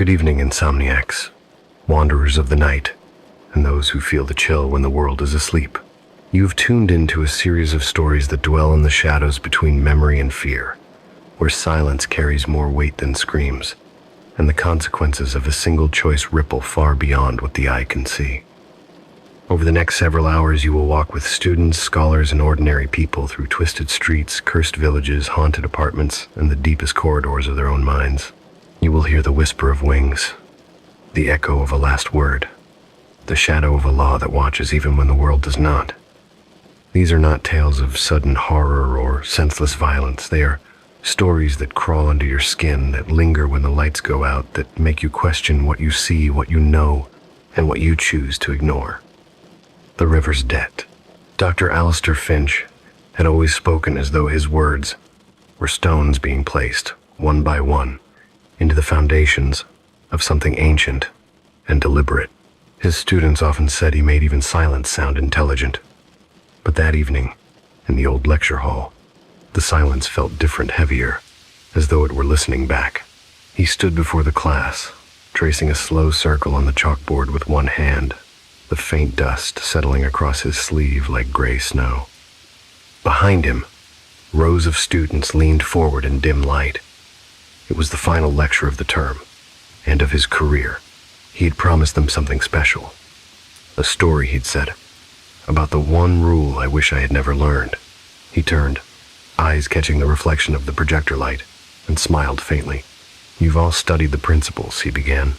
Good evening, insomniacs, wanderers of the night, and those who feel the chill when the world is asleep. You have tuned into a series of stories that dwell in the shadows between memory and fear, where silence carries more weight than screams, and the consequences of a single choice ripple far beyond what the eye can see. Over the next several hours, you will walk with students, scholars, and ordinary people through twisted streets, cursed villages, haunted apartments, and the deepest corridors of their own minds. You will hear the whisper of wings, the echo of a last word, the shadow of a law that watches even when the world does not. These are not tales of sudden horror or senseless violence. They are stories that crawl under your skin, that linger when the lights go out, that make you question what you see, what you know, and what you choose to ignore. The river's debt. Dr. Alistair Finch had always spoken as though his words were stones being placed, one by one, into the foundations of something ancient and deliberate. His students often said he made even silence sound intelligent. But that evening, in the old lecture hall, the silence felt different, heavier, as though it were listening back. He stood before the class, tracing a slow circle on the chalkboard with one hand, the faint dust settling across his sleeve like gray snow. Behind him, rows of students leaned forward in dim light. It was the final lecture of the term, and of his career. He had promised them something special. A story, he'd said, about the one rule I wish I had never learned. He turned, eyes catching the reflection of the projector light, and smiled faintly. You've all studied the principles, he began.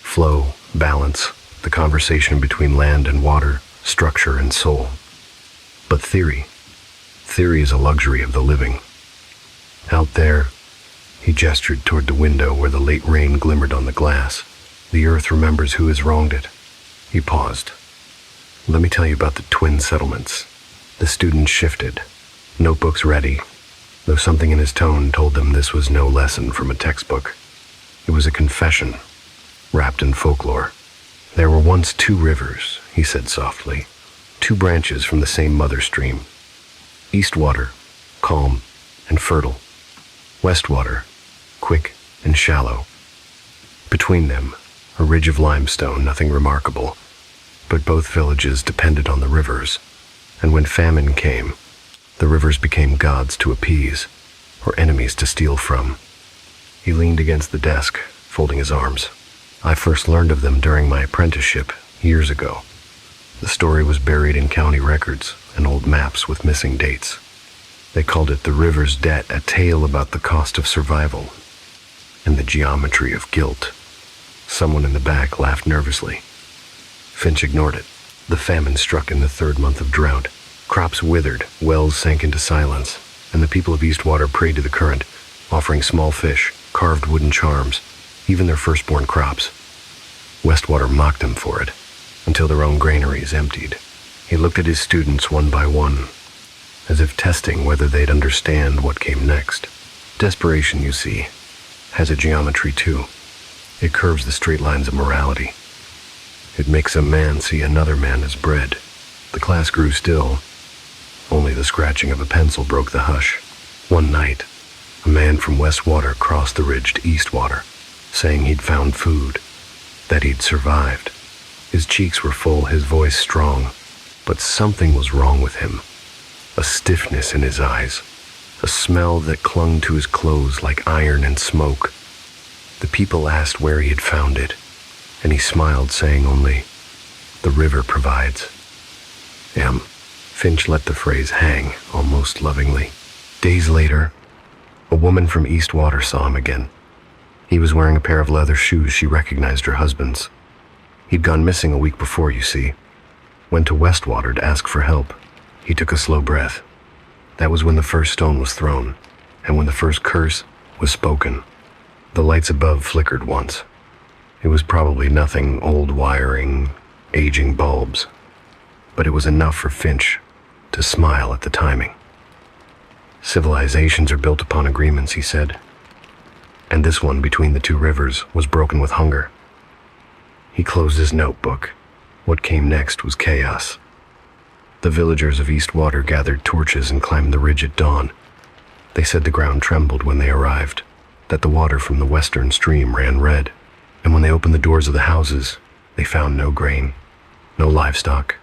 Flow, balance, the conversation between land and water, structure and soul. But theory is a luxury of the living. Out there, he gestured toward the window where the late rain glimmered on the glass. The earth remembers who has wronged it. He paused. Let me tell you about the twin settlements. The students shifted, notebooks ready, though something in his tone told them this was no lesson from a textbook. It was a confession, wrapped in folklore. There were once two rivers, he said softly, two branches from the same mother stream. Eastwater, calm and fertile. Westwater, quick and shallow. Between them, a ridge of limestone, nothing remarkable, but both villages depended on the rivers, and when famine came, the rivers became gods to appease, or enemies to steal from. He leaned against the desk, folding his arms. I first learned of them during my apprenticeship, years ago. The story was buried in county records and old maps with missing dates. They called it the river's debt, a tale about the cost of survival and the geometry of guilt. Someone in the back laughed nervously. Finch ignored it. The famine struck in the third month of drought. Crops withered, wells sank into silence, and the people of Eastwater prayed to the current, offering small fish, carved wooden charms, even their firstborn crops. Westwater mocked them for it, until their own granaries emptied. He looked at his students one by one, as if testing whether they'd understand what came next. Desperation, you see, has a geometry too. It curves the straight lines of morality. It makes a man see another man as bread. The class grew still. Only the scratching of a pencil broke the hush. One night, a man from Westwater crossed the ridge to Eastwater, saying he'd found food, that he'd survived. His cheeks were full, his voice strong, but something was wrong with him. A stiffness in his eyes, a smell that clung to his clothes like iron and smoke. The people asked where he had found it, and he smiled, saying only, "The river provides." Finch let the phrase hang, almost lovingly. Days later, a woman from Eastwater saw him again. He was wearing a pair of leather shoes she recognized her husband's. He'd gone missing a week before, you see. Went to Westwater to ask for help. He took a slow breath. That was when the first stone was thrown, and when the first curse was spoken. The lights above flickered once. It was probably nothing, old wiring, aging bulbs, but it was enough for Finch to smile at the timing. Civilizations are built upon agreements, he said, and this one between the two rivers was broken with hunger. He closed his notebook. What came next was chaos. The villagers of Eastwater gathered torches and climbed the ridge at dawn. They said the ground trembled when they arrived, that the water from the western stream ran red. And when they opened the doors of the houses, they found no grain, no livestock,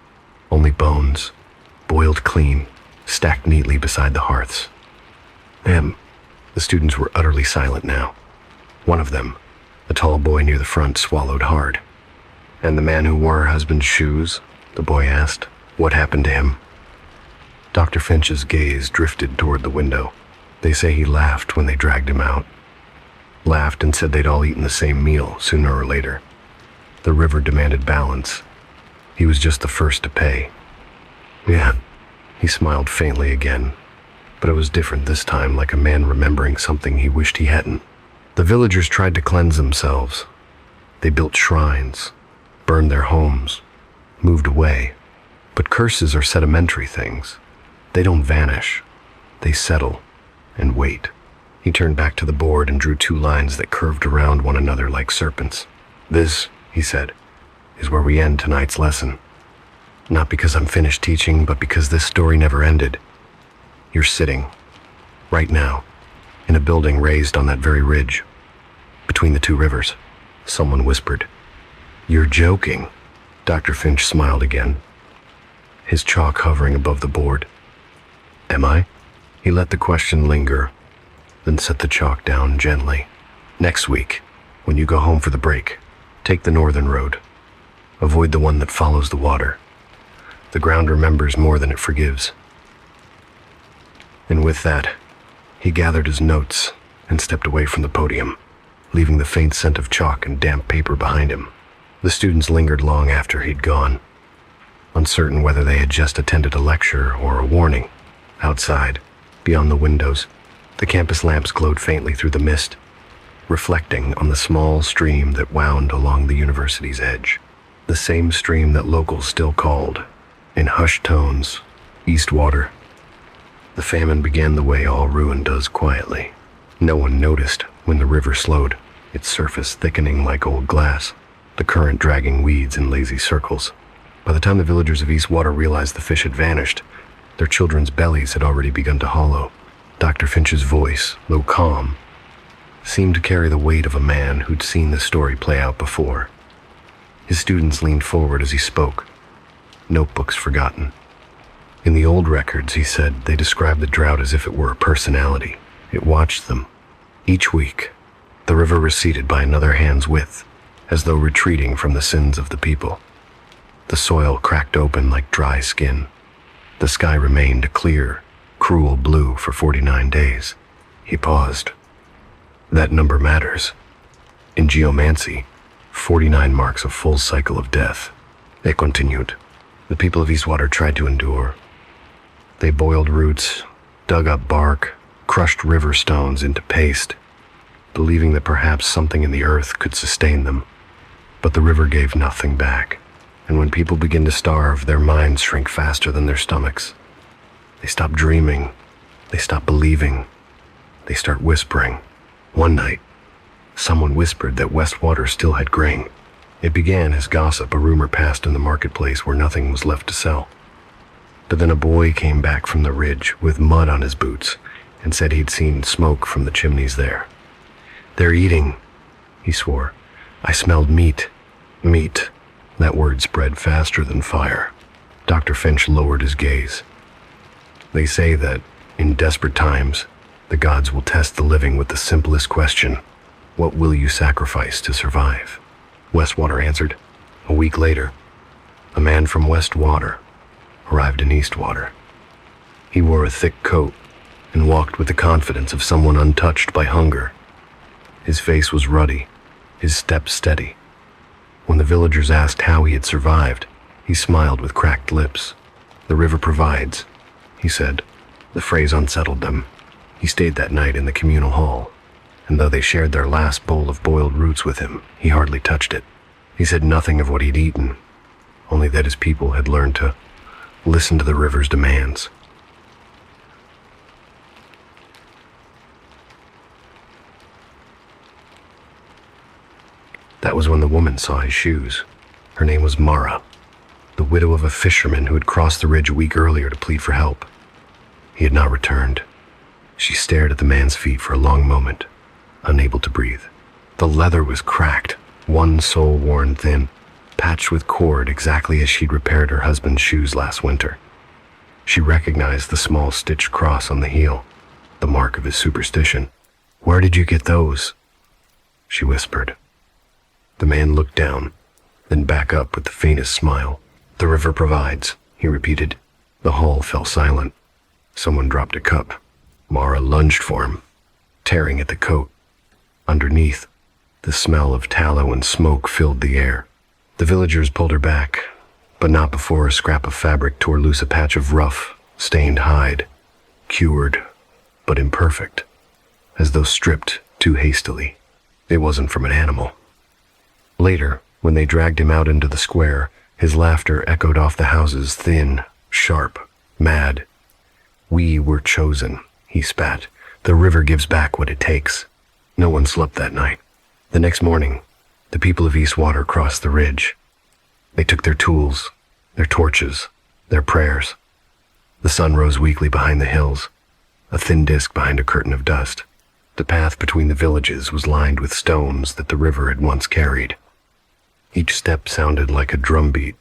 only bones, boiled clean, stacked neatly beside the hearths. The students were utterly silent now. One of them, a tall boy near the front, swallowed hard. "And the man who wore her husband's shoes?" the boy asked. "What happened to him?" Dr. Finch's gaze drifted toward the window. "They say he laughed when they dragged him out. Laughed and said they'd all eaten the same meal sooner or later. The river demanded balance. He was just the first to pay." "Yeah." He smiled faintly again, but it was different this time, like a man remembering something he wished he hadn't. "The villagers tried to cleanse themselves. They built shrines, burned their homes, moved away. But curses are sedimentary things. They don't vanish. They settle and wait." He turned back to the board and drew two lines that curved around one another like serpents. "This," he said, "is where we end tonight's lesson. Not because I'm finished teaching, but because this story never ended. You're sitting, right now, in a building raised on that very ridge, between the two rivers." Someone whispered. "You're joking." Dr. Finch smiled again, his chalk hovering above the board. "Am I?" He let the question linger, then set the chalk down gently. "Next week, when you go home for the break, take the northern road. Avoid the one that follows the water. The ground remembers more than it forgives." And with that, he gathered his notes and stepped away from the podium, leaving the faint scent of chalk and damp paper behind him. The students lingered long after he'd gone, uncertain whether they had just attended a lecture or a warning. Outside, beyond the windows, the campus lamps glowed faintly through the mist, reflecting on the small stream that wound along the university's edge. The same stream that locals still called, in hushed tones, Eastwater. The famine began the way all ruin does quietly. No one noticed when the river slowed, its surface thickening like old glass, the current dragging weeds in lazy circles. By the time the villagers of Eastwater realized the fish had vanished, their children's bellies had already begun to hollow. Dr. Finch's voice, though calm, seemed to carry the weight of a man who'd seen this story play out before. His students leaned forward as he spoke, notebooks forgotten. In the old records, he said, they described the drought as if it were a personality. It watched them. Each week, the river receded by another hand's width, as though retreating from the sins of the people. The soil cracked open like dry skin. The sky remained a clear, cruel blue for 49 days. He paused. "That number matters. In geomancy, 49 marks a full cycle of death." They continued. "The people of Eastwater tried to endure. They boiled roots, dug up bark, crushed river stones into paste, believing that perhaps something in the earth could sustain them. But the river gave nothing back. And when people begin to starve, their minds shrink faster than their stomachs. They stop dreaming. They stop believing. They start whispering. One night, someone whispered that Westwater still had grain. It began as gossip, a rumor passed in the marketplace where nothing was left to sell. But then a boy came back from the ridge with mud on his boots and said he'd seen smoke from the chimneys there. "They're eating," he swore. "I smelled meat. Meat." That word spread faster than fire. Dr. Finch lowered his gaze. "They say that, in desperate times, the gods will test the living with the simplest question: what will you sacrifice to survive?" Westwater answered. A week later, a man from Westwater arrived in Eastwater. He wore a thick coat and walked with the confidence of someone untouched by hunger. His face was ruddy, his step steady. When the villagers asked how he had survived, he smiled with cracked lips. "The river provides," he said. The phrase unsettled them. He stayed that night in the communal hall, and though they shared their last bowl of boiled roots with him, he hardly touched it. He said nothing of what he'd eaten, only that his people had learned to listen to the river's demands. That was when the woman saw his shoes. Her name was Mara, the widow of a fisherman who had crossed the ridge a week earlier to plead for help. He had not returned. She stared at the man's feet for a long moment, unable to breathe. The leather was cracked, one sole worn thin, patched with cord exactly as she'd repaired her husband's shoes last winter. She recognized the small stitched cross on the heel, the mark of his superstition. "Where did you get those?" she whispered. The man looked down, then back up with the faintest smile. "The river provides," he repeated. The hall fell silent. Someone dropped a cup. Mara lunged for him, tearing at the coat. Underneath, the smell of tallow and smoke filled the air. The villagers pulled her back, but not before a scrap of fabric tore loose a patch of rough, stained hide, cured, but imperfect, as though stripped too hastily. It wasn't from an animal. Later, when they dragged him out into the square, his laughter echoed off the houses, thin, sharp, mad. "We were chosen," he spat. "The river gives back what it takes." No one slept that night. The next morning, the people of Eastwater crossed the ridge. They took their tools, their torches, their prayers. The sun rose weakly behind the hills, a thin disk behind a curtain of dust. The path between the villages was lined with stones that the river had once carried. Each step sounded like a drumbeat.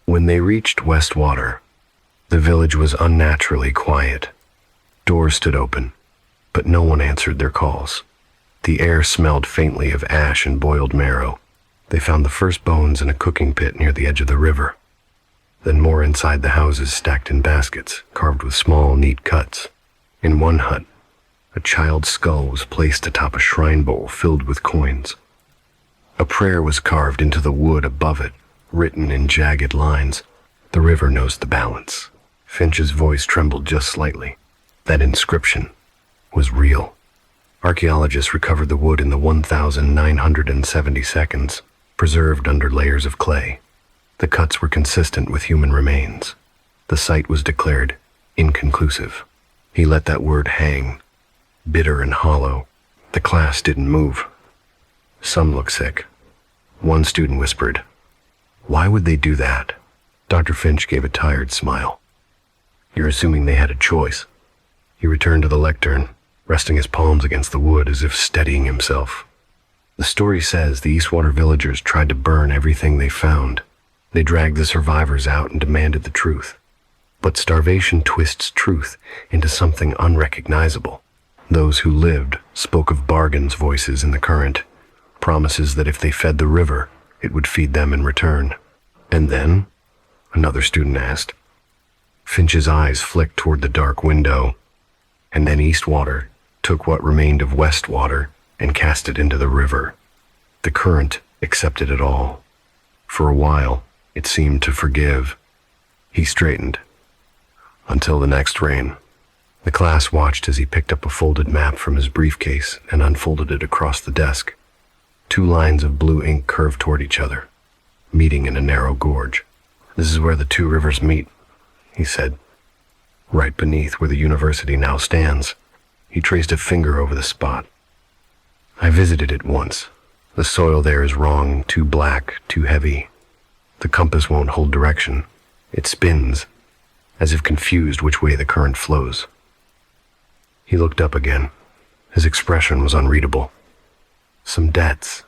When they reached Westwater, the village was unnaturally quiet. Doors stood open, but no one answered their calls. The air smelled faintly of ash and boiled marrow. They found the first bones in a cooking pit near the edge of the river. Then more inside the houses stacked in baskets, carved with small, neat cuts. In one hut, a child's skull was placed atop a shrine bowl filled with coins. A prayer was carved into the wood above it, written in jagged lines. "The river knows the balance." Finch's voice trembled just slightly. That inscription was real. Archaeologists recovered the wood in the 1,970 seconds, preserved under layers of clay. The cuts were consistent with human remains. The site was declared inconclusive. He let that word hang, bitter and hollow. The class didn't move. Some looked sick. One student whispered, "Why would they do that?" Dr. Finch gave a tired smile. "You're assuming they had a choice." He returned to the lectern, resting his palms against the wood as if steadying himself. "The story says the Eastwater villagers tried to burn everything they found. They dragged the survivors out and demanded the truth. But starvation twists truth into something unrecognizable. Those who lived spoke of bargains voices in the current, promises that if they fed the river, it would feed them in return." "And then?" another student asked. Finch's eyes flicked toward the dark window. "And then Eastwater took what remained of Westwater and cast it into the river. The current accepted it all. For a while, it seemed to forgive." He straightened. "Until the next rain." The class watched as he picked up a folded map from his briefcase and unfolded it across the desk. Two lines of blue ink curved toward each other, meeting in a narrow gorge. "This is where the two rivers meet," he said. "Right beneath where the university now stands." He traced a finger over the spot. "I visited it once. The soil there is wrong, too black, too heavy. The compass won't hold direction. It spins, as if confused which way the current flows." He looked up again. His expression was unreadable. "Some debts,"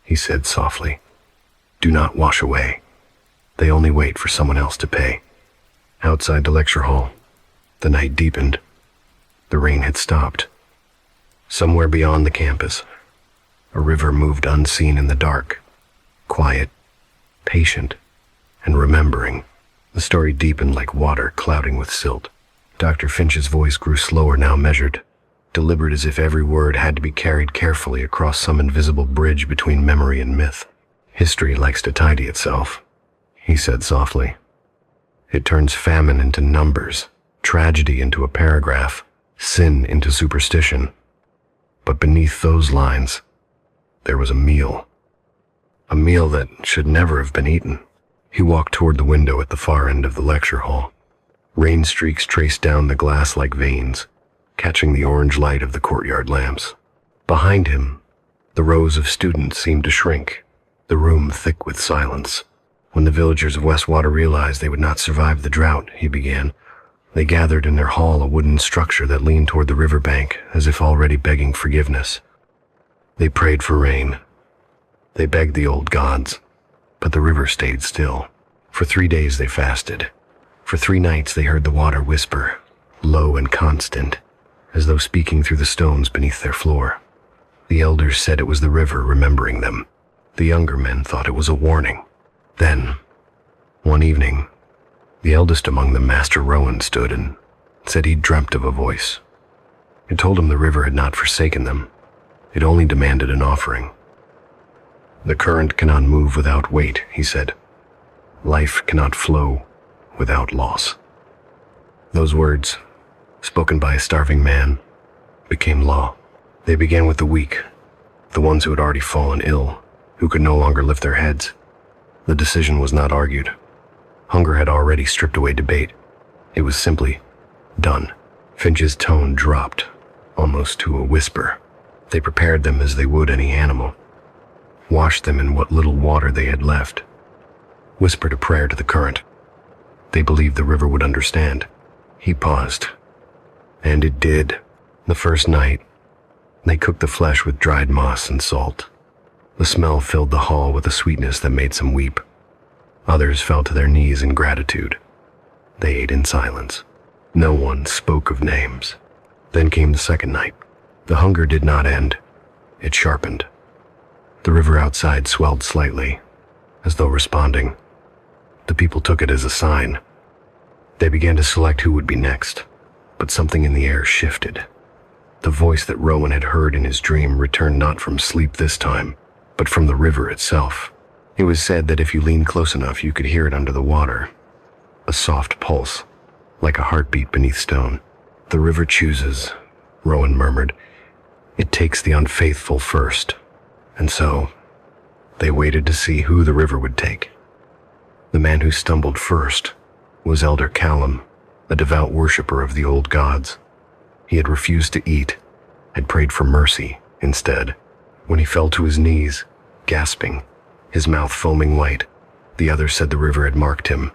he said softly, "do not wash away. They only wait for someone else to pay." Outside the lecture hall, the night deepened. The rain had stopped. Somewhere beyond the campus, a river moved unseen in the dark, quiet, patient, and remembering. The story deepened like water clouding with silt. Dr. Finch's voice grew slower, now measured, deliberate as if every word had to be carried carefully across some invisible bridge between memory and myth. "History likes to tidy itself," he said softly. "It turns famine into numbers, tragedy into a paragraph, sin into superstition. But beneath those lines, there was a meal that should never have been eaten." He walked toward the window at the far end of the lecture hall. Rain streaks traced down the glass like veins, catching the orange light of the courtyard lamps. Behind him, the rows of students seemed to shrink, the room thick with silence. "When the villagers of Westwater realized they would not survive the drought," he began, "they gathered in their hall, a wooden structure that leaned toward the riverbank, as if already begging forgiveness. They prayed for rain, They begged the old gods, but the river stayed still. For 3 days they fasted. For 3 nights they heard the water whisper, low and constant, as though speaking through the stones beneath their floor. The elders said it was the river remembering them. The younger men thought it was a warning. Then, one evening, the eldest among them, Master Rowan, stood and said he'd dreamt of a voice. It told him the river had not forsaken them. It only demanded an offering. The current cannot move without weight, he said. Life cannot flow without loss. Those words, spoken by a starving man, became law. They began with the weak, the ones who had already fallen ill, who could no longer lift their heads. The decision was not argued. Hunger had already stripped away debate. It was simply done. Finch's tone dropped, almost to a whisper. They prepared them as they would any animal, washed them in what little water they had left, whispered a prayer to the current. They believed the river would understand. He paused, and it did. The first night, they cooked the flesh with dried moss and salt. The smell filled the hall with a sweetness that made some weep. Others fell to their knees in gratitude. They ate in silence. No one spoke of names. Then came the second night. The hunger did not end. It sharpened. The river outside swelled slightly, as though responding. The people took it as a sign. They began to select who would be next, but something in the air shifted. The voice that Rowan had heard in his dream returned not from sleep this time, but from the river itself. It was said that if you leaned close enough, you could hear it under the water. A soft pulse, like a heartbeat beneath stone. The river chooses, Rowan murmured. It takes the unfaithful first. And so, they waited to see who the river would take. The man who stumbled first was Elder Callum, a devout worshipper of the old gods. He had refused to eat, had prayed for mercy instead. When he fell to his knees, gasping, his mouth foaming white, the others said the river had marked him.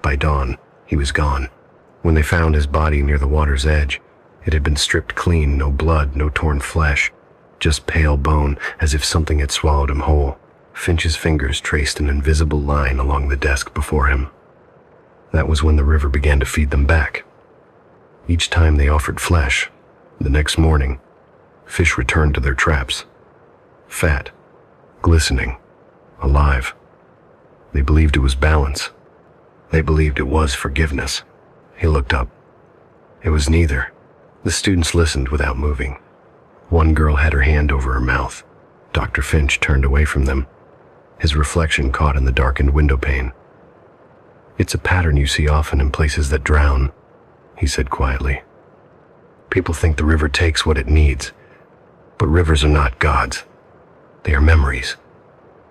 By dawn, he was gone. When they found his body near the water's edge, it had been stripped clean, no blood, no torn flesh, just pale bone, as if something had swallowed him whole. Finch's fingers traced an invisible line along the desk before him. That was when the river began to feed them back. Each time they offered flesh, the next morning, fish returned to their traps. Fat, glistening, alive. They believed it was balance. They believed it was forgiveness. He looked up. It was neither. The students listened without moving. One girl had her hand over her mouth. Dr. Finch turned away from them, his reflection caught in the darkened window pane. It's a pattern you see often in places that drown, he said quietly. People think the river takes what it needs, but rivers are not gods. They are memories.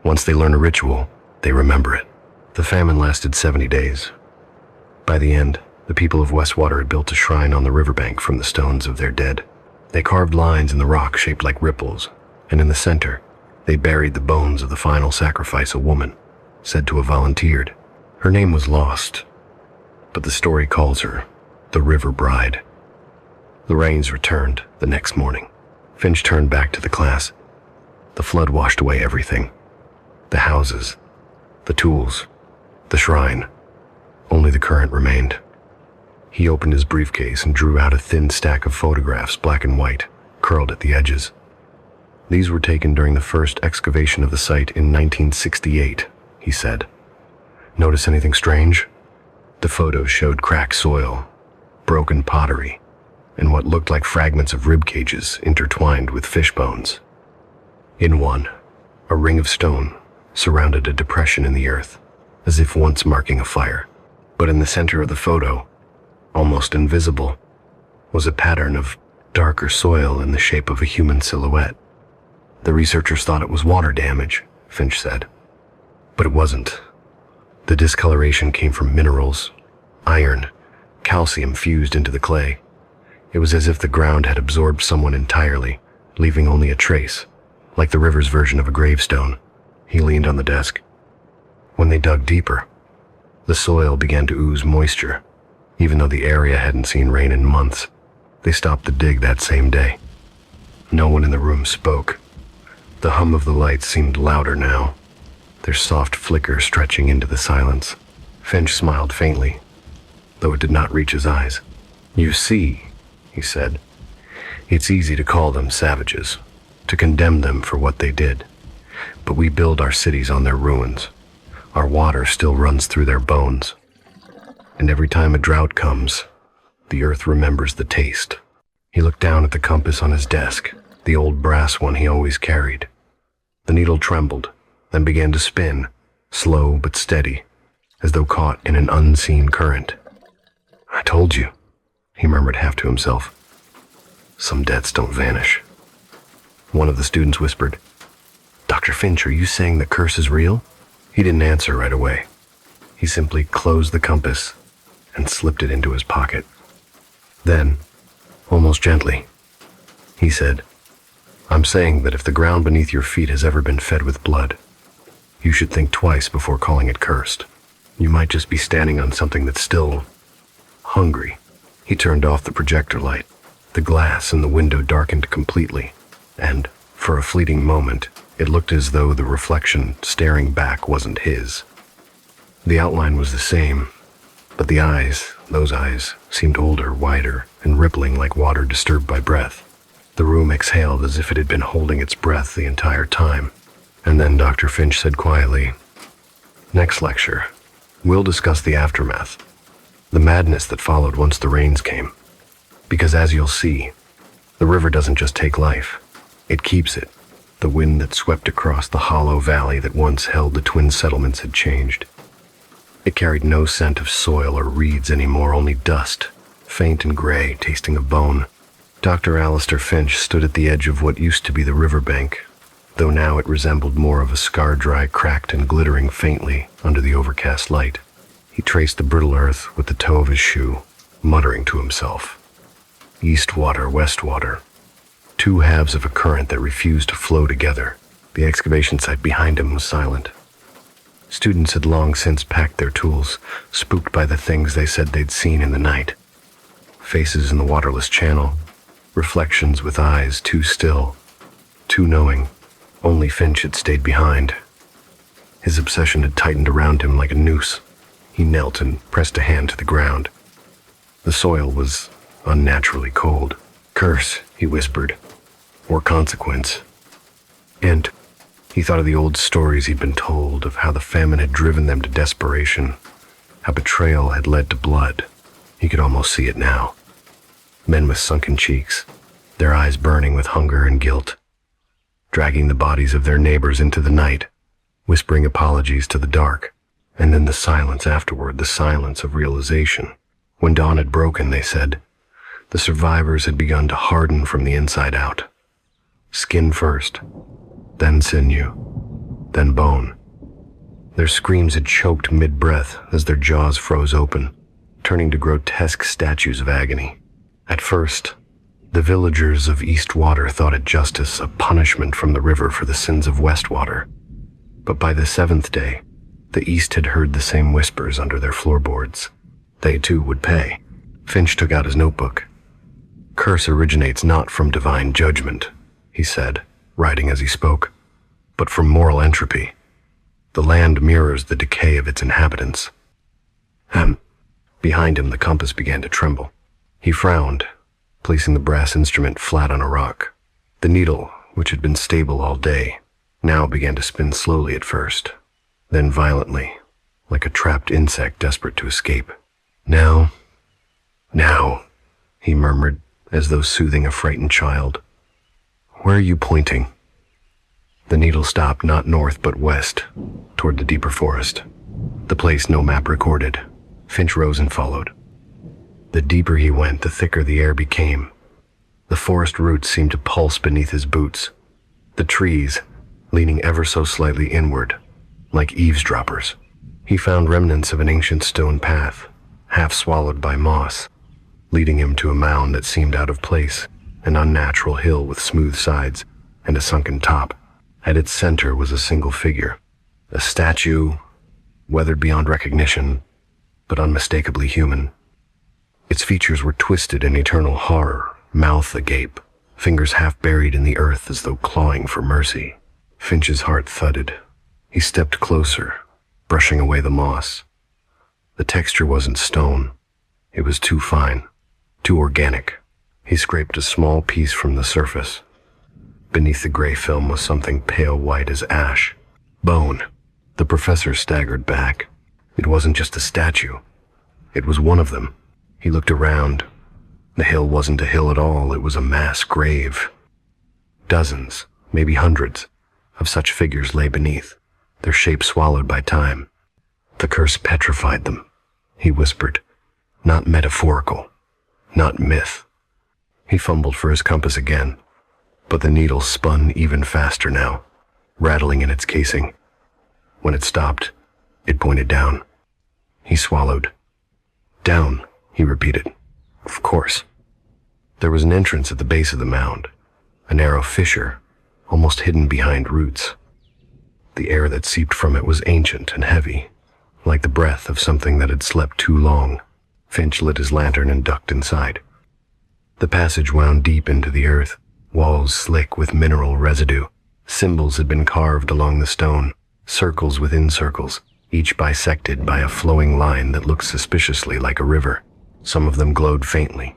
Once they learn a ritual, they remember it. The famine lasted 70 days. By the end, the people of Westwater had built a shrine on the riverbank from the stones of their dead. They carved lines in the rock shaped like ripples, and in the center, they buried the bones of the final sacrifice, a woman, said to have volunteered. Her name was lost, but the story calls her the River Bride. The rains returned the next morning. Finch turned back to the class. The flood washed away everything. The houses, the tools, the shrine. Only the current remained. He opened his briefcase and drew out a thin stack of photographs, black and white, curled at the edges. These were taken during the first excavation of the site in 1968, he said. Notice anything strange? The photos showed cracked soil, broken pottery, and what looked like fragments of rib cages intertwined with fish bones. In one, a ring of stone surrounded a depression in the earth, as if once marking a fire. But in the center of the photo, almost invisible, was a pattern of darker soil in the shape of a human silhouette. The researchers thought it was water damage, Finch said. But it wasn't. The discoloration came from minerals, iron, calcium fused into the clay. It was as if the ground had absorbed someone entirely, leaving only a trace, like the river's version of a gravestone. He leaned on the desk. When they dug deeper, the soil began to ooze moisture, even though the area hadn't seen rain in months. They stopped the dig that same day. No one in the room spoke. The hum of the lights seemed louder now, their soft flicker stretching into the silence. Finch smiled faintly, though it did not reach his eyes. "You see," he said, "it's easy to call them savages, to condemn them for what they did. But we build our cities on their ruins. Our water still runs through their bones. And every time a drought comes, the earth remembers the taste." He looked down at the compass on his desk, the old brass one he always carried. The needle trembled, then began to spin, slow but steady, as though caught in an unseen current. "I told you," he murmured half to himself. "Some debts don't vanish." One of the students whispered, "Dr. Finch, are you saying the curse is real?" He didn't answer right away. He simply closed the compass and slipped it into his pocket. Then, almost gently, he said, "I'm saying that if the ground beneath your feet has ever been fed with blood, you should think twice before calling it cursed. You might just be standing on something that's still hungry." He turned off the projector light. The glass in the window darkened completely, and, for a fleeting moment, it looked as though the reflection staring back wasn't his. The outline was the same, but the eyes, those eyes, seemed older, wider, and rippling like water disturbed by breath. The room exhaled as if it had been holding its breath the entire time. And then Dr. Finch said quietly, "Next lecture, we'll discuss the aftermath, the madness that followed once the rains came. Because as you'll see, the river doesn't just take life, it keeps it." The wind that swept across the hollow valley that once held the twin settlements had changed. It carried no scent of soil or reeds anymore, only dust, faint and gray, tasting of bone. Dr. Alistair Finch stood at the edge of what used to be the riverbank, though now it resembled more of a scar-dry, cracked and glittering faintly under the overcast light. He traced the brittle earth with the toe of his shoe, muttering to himself. East water, west water. Two halves of a current that refused to flow together. The excavation site behind him was silent. Students had long since packed their tools, spooked by the things they said they'd seen in the night. Faces in the waterless channel, reflections with eyes too still, too knowing. Only Finch had stayed behind. His obsession had tightened around him like a noose. He knelt and pressed a hand to the ground. The soil was unnaturally cold. "Curse," he whispered, "or consequence." And he thought of the old stories he'd been told, of how the famine had driven them to desperation, how betrayal had led to blood. He could almost see it now. Men with sunken cheeks, their eyes burning with hunger and guilt, dragging the bodies of their neighbors into the night, whispering apologies to the dark, and then the silence afterward, the silence of realization. When dawn had broken, they said, the survivors had begun to harden from the inside out. Skin first, then sinew, then bone. Their screams had choked mid-breath as their jaws froze open, turning to grotesque statues of agony. At first, the villagers of Eastwater thought it justice, a punishment from the river for the sins of Westwater. But by the seventh day, the East had heard the same whispers under their floorboards. They too would pay. Finch took out his notebook. "Curse originates not from divine judgment," he said, writing as he spoke, "but from moral entropy. The land mirrors the decay of its inhabitants." Behind him, the compass began to tremble. He frowned, placing the brass instrument flat on a rock. The needle, which had been stable all day, now began to spin slowly at first, then violently, like a trapped insect desperate to escape. Now, he murmured, as though soothing a frightened child. "Where are you pointing?" The needle stopped not north but west, toward the deeper forest, the place no map recorded. Finch rose and followed. The deeper he went, the thicker the air became. The forest roots seemed to pulse beneath his boots, the trees leaning ever so slightly inward, like eavesdroppers. He found remnants of an ancient stone path, half swallowed by moss, leading him to a mound that seemed out of place, an unnatural hill with smooth sides and a sunken top. At its center was a single figure, a statue, weathered beyond recognition, but unmistakably human. Its features were twisted in eternal horror, mouth agape, fingers half buried in the earth as though clawing for mercy. Finch's heart thudded. He stepped closer, brushing away the moss. The texture wasn't stone. It was too fine, too organic. He scraped a small piece from the surface. Beneath the gray film was something pale white as ash. Bone. The professor staggered back. It wasn't just a statue. It was one of them. He looked around. The hill wasn't a hill at all. It was a mass grave. Dozens, maybe hundreds, of such figures lay beneath, their shape swallowed by time. The curse petrified them, he whispered. Not metaphorical, not myth. He fumbled for his compass again, but the needle spun even faster now, rattling in its casing. When it stopped, it pointed down. He swallowed. Down, he repeated. Of course. There was an entrance at the base of the mound, a narrow fissure, almost hidden behind roots. The air that seeped from it was ancient and heavy, like the breath of something that had slept too long. Finch lit his lantern and ducked inside. The passage wound deep into the earth, walls slick with mineral residue. Symbols had been carved along the stone, circles within circles, each bisected by a flowing line that looked suspiciously like a river. Some of them glowed faintly,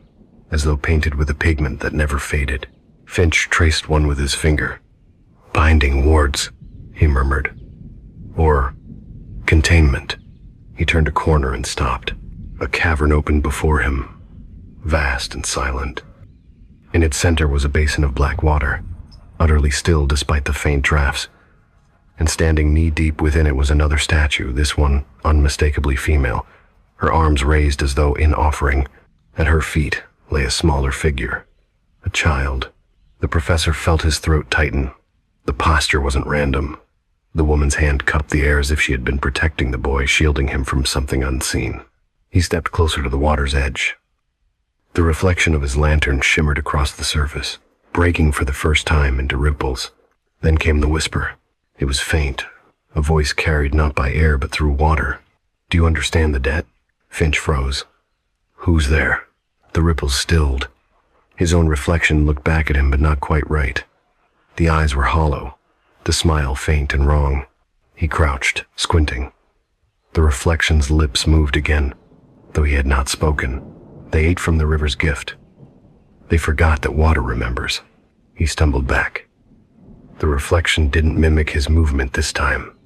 as though painted with a pigment that never faded. Finch traced one with his finger. Binding wards, he murmured. Or containment. He turned a corner and stopped. A cavern opened before him, vast and silent. In its center was a basin of black water, utterly still despite the faint drafts. And standing knee-deep within it was another statue, this one unmistakably female, her arms raised as though in offering. At her feet lay a smaller figure, a child. The professor felt his throat tighten. The posture wasn't random. The woman's hand cupped the air as if she had been protecting the boy, shielding him from something unseen. He stepped closer to the water's edge. The reflection of his lantern shimmered across the surface, breaking for the first time into ripples. Then came the whisper. It was faint, a voice carried not by air but through water. Do you understand the debt? Finch froze. Who's there? The ripples stilled. His own reflection looked back at him, but not quite right. The eyes were hollow, the smile faint and wrong. He crouched, squinting. The reflection's lips moved again, though he had not spoken. They ate from the river's gift. They forgot that water remembers. He stumbled back. The reflection didn't mimic his movement this time.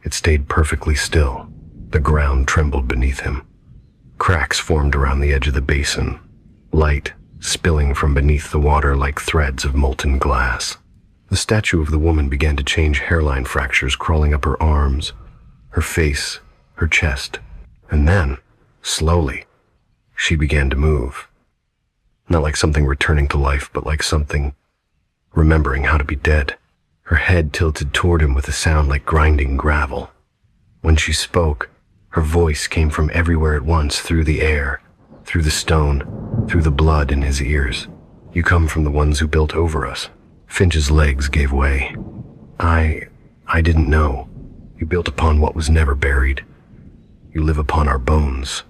It stayed perfectly still. The ground trembled beneath him. Cracks formed around the edge of the basin, light spilling from beneath the water like threads of molten glass. The statue of the woman began to change, hairline fractures crawling up her arms, her face, her chest. And then, slowly, she began to move. Not like something returning to life, but like something remembering how to be dead. Her head tilted toward him with a sound like grinding gravel. When she spoke, her voice came from everywhere at once, through the air, through the stone, through the blood in his ears. You come from the ones who built over us. Finch's legs gave way. I didn't know. You built upon what was never buried. You live upon our bones.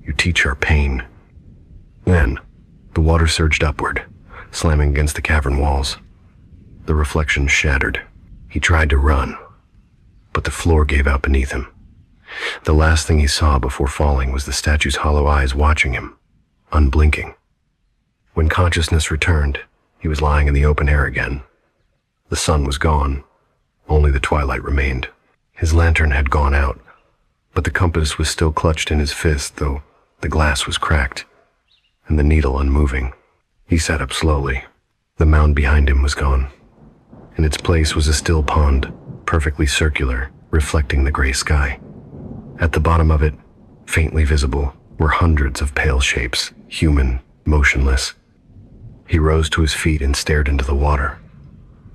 You teach our pain. Then, the water surged upward, slamming against the cavern walls. The reflection shattered. He tried to run, but the floor gave out beneath him. The last thing he saw before falling was the statue's hollow eyes watching him, unblinking. When consciousness returned, he was lying in the open air again. The sun was gone. Only the twilight remained. His lantern had gone out, but the compass was still clutched in his fist, though the glass was cracked, and the needle unmoving. He sat up slowly. The mound behind him was gone. In its place was a still pond, perfectly circular, reflecting the gray sky. At the bottom of it, faintly visible, were hundreds of pale shapes, human, motionless. He rose to his feet and stared into the water.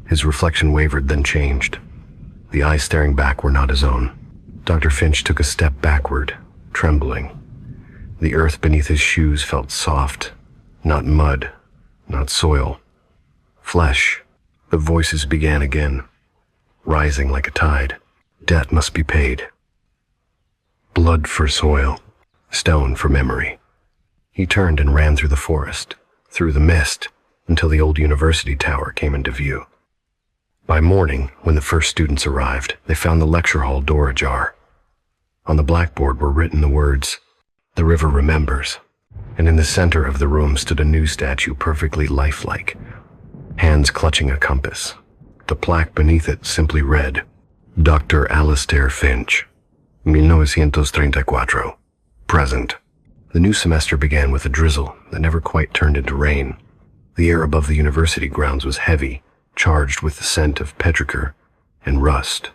His reflection wavered, then changed. The eyes staring back were not his own. Dr. Finch took a step backward, trembling. The earth beneath his shoes felt soft, not mud, not soil. Flesh. The voices began again, rising like a tide. Debt must be paid. Blood for soil, stone for memory. He turned and ran through the forest, through the mist, until the old university tower came into view. By morning, when the first students arrived, they found the lecture hall door ajar. On the blackboard were written the words, "The river remembers," and in the center of the room stood a new statue perfectly lifelike, hands clutching a compass. The plaque beneath it simply read, Dr. Alistair Finch, 1934, present. The new semester began with a drizzle that never quite turned into rain. The air above the university grounds was heavy, charged with the scent of petrichor and rust.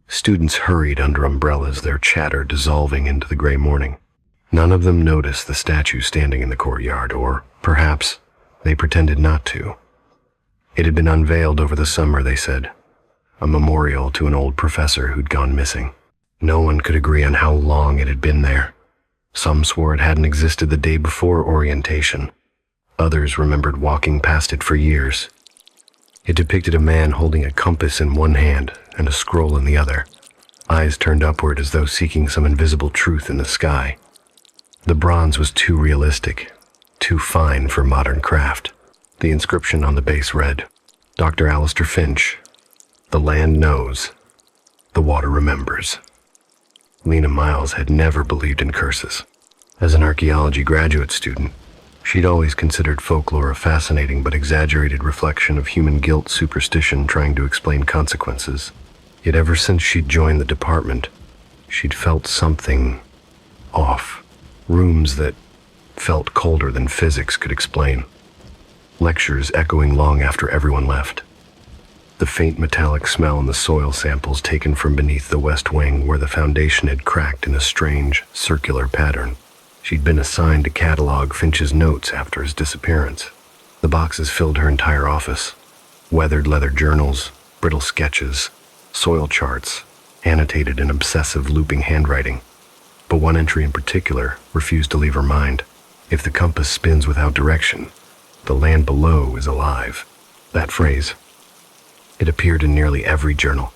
Students hurried under umbrellas, their chatter dissolving into the gray morning. None of them noticed the statue standing in the courtyard, or perhaps they pretended not to. It had been unveiled over the summer, they said, a memorial to an old professor who'd gone missing. No one could agree on how long it had been there. Some swore it hadn't existed the day before orientation. Others remembered walking past it for years. It depicted a man holding a compass in one hand and a scroll in the other, eyes turned upward as though seeking some invisible truth in the sky. The bronze was too realistic, too fine for modern craft. The inscription on the base read, Dr. Alistair Finch, the land knows, the water remembers. Lena Miles had never believed in curses. As an archaeology graduate student, she'd always considered folklore a fascinating but exaggerated reflection of human guilt, superstition trying to explain consequences. Yet ever since she'd joined the department, she'd felt something off. Rooms that felt colder than physics could explain. Lectures echoing long after everyone left. The faint metallic smell in the soil samples taken from beneath the west wing where the foundation had cracked in a strange, circular pattern. She'd been assigned to catalog Finch's notes after his disappearance. The boxes filled her entire office. Weathered leather journals, brittle sketches, soil charts, annotated in obsessive looping handwriting. But one entry in particular refused to leave her mind. If the compass spins without direction, the land below is alive. That phrase. It appeared in nearly every journal,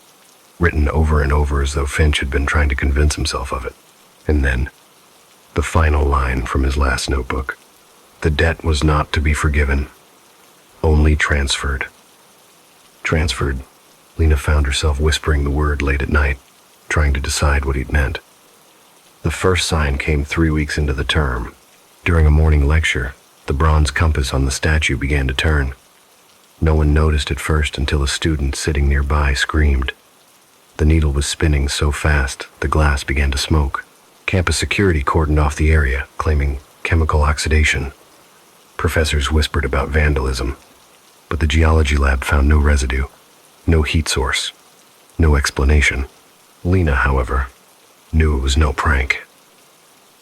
written over and over as though Finch had been trying to convince himself of it. And then, the final line from his last notebook. The debt was not to be forgiven, only transferred. Transferred. Lena found herself whispering the word late at night, trying to decide what it meant. The first sign came 3 weeks into the term. During a morning lecture, the bronze compass on the statue began to turn. No one noticed at first until a student sitting nearby screamed. The needle was spinning so fast, the glass began to smoke. Campus security cordoned off the area, claiming chemical oxidation. Professors whispered about vandalism, but the geology lab found no residue, no heat source, no explanation. Lena, however, knew it was no prank.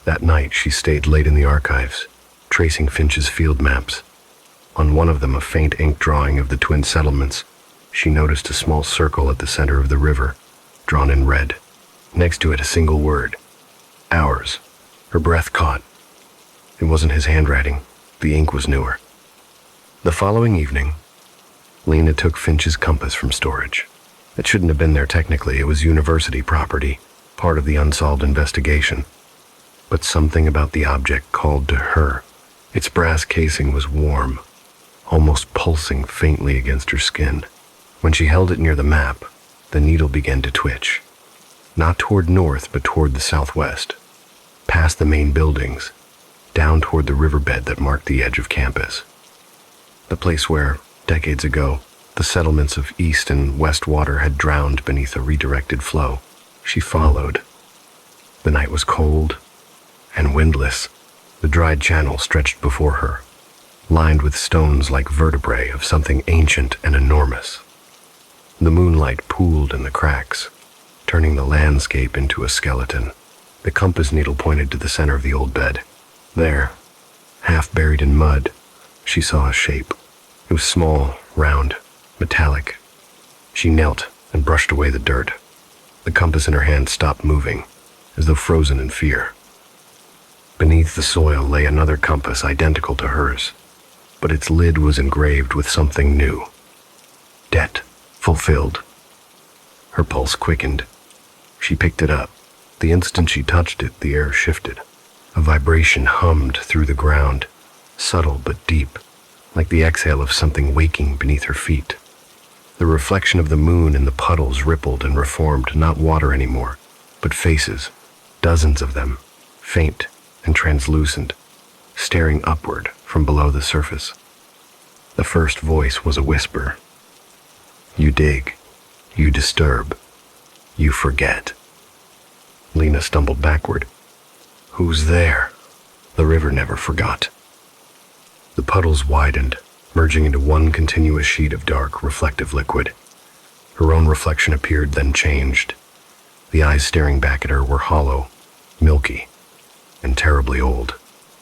That night, she stayed late in the archives, tracing Finch's field maps. On one of them, a faint ink drawing of the twin settlements, she noticed a small circle at the center of the river, drawn in red. Next to it, a single word, ours. Her breath caught. It wasn't his handwriting. The ink was newer. The following evening, Lena took Finch's compass from storage. It shouldn't have been there technically. It was university property, part of the unsolved investigation. But something about the object called to her. Its brass casing was warm, almost pulsing faintly against her skin. When she held it near the map, the needle began to twitch. Not toward north, but toward the southwest, past the main buildings, down toward the riverbed that marked the edge of campus. The place where, decades ago, the settlements of East and West Water had drowned beneath a redirected flow. She followed. The night was cold and windless. The dried channel stretched before her, lined with stones like vertebrae of something ancient and enormous. The moonlight pooled in the cracks, turning the landscape into a skeleton. The compass needle pointed to the center of the old bed. There, half buried in mud, she saw a shape. It was small, round, metallic. She knelt and brushed away the dirt. The compass in her hand stopped moving, as though frozen in fear. Beneath the soil lay another compass identical to hers, but its lid was engraved with something new. Debt fulfilled. Her pulse quickened. She picked it up. The instant she touched it, the air shifted. A vibration hummed through the ground, subtle but deep, like the exhale of something waking beneath her feet. The reflection of the moon in the puddles rippled and reformed, not water anymore, but faces, dozens of them, faint and translucent, staring upward from below the surface. The first voice was a whisper. You dig, you disturb, you forget. Lena stumbled backward. Who's there? The river never forgot. The puddles widened, merging into one continuous sheet of dark, reflective liquid. Her own reflection appeared, then changed. The eyes staring back at her were hollow, milky, and terribly old.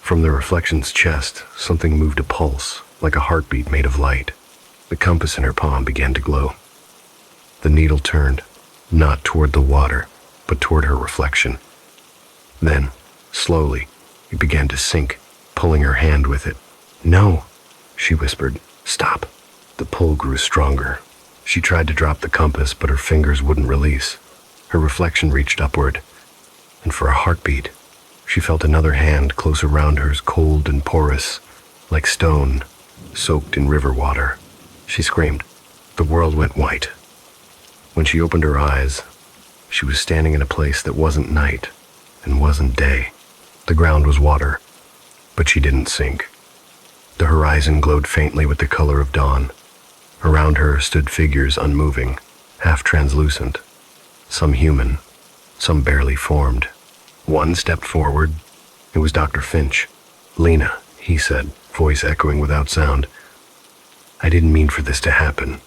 From the reflection's chest, something moved a pulse, like a heartbeat made of light. The compass in her palm began to glow. The needle turned, not toward the water, but toward her reflection. Then, slowly, it began to sink, pulling her hand with it. No, she whispered. Stop. The pull grew stronger. She tried to drop the compass, but her fingers wouldn't release. Her reflection reached upward, and for a heartbeat, she felt another hand close around hers, cold and porous, like stone, soaked in river water. She screamed. The world went white. When she opened her eyes, she was standing in a place that wasn't night and wasn't day. The ground was water, but she didn't sink. The horizon glowed faintly with the color of dawn. Around her stood figures unmoving, half translucent, some human, some barely formed. One stepped forward. It was Dr. Finch. Lena, he said, voice echoing without sound. I didn't mean for this to happen.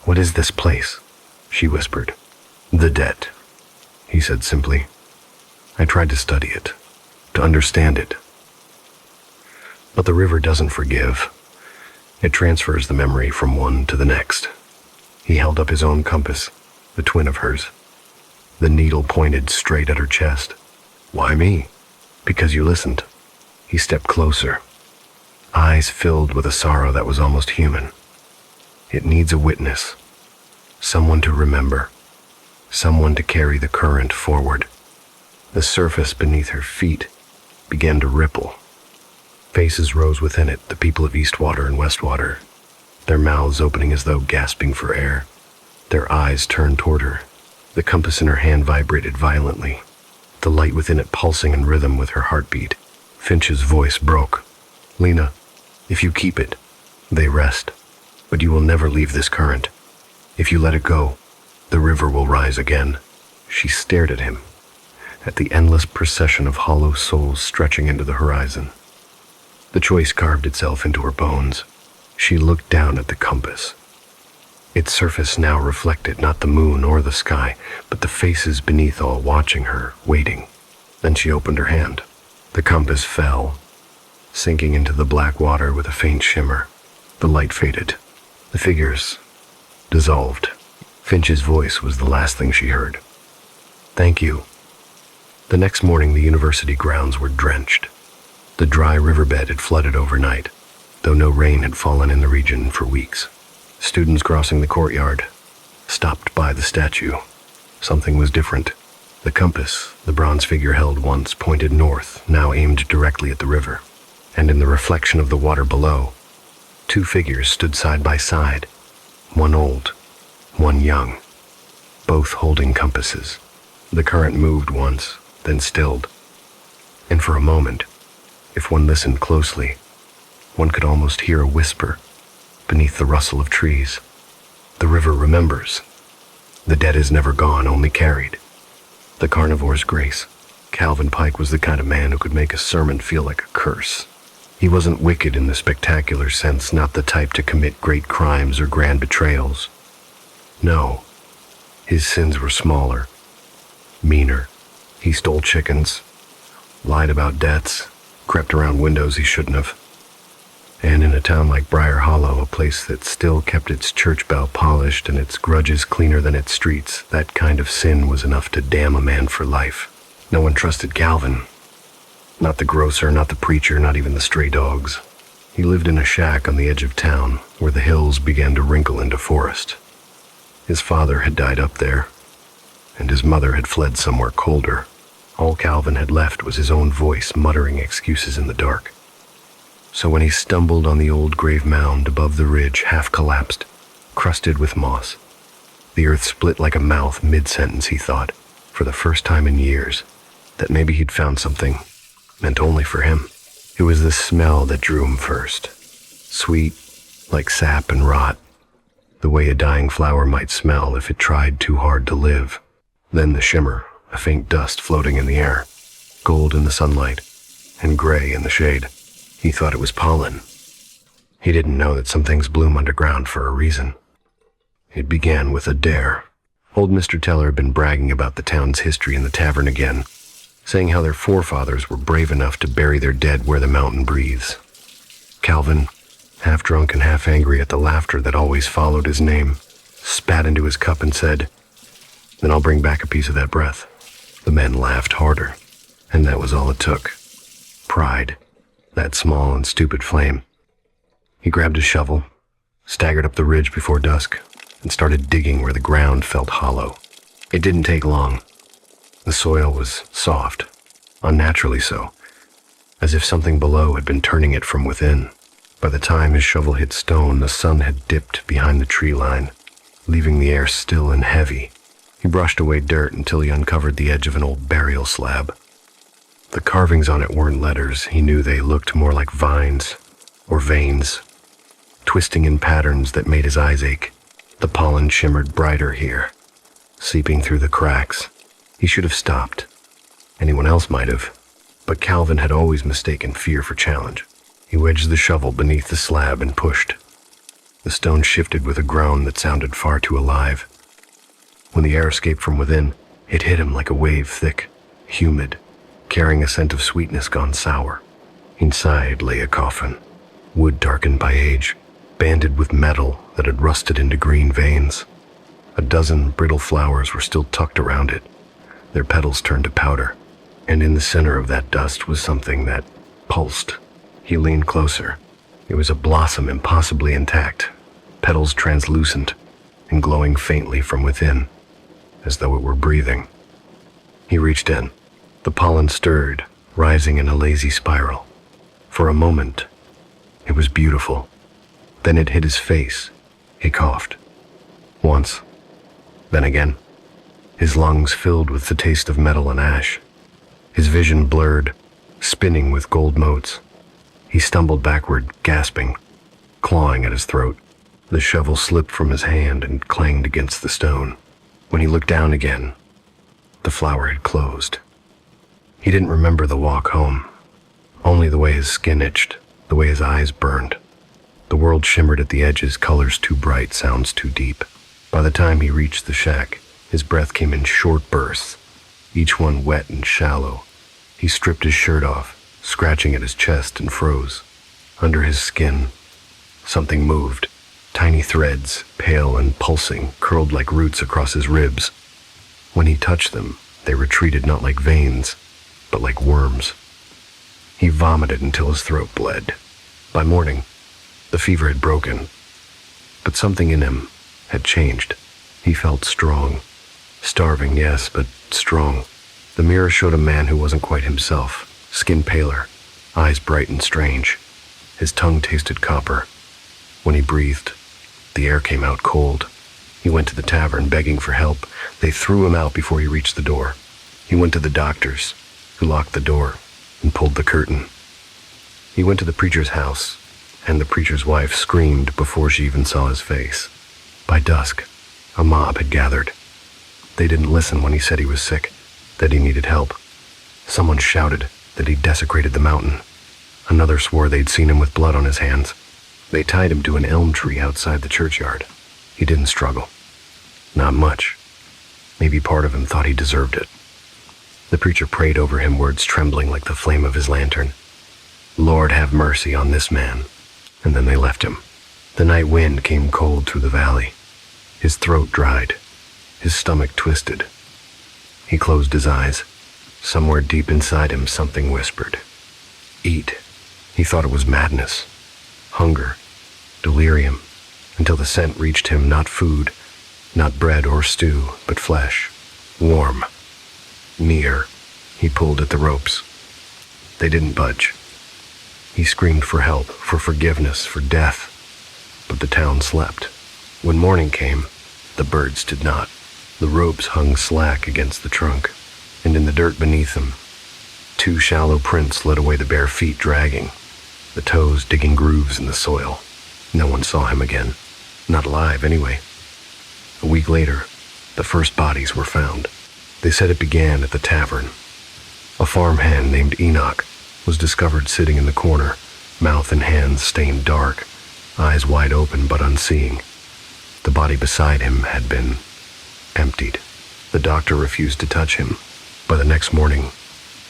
What is this place? She whispered. The debt, he said simply. I tried to study it, to understand it. But the river doesn't forgive. It transfers the memory from one to the next. He held up his own compass, the twin of hers. The needle pointed straight at her chest. Why me? Because you listened. He stepped closer, eyes filled with a sorrow that was almost human. It needs a witness, someone to remember, someone to carry the current forward. The surface beneath her feet began to ripple. Faces rose within it, the people of Eastwater and Westwater, their mouths opening as though gasping for air. Their eyes turned toward her. The compass in her hand vibrated violently, the light within it pulsing in rhythm with her heartbeat. Finch's voice broke. Lena, if you keep it, they rest, but you will never leave this current. If you let it go, the river will rise again. She stared at him, at the endless procession of hollow souls stretching into the horizon. The choice carved itself into her bones. She looked down at the compass. Its surface now reflected not the moon or the sky, but the faces beneath, all watching her, waiting. Then she opened her hand. The compass fell, sinking into the black water with a faint shimmer. The light faded. The figures dissolved. Finch's voice was the last thing she heard. Thank you. The next morning, the university grounds were drenched. The dry riverbed had flooded overnight, though no rain had fallen in the region for weeks. Students crossing the courtyard stopped by the statue. Something was different. The compass the bronze figure held once pointed north, now aimed directly at the river. And in the reflection of the water below, two figures stood side by side, one old, one young, both holding compasses. The current moved once, then stilled. And for a moment, if one listened closely, one could almost hear a whisper beneath the rustle of trees. The river remembers. The debt is never gone, only carried. The carnivore's grace. Calvin Pike was the kind of man who could make a sermon feel like a curse. He wasn't wicked in the spectacular sense, not the type to commit great crimes or grand betrayals. No, his sins were smaller, meaner. He stole chickens, lied about debts, crept around windows he shouldn't have. And in a town like Briar Hollow, a place that still kept its church bell polished and its grudges cleaner than its streets, that kind of sin was enough to damn a man for life. No one trusted Calvin. Not the grocer, not the preacher, not even the stray dogs. He lived in a shack on the edge of town, where the hills began to wrinkle into forest. His father had died up there, and his mother had fled somewhere colder. All Calvin had left was his own voice muttering excuses in the dark. So when he stumbled on the old grave mound above the ridge, half collapsed, crusted with moss. The earth split like a mouth mid-sentence, he thought, for the first time in years, that maybe he'd found something meant only for him. It was the smell that drew him first. Sweet, like sap and rot, the way a dying flower might smell if it tried too hard to live. Then the shimmer, a faint dust floating in the air, gold in the sunlight, and gray in the shade. He thought it was pollen. He didn't know that some things bloom underground for a reason. It began with a dare. Old Mr. Teller had been bragging about the town's history in the tavern again, saying how their forefathers were brave enough to bury their dead where the mountain breathes. Calvin, half drunk and half angry at the laughter that always followed his name, spat into his cup and said, "Then I'll bring back a piece of that breath." The men laughed harder, and that was all it took. Pride, that small and stupid flame. He grabbed his shovel, staggered up the ridge before dusk, and started digging where the ground felt hollow. It didn't take long. The soil was soft, unnaturally so, as if something below had been turning it from within. By the time his shovel hit stone, the sun had dipped behind the tree line, leaving the air still and heavy. He brushed away dirt until he uncovered the edge of an old burial slab. The carvings on it weren't letters. He knew they looked more like vines or veins, twisting in patterns that made his eyes ache. The pollen shimmered brighter here, seeping through the cracks. He should have stopped. Anyone else might have, but Calvin had always mistaken fear for challenge. He wedged the shovel beneath the slab and pushed. The stone shifted with a groan that sounded far too alive. When the air escaped from within, it hit him like a wave, thick, humid, carrying a scent of sweetness gone sour. Inside lay a coffin, wood darkened by age, banded with metal that had rusted into green veins. A dozen brittle flowers were still tucked around it, their petals turned to powder, and in the center of that dust was something that pulsed. He leaned closer. It was a blossom impossibly intact, petals translucent and glowing faintly from within, as though it were breathing. He reached in. The pollen stirred, rising in a lazy spiral. For a moment, it was beautiful. Then it hit his face. He coughed. Once. Then again. His lungs filled with the taste of metal and ash. His vision blurred, spinning with gold motes. He stumbled backward, gasping, clawing at his throat. The shovel slipped from his hand and clanged against the stone. When he looked down again, the flower had closed. He didn't remember the walk home, only the way his skin itched, the way his eyes burned. The world shimmered at the edges, colors too bright, sounds too deep. By the time he reached the shack, his breath came in short bursts, each one wet and shallow. He stripped his shirt off, scratching at his chest, and froze. Under his skin, something moved. Tiny threads, pale and pulsing, curled like roots across his ribs. When he touched them, they retreated not like veins, but like worms. He vomited until his throat bled. By morning, the fever had broken, but something in him had changed. He felt strong. Starving, yes, but strong. The mirror showed a man who wasn't quite himself, skin paler, eyes bright and strange. His tongue tasted copper. When he breathed, the air came out cold. He went to the tavern begging for help. They threw him out before he reached the door. He went to the doctors, who locked the door and pulled the curtain. He went to the preacher's house, and the preacher's wife screamed before she even saw his face. By dusk, a mob had gathered. They didn't listen when he said he was sick, that he needed help. Someone shouted that he desecrated the mountain. Another swore they'd seen him with blood on his hands. They tied him to an elm tree outside the churchyard. He didn't struggle. Not much. Maybe part of him thought he deserved it. The preacher prayed over him, words trembling like the flame of his lantern. "Lord, have mercy on this man." And then they left him. The night wind came cold through the valley. His throat dried. His stomach twisted. He closed his eyes. Somewhere deep inside him, something whispered, "Eat." He thought it was madness, hunger, delirium, until the scent reached him, not food, not bread or stew, but flesh, warm, near. He pulled at the ropes. They didn't budge. He screamed for help, for forgiveness, for death, but the town slept. When morning came, the birds did not. The ropes hung slack against the trunk, and in the dirt beneath them, two shallow prints led away, the bare feet dragging, the toes digging grooves in the soil. No one saw him again. Not alive, anyway. A week later, the first bodies were found. They said it began at the tavern. A farmhand named Enoch was discovered sitting in the corner, mouth and hands stained dark, eyes wide open but unseeing. The body beside him had been emptied. The doctor refused to touch him. By the next morning,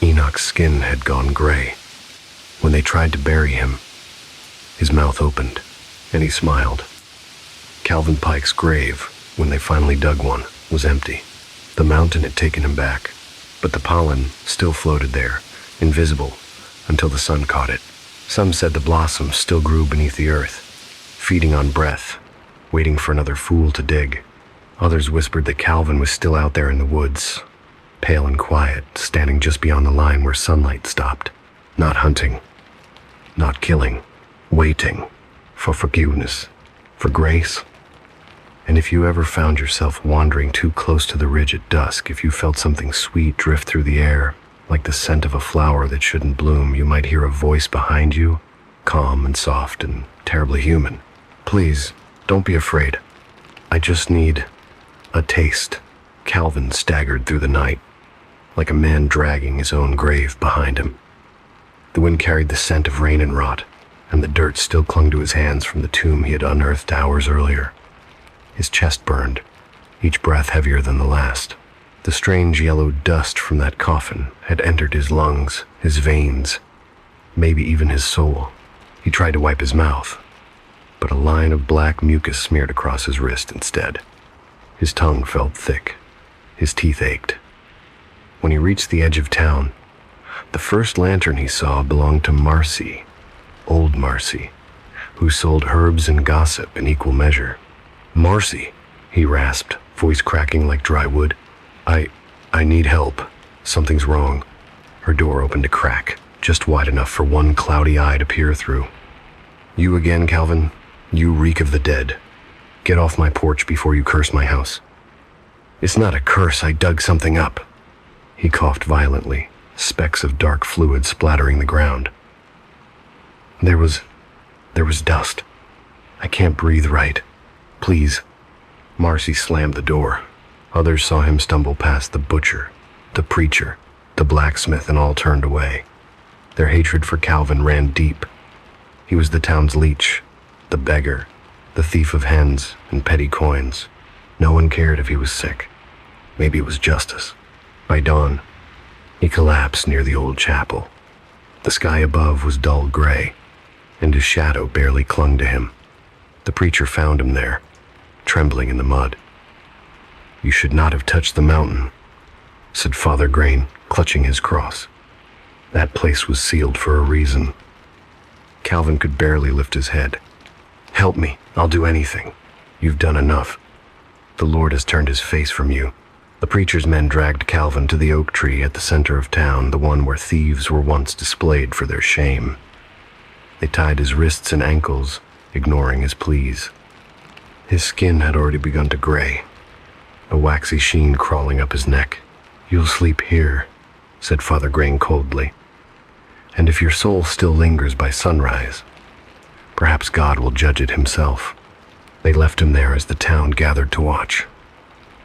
Enoch's skin had gone gray. When they tried to bury him, his mouth opened, and he smiled. Calvin Pike's grave, when they finally dug one, was empty. The mountain had taken him back, but the pollen still floated there, invisible, until the sun caught it. Some said the blossoms still grew beneath the earth, feeding on breath, waiting for another fool to dig. Others whispered that Calvin was still out there in the woods, pale and quiet, standing just beyond the line where sunlight stopped. Not hunting, not killing, waiting for forgiveness, for grace. And if you ever found yourself wandering too close to the ridge at dusk, if you felt something sweet drift through the air, like the scent of a flower that shouldn't bloom, you might hear a voice behind you, calm and soft and terribly human. Please, don't be afraid. I just need a taste. Calvin staggered through the night, like a man dragging his own grave behind him. The wind carried the scent of rain and rot, and the dirt still clung to his hands from the tomb he had unearthed hours earlier. His chest burned, each breath heavier than the last. The strange yellow dust from that coffin had entered his lungs, his veins, maybe even his soul. He tried to wipe his mouth, but a line of black mucus smeared across his wrist instead. His tongue felt thick. His teeth ached. When he reached the edge of town, the first lantern he saw belonged to Marcy, old Marcy, who sold herbs and gossip in equal measure. "Marcy," he rasped, voice cracking like dry wood. I need help. Something's wrong." Her door opened a crack, just wide enough for one cloudy eye to peer through. "You again, Calvin? You reek of the dead. Get off my porch before you curse my house." "It's not a curse, I dug something up." He coughed violently, specks of dark fluid splattering the ground. There was dust. I can't breathe right. Please." Marcy slammed the door. Others saw him stumble past the butcher, the preacher, the blacksmith, and all turned away. Their hatred for Calvin ran deep. He was the town's leech, the beggar, the thief of hens and petty coins. No one cared if he was sick. Maybe it was justice. By dawn, he collapsed near the old chapel. The sky above was dull gray, and his shadow barely clung to him. The preacher found him there, trembling in the mud. "You should not have touched the mountain," said Father Grain, clutching his cross. "That place was sealed for a reason." Calvin could barely lift his head. "Help me, I'll do anything. You've done enough. The Lord has turned his face from you." The preacher's men dragged Calvin to the oak tree at the center of town, the one where thieves were once displayed for their shame. They tied his wrists and ankles, ignoring his pleas. His skin had already begun to gray, a waxy sheen crawling up his neck. "You'll sleep here," said Father Grain coldly. "And if your soul still lingers by sunrise, perhaps God will judge it himself." They left him there as the town gathered to watch.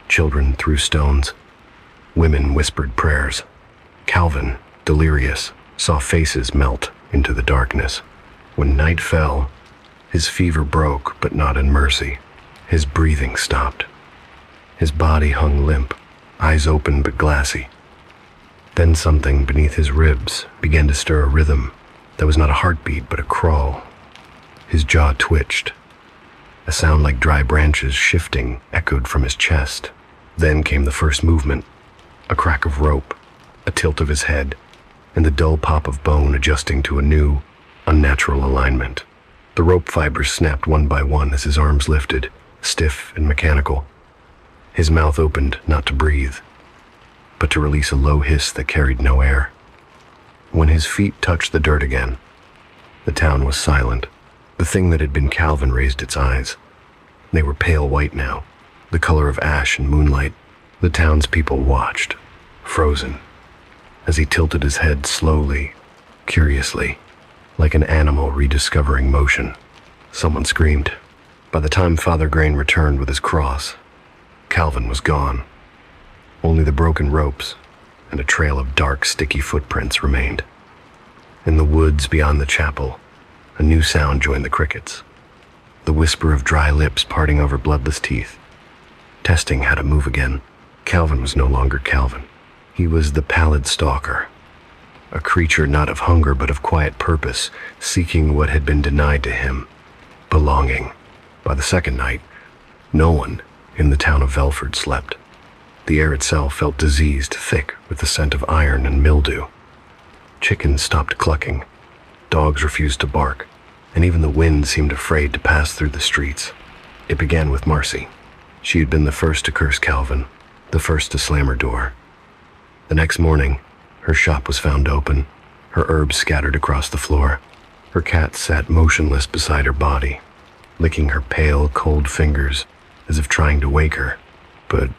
Children threw stones. Women whispered prayers. Calvin, delirious, saw faces melt into the darkness. When night fell, his fever broke, but not in mercy. His breathing stopped. His body hung limp, eyes open but glassy. Then something beneath his ribs began to stir a rhythm that was not a heartbeat but a crawl. His jaw twitched. A sound like dry branches shifting echoed from his chest. Then came the first movement, a crack of rope, a tilt of his head, and the dull pop of bone adjusting to a new, unnatural alignment. The rope fibers snapped one by one as his arms lifted, stiff and mechanical. His mouth opened not to breathe, but to release a low hiss that carried no air. When his feet touched the dirt again, the town was silent. The thing that had been Calvin raised its eyes. They were pale white now, the color of ash and moonlight. The townspeople watched, frozen, as he tilted his head slowly, curiously, like an animal rediscovering motion. Someone screamed. By the time Father Grain returned with his cross, Calvin was gone. Only the broken ropes and a trail of dark, sticky footprints remained. In the woods beyond the chapel, a new sound joined the crickets. The whisper of dry lips parting over bloodless teeth, testing how to move again. Calvin was no longer Calvin. He was the pallid stalker, a creature not of hunger but of quiet purpose, seeking what had been denied to him, belonging. By the second night, no one in the town of Velford slept. The air itself felt diseased, thick with the scent of iron and mildew. Chickens stopped clucking, dogs refused to bark, and even the wind seemed afraid to pass through the streets. It began with Marcy. She had been the first to curse Calvin, the first to slam her door. The next morning, her shop was found open, her herbs scattered across the floor. Her cat sat motionless beside her body, licking her pale, cold fingers as if trying to wake her. But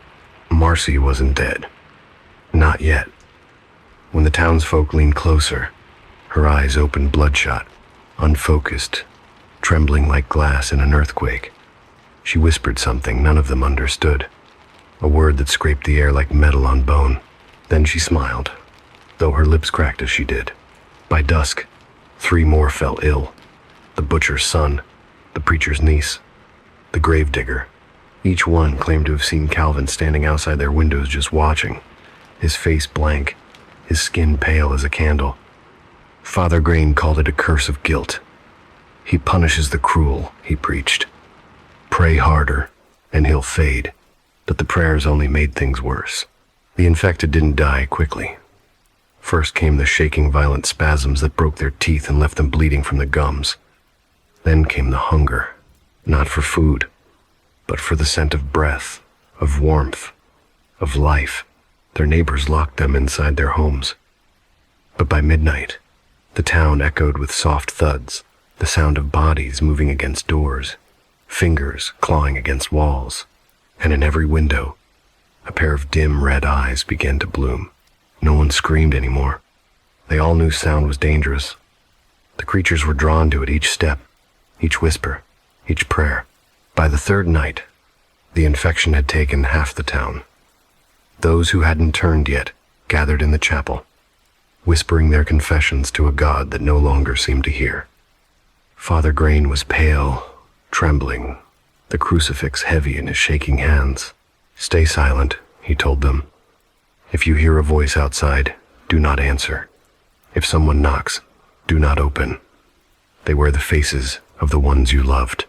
Marcy wasn't dead. Not yet. When the townsfolk leaned closer, her eyes opened bloodshot, unfocused, trembling like glass in an earthquake. She whispered something none of them understood, a word that scraped the air like metal on bone. Then she smiled, though her lips cracked as she did. By dusk, 3 more fell ill. The butcher's son, the preacher's niece, the gravedigger. Each one claimed to have seen Calvin standing outside their windows just watching, his face blank, his skin pale as a candle. Father Grain called it a curse of guilt. He punishes the cruel, he preached. Pray harder, and he'll fade. But the prayers only made things worse. The infected didn't die quickly. First came the shaking, violent spasms that broke their teeth and left them bleeding from the gums. Then came the hunger, not for food, but for the scent of breath, of warmth, of life. Their neighbors locked them inside their homes. But by midnight, the town echoed with soft thuds, the sound of bodies moving against doors, fingers clawing against walls, and in every window, a pair of dim red eyes began to bloom. No one screamed anymore. They all knew sound was dangerous. The creatures were drawn to it each step, each whisper, each prayer. By the third night, the infection had taken half the town. Those who hadn't turned yet gathered in the chapel, whispering their confessions to a God that no longer seemed to hear. Father Grain was pale, trembling, the crucifix heavy in his shaking hands. "Stay silent," he told them. "If you hear a voice outside, do not answer. If someone knocks, do not open. They wear the faces of the ones you loved."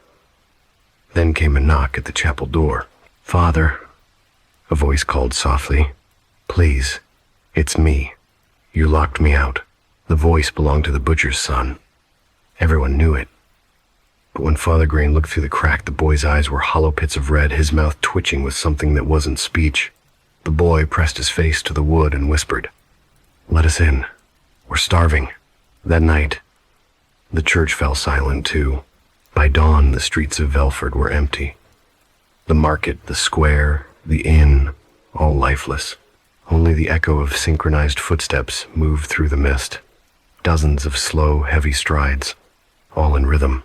Then came a knock at the chapel door. "Father," a voice called softly, "please, it's me. You locked me out." The voice belonged to the butcher's son. Everyone knew it. But when Father Grain looked through the crack, the boy's eyes were hollow pits of red, his mouth twitching with something that wasn't speech. The boy pressed his face to the wood and whispered, "Let us in. We're starving." That night, the church fell silent too. By dawn, the streets of Velford were empty. The market, the square, the inn, all lifeless. Only the echo of synchronized footsteps moved through the mist. Dozens of slow, heavy strides, all in rhythm.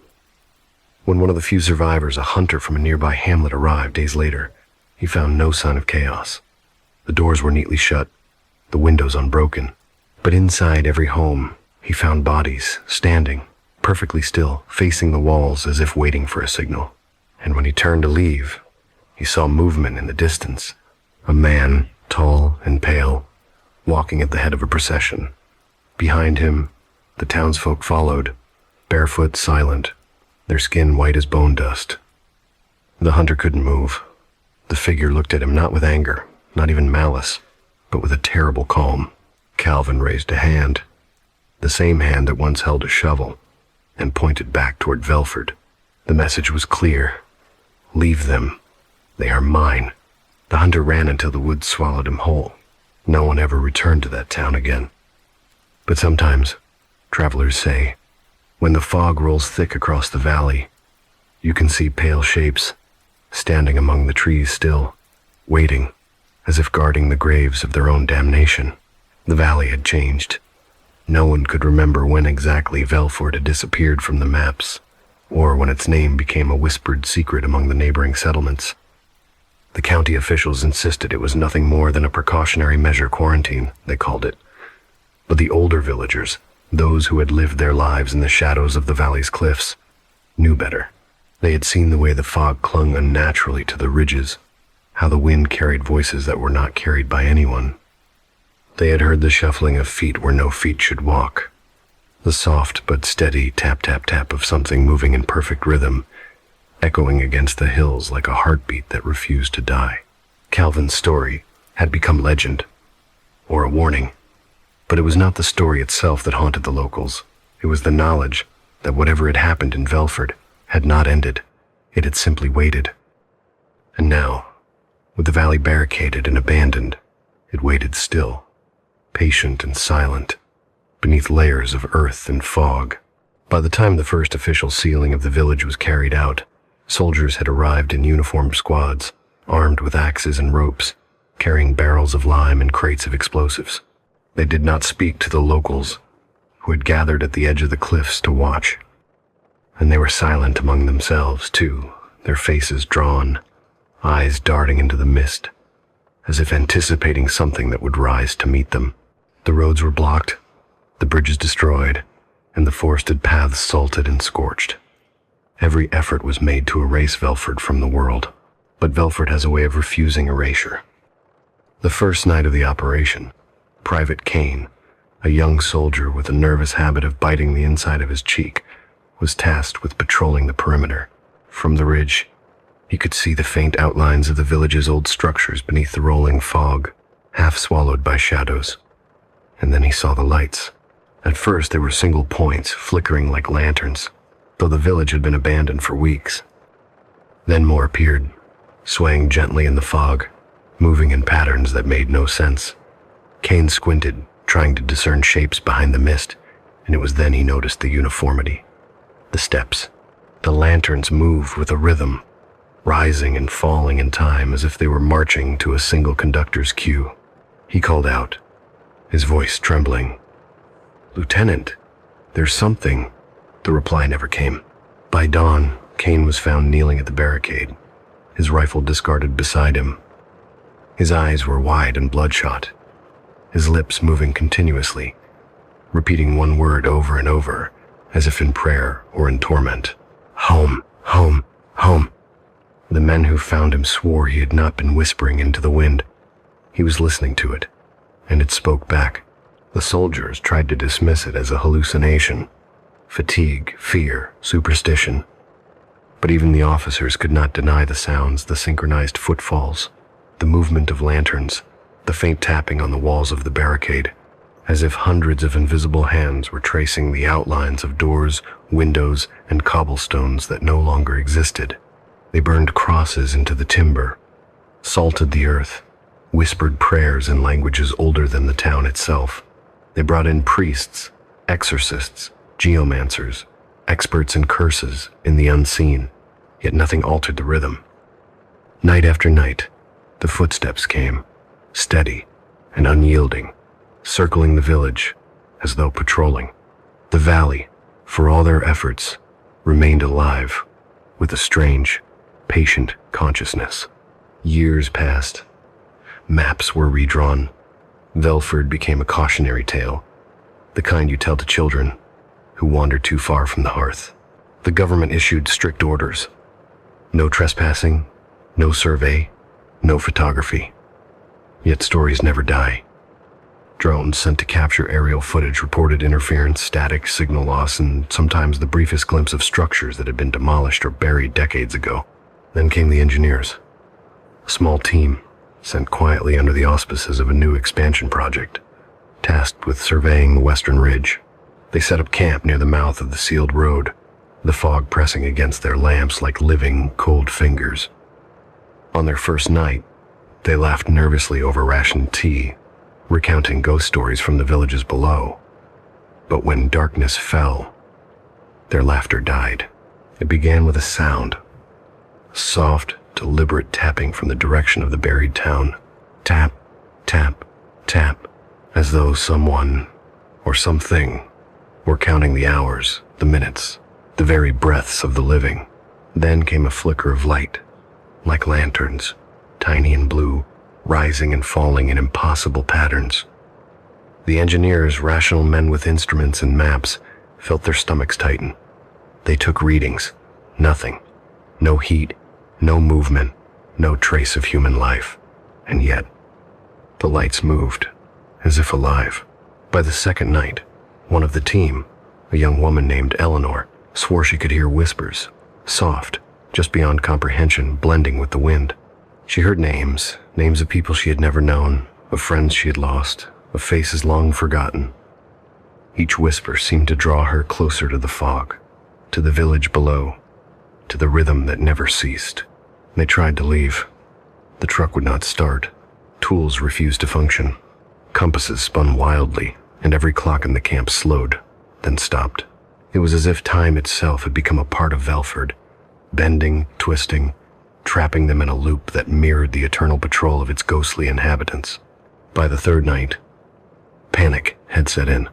When one of the few survivors, a hunter from a nearby hamlet, arrived days later, he found no sign of chaos. The doors were neatly shut, the windows unbroken. But inside every home, he found bodies, standing, perfectly still, facing the walls as if waiting for a signal. And when he turned to leave, he saw movement in the distance. A man, tall and pale, walking at the head of a procession. Behind him, the townsfolk followed, barefoot, silent, their skin white as bone dust. The hunter couldn't move. The figure looked at him not with anger, not even malice, but with a terrible calm. Calvin raised a hand, the same hand that once held a shovel, and pointed back toward Velford. The message was clear. "Leave them. They are mine." The hunter ran until the woods swallowed him whole. No one ever returned to that town again. But sometimes, travelers say, when the fog rolls thick across the valley, you can see pale shapes, standing among the trees still, waiting, as if guarding the graves of their own damnation. The valley had changed. No one could remember when exactly Velford had disappeared from the maps, or when its name became a whispered secret among the neighboring settlements. The county officials insisted it was nothing more than a precautionary measure quarantine, they called it. But the older villagers, those who had lived their lives in the shadows of the valley's cliffs, knew better. They had seen the way the fog clung unnaturally to the ridges, how the wind carried voices that were not carried by anyone. They had heard the shuffling of feet where no feet should walk, the soft but steady tap-tap-tap of something moving in perfect rhythm, echoing against the hills like a heartbeat that refused to die. Calvin's story had become legend, or a warning. But it was not the story itself that haunted the locals. It was the knowledge that whatever had happened in Velford had not ended. It had simply waited. And now, with the valley barricaded and abandoned, it waited still, patient and silent, beneath layers of earth and fog. By the time the first official sealing of the village was carried out, soldiers had arrived in uniformed squads, armed with axes and ropes, carrying barrels of lime and crates of explosives. They did not speak to the locals, who had gathered at the edge of the cliffs to watch. And they were silent among themselves, too, their faces drawn, eyes darting into the mist, as if anticipating something that would rise to meet them. The roads were blocked, the bridges destroyed, and the forested paths salted and scorched. Every effort was made to erase Velford from the world, but Velford has a way of refusing erasure. The first night of the operation, Private Kane, a young soldier with a nervous habit of biting the inside of his cheek, was tasked with patrolling the perimeter. From the ridge, he could see the faint outlines of the village's old structures beneath the rolling fog, half swallowed by shadows. And then he saw the lights. At first, they were single points, flickering like lanterns, though the village had been abandoned for weeks. Then more appeared, swaying gently in the fog, moving in patterns that made no sense. Kane squinted, trying to discern shapes behind the mist, and it was then he noticed the uniformity. The steps. The lanterns moved with a rhythm, rising and falling in time as if they were marching to a single conductor's cue. He called out, his voice trembling. "Lieutenant, there's something." The reply never came. By dawn, Kane was found kneeling at the barricade, his rifle discarded beside him. His eyes were wide and bloodshot, his lips moving continuously, repeating one word over and over, as if in prayer or in torment. "Home, home, home." The men who found him swore he had not been whispering into the wind. He was listening to it, and it spoke back. The soldiers tried to dismiss it as a hallucination, fatigue, fear, superstition. But even the officers could not deny the sounds, the synchronized footfalls, the movement of lanterns, the faint tapping on the walls of the barricade, as if hundreds of invisible hands were tracing the outlines of doors, windows, and cobblestones that no longer existed. They burned crosses into the timber, salted the earth, whispered prayers in languages older than the town itself. They brought in priests, exorcists, geomancers, experts in curses, in the unseen, yet nothing altered the rhythm. Night after night, the footsteps came, steady and unyielding, circling the village as though patrolling. The valley, for all their efforts, remained alive, with a strange, patient consciousness. Years passed. Maps were redrawn. Velford became a cautionary tale, the kind you tell to children who wander too far from the hearth. The government issued strict orders. No trespassing, no survey, no photography. Yet stories never die. Drones sent to capture aerial footage reported interference, static, signal loss, and sometimes the briefest glimpse of structures that had been demolished or buried decades ago. Then came the engineers. A small team, sent quietly under the auspices of a new expansion project, tasked with surveying the western ridge. They set up camp near the mouth of the sealed road, the fog pressing against their lamps like living, cold fingers. On their first night, they laughed nervously over rationed tea, recounting ghost stories from the villages below. But when darkness fell, their laughter died. It began with a sound, a soft, deliberate tapping from the direction of the buried town. Tap, tap, tap, as though someone, or something, were counting the hours, the minutes, the very breaths of the living. Then came a flicker of light, like lanterns, tiny and blue, rising and falling in impossible patterns. The engineers, rational men with instruments and maps, felt their stomachs tighten. They took readings. Nothing. No heat, no movement, no trace of human life. And yet, the lights moved, as if alive. By the second night, one of the team, a young woman named Eleanor, swore she could hear whispers, soft, just beyond comprehension, blending with the wind. She heard names of people she had never known, of friends she had lost, of faces long forgotten. Each whisper seemed to draw her closer to the fog, to the village below, to the rhythm that never ceased. They tried to leave. The truck would not start. Tools refused to function. Compasses spun wildly, and every clock in the camp slowed, then stopped. It was as if time itself had become a part of Velford, bending, twisting, trapping them in a loop that mirrored the eternal patrol of its ghostly inhabitants. By the third night, panic had set in.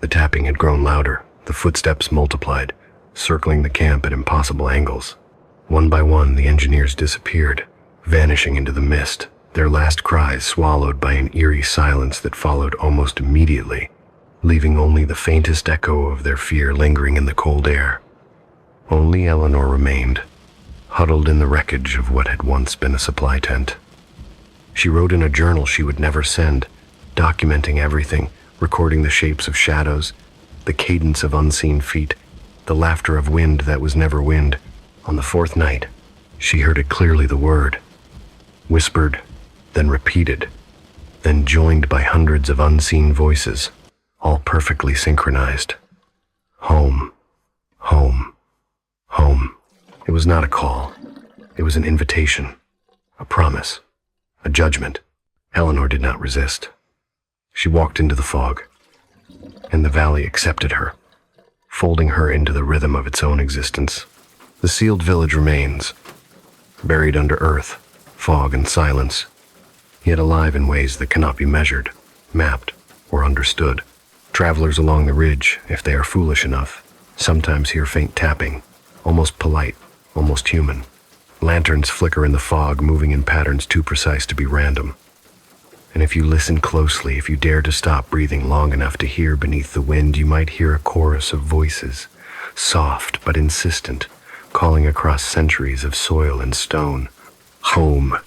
The tapping had grown louder, the footsteps multiplied, circling the camp at impossible angles. One by one, the engineers disappeared, vanishing into the mist, their last cries swallowed by an eerie silence that followed almost immediately, leaving only the faintest echo of their fear lingering in the cold air. Only Eleanor remained, huddled in the wreckage of what had once been a supply tent. She wrote in a journal she would never send, documenting everything, recording the shapes of shadows, the cadence of unseen feet, the laughter of wind that was never wind. On the fourth night, she heard it clearly, the word, whispered, then repeated, then joined by hundreds of unseen voices, all perfectly synchronized. Home, home, home. It was not a call. It was an invitation, a promise, a judgment. Eleanor did not resist. She walked into the fog, and the valley accepted her, folding her into the rhythm of its own existence. The sealed village remains, buried under earth, fog, and silence, yet alive in ways that cannot be measured, mapped, or understood. Travelers along the ridge, if they are foolish enough, sometimes hear faint tapping, almost polite, almost human. Lanterns flicker in the fog, moving in patterns too precise to be random. And if you listen closely, if you dare to stop breathing long enough to hear beneath the wind, you might hear a chorus of voices, soft but insistent, calling across centuries of soil and stone. Home.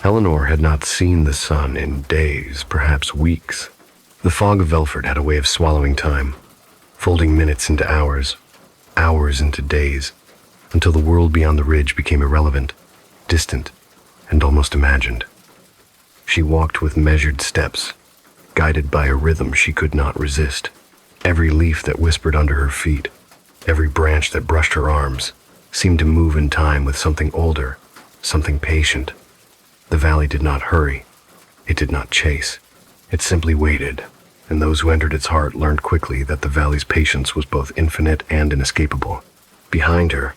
Eleanor had not seen the sun in days, perhaps weeks. The fog of Velford had a way of swallowing time, folding minutes into hours, hours into days, until the world beyond the ridge became irrelevant, distant, and almost imagined. She walked with measured steps, guided by a rhythm she could not resist. Every leaf that whispered under her feet, every branch that brushed her arms, seemed to move in time with something older, something patient. The valley did not hurry. It did not chase. It simply waited, and those who entered its heart learned quickly that the valley's patience was both infinite and inescapable. Behind her,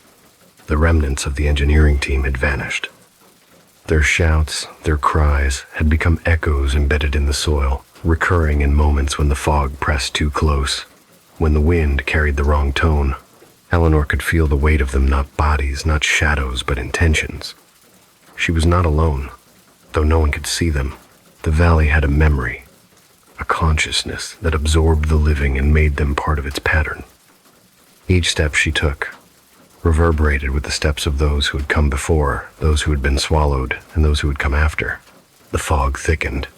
the remnants of the engineering team had vanished. Their shouts, their cries, had become echoes embedded in the soil, recurring in moments when the fog pressed too close, when the wind carried the wrong tone. Eleanor could feel the weight of them, not bodies, not shadows, but intentions. She was not alone, though no one could see them. The valley had a memory, a consciousness that absorbed the living and made them part of its pattern. Each step she took reverberated with the steps of those who had come before, those who had been swallowed, and those who had come after. The fog thickened,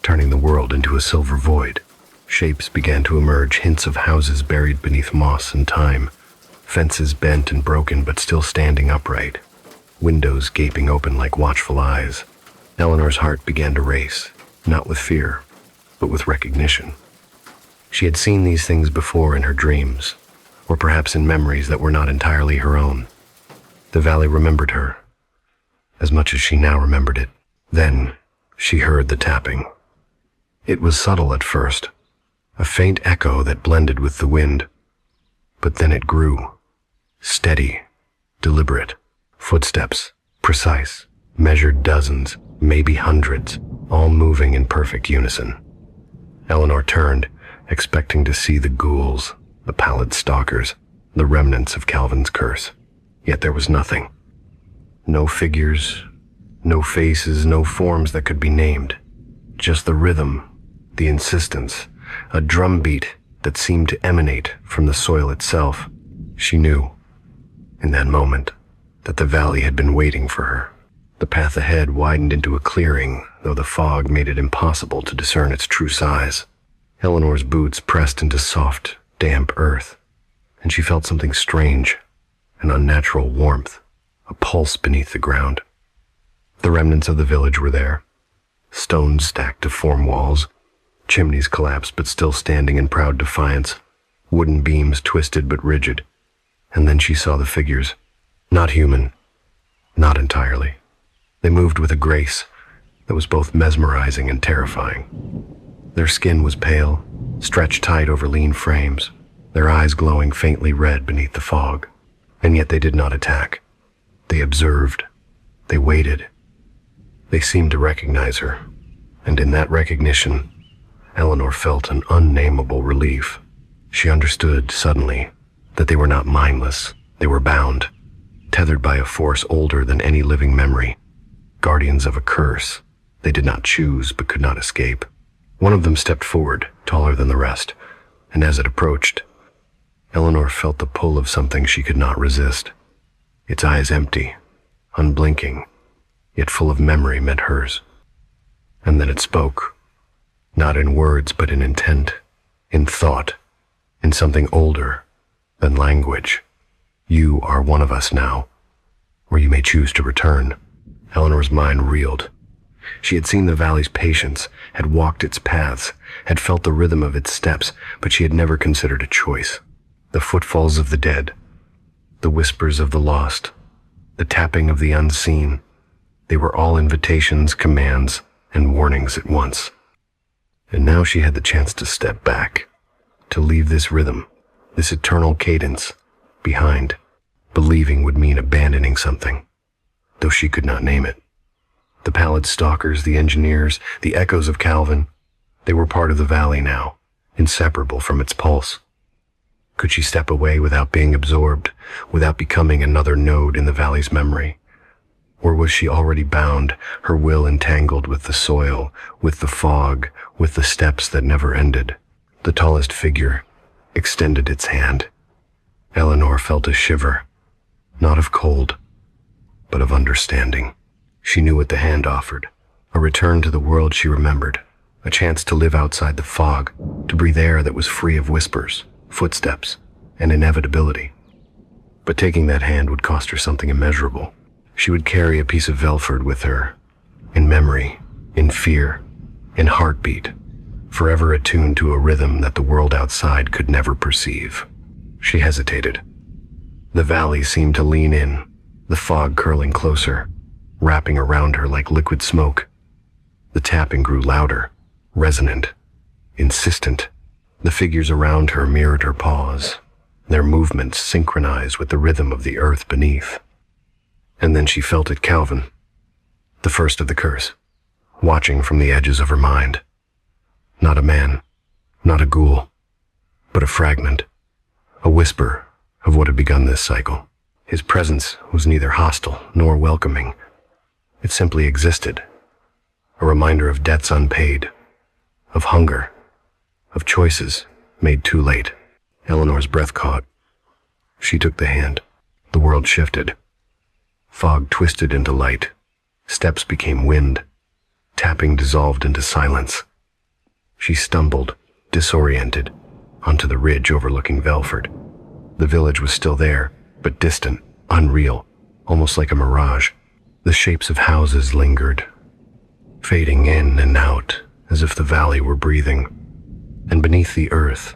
turning the world into a silver void. Shapes began to emerge, hints of houses buried beneath moss and time, fences bent and broken but still standing upright, windows gaping open like watchful eyes. Eleanor's heart began to race, not with fear, but with recognition. She had seen these things before in her dreams, or perhaps in memories that were not entirely her own. The valley remembered her, as much as she now remembered it. Then she heard the tapping. It was subtle at first, a faint echo that blended with the wind, but then it grew, steady, deliberate, footsteps, Precise, measured dozens, maybe hundreds, all moving in perfect unison. Eleanor turned, expecting to see the ghouls, the pallid stalkers, the remnants of Calvin's curse. Yet there was nothing. No figures, no faces, no forms that could be named. Just the rhythm, the insistence, a drumbeat that seemed to emanate from the soil itself. She knew, in that moment, that the valley had been waiting for her. The path ahead widened into a clearing, though the fog made it impossible to discern its true size. Eleanor's boots pressed into soft, damp earth, and she felt something strange, an unnatural warmth, a pulse beneath the ground. The remnants of the village were there, stones stacked to form walls, chimneys collapsed but still standing in proud defiance, wooden beams twisted but rigid. And then she saw the figures, not human, not entirely. They moved with a grace that was both mesmerizing and terrifying. Their skin was pale, stretched tight over lean frames, their eyes glowing faintly red beneath the fog. And yet they did not attack. They observed. They waited. They seemed to recognize her, and in that recognition, Eleanor felt an unnameable relief. She understood, suddenly, that they were not mindless. They were bound, tethered by a force older than any living memory, guardians of a curse they did not choose but could not escape. One of them stepped forward, taller than the rest, and as it approached, Eleanor felt the pull of something she could not resist. Its eyes empty, unblinking, yet full of memory met hers. And then it spoke, not in words but in intent, in thought, in something older than language. You are one of us now, or you may choose to return. Eleanor's mind reeled. She had seen the valley's patience, had walked its paths, had felt the rhythm of its steps, but she had never considered a choice. The footfalls of the dead, the whispers of the lost, the tapping of the unseen, they were all invitations, commands, and warnings at once. And now she had the chance to step back, to leave this rhythm, this eternal cadence, behind. Believing would mean abandoning something, though she could not name it. The pallid stalkers, the engineers, the echoes of Calvin, they were part of the valley now, inseparable from its pulse. Could she step away without being absorbed, without becoming another node in the valley's memory? Or was she already bound, her will entangled with the soil, with the fog, with the steps that never ended? The tallest figure extended its hand. Eleanor felt a shiver, not of cold, but of understanding. She knew what the hand offered, a return to the world she remembered, a chance to live outside the fog, to breathe air that was free of whispers, footsteps, and inevitability. But taking that hand would cost her something immeasurable. She would carry a piece of Velford with her, in memory, in fear, in heartbeat, forever attuned to a rhythm that the world outside could never perceive. She hesitated. The valley seemed to lean in, the fog curling closer, wrapping around her like liquid smoke. The tapping grew louder, resonant, insistent. The figures around her mirrored her pause, their movements synchronized with the rhythm of the earth beneath. And then she felt it, Calvin, the first of the curse, watching from the edges of her mind. Not a man, not a ghoul, but a fragment, a whisper of what had begun this cycle. His presence was neither hostile nor welcoming. It simply existed, a reminder of debts unpaid, of hunger, of choices made too late. Eleanor's breath caught. She took the hand. The world shifted. Fog twisted into light. Steps became wind. Tapping dissolved into silence. She stumbled, disoriented, onto the ridge overlooking Velford. The village was still there, but distant, unreal, almost like a mirage. The shapes of houses lingered, fading in and out as if the valley were breathing. And beneath the earth,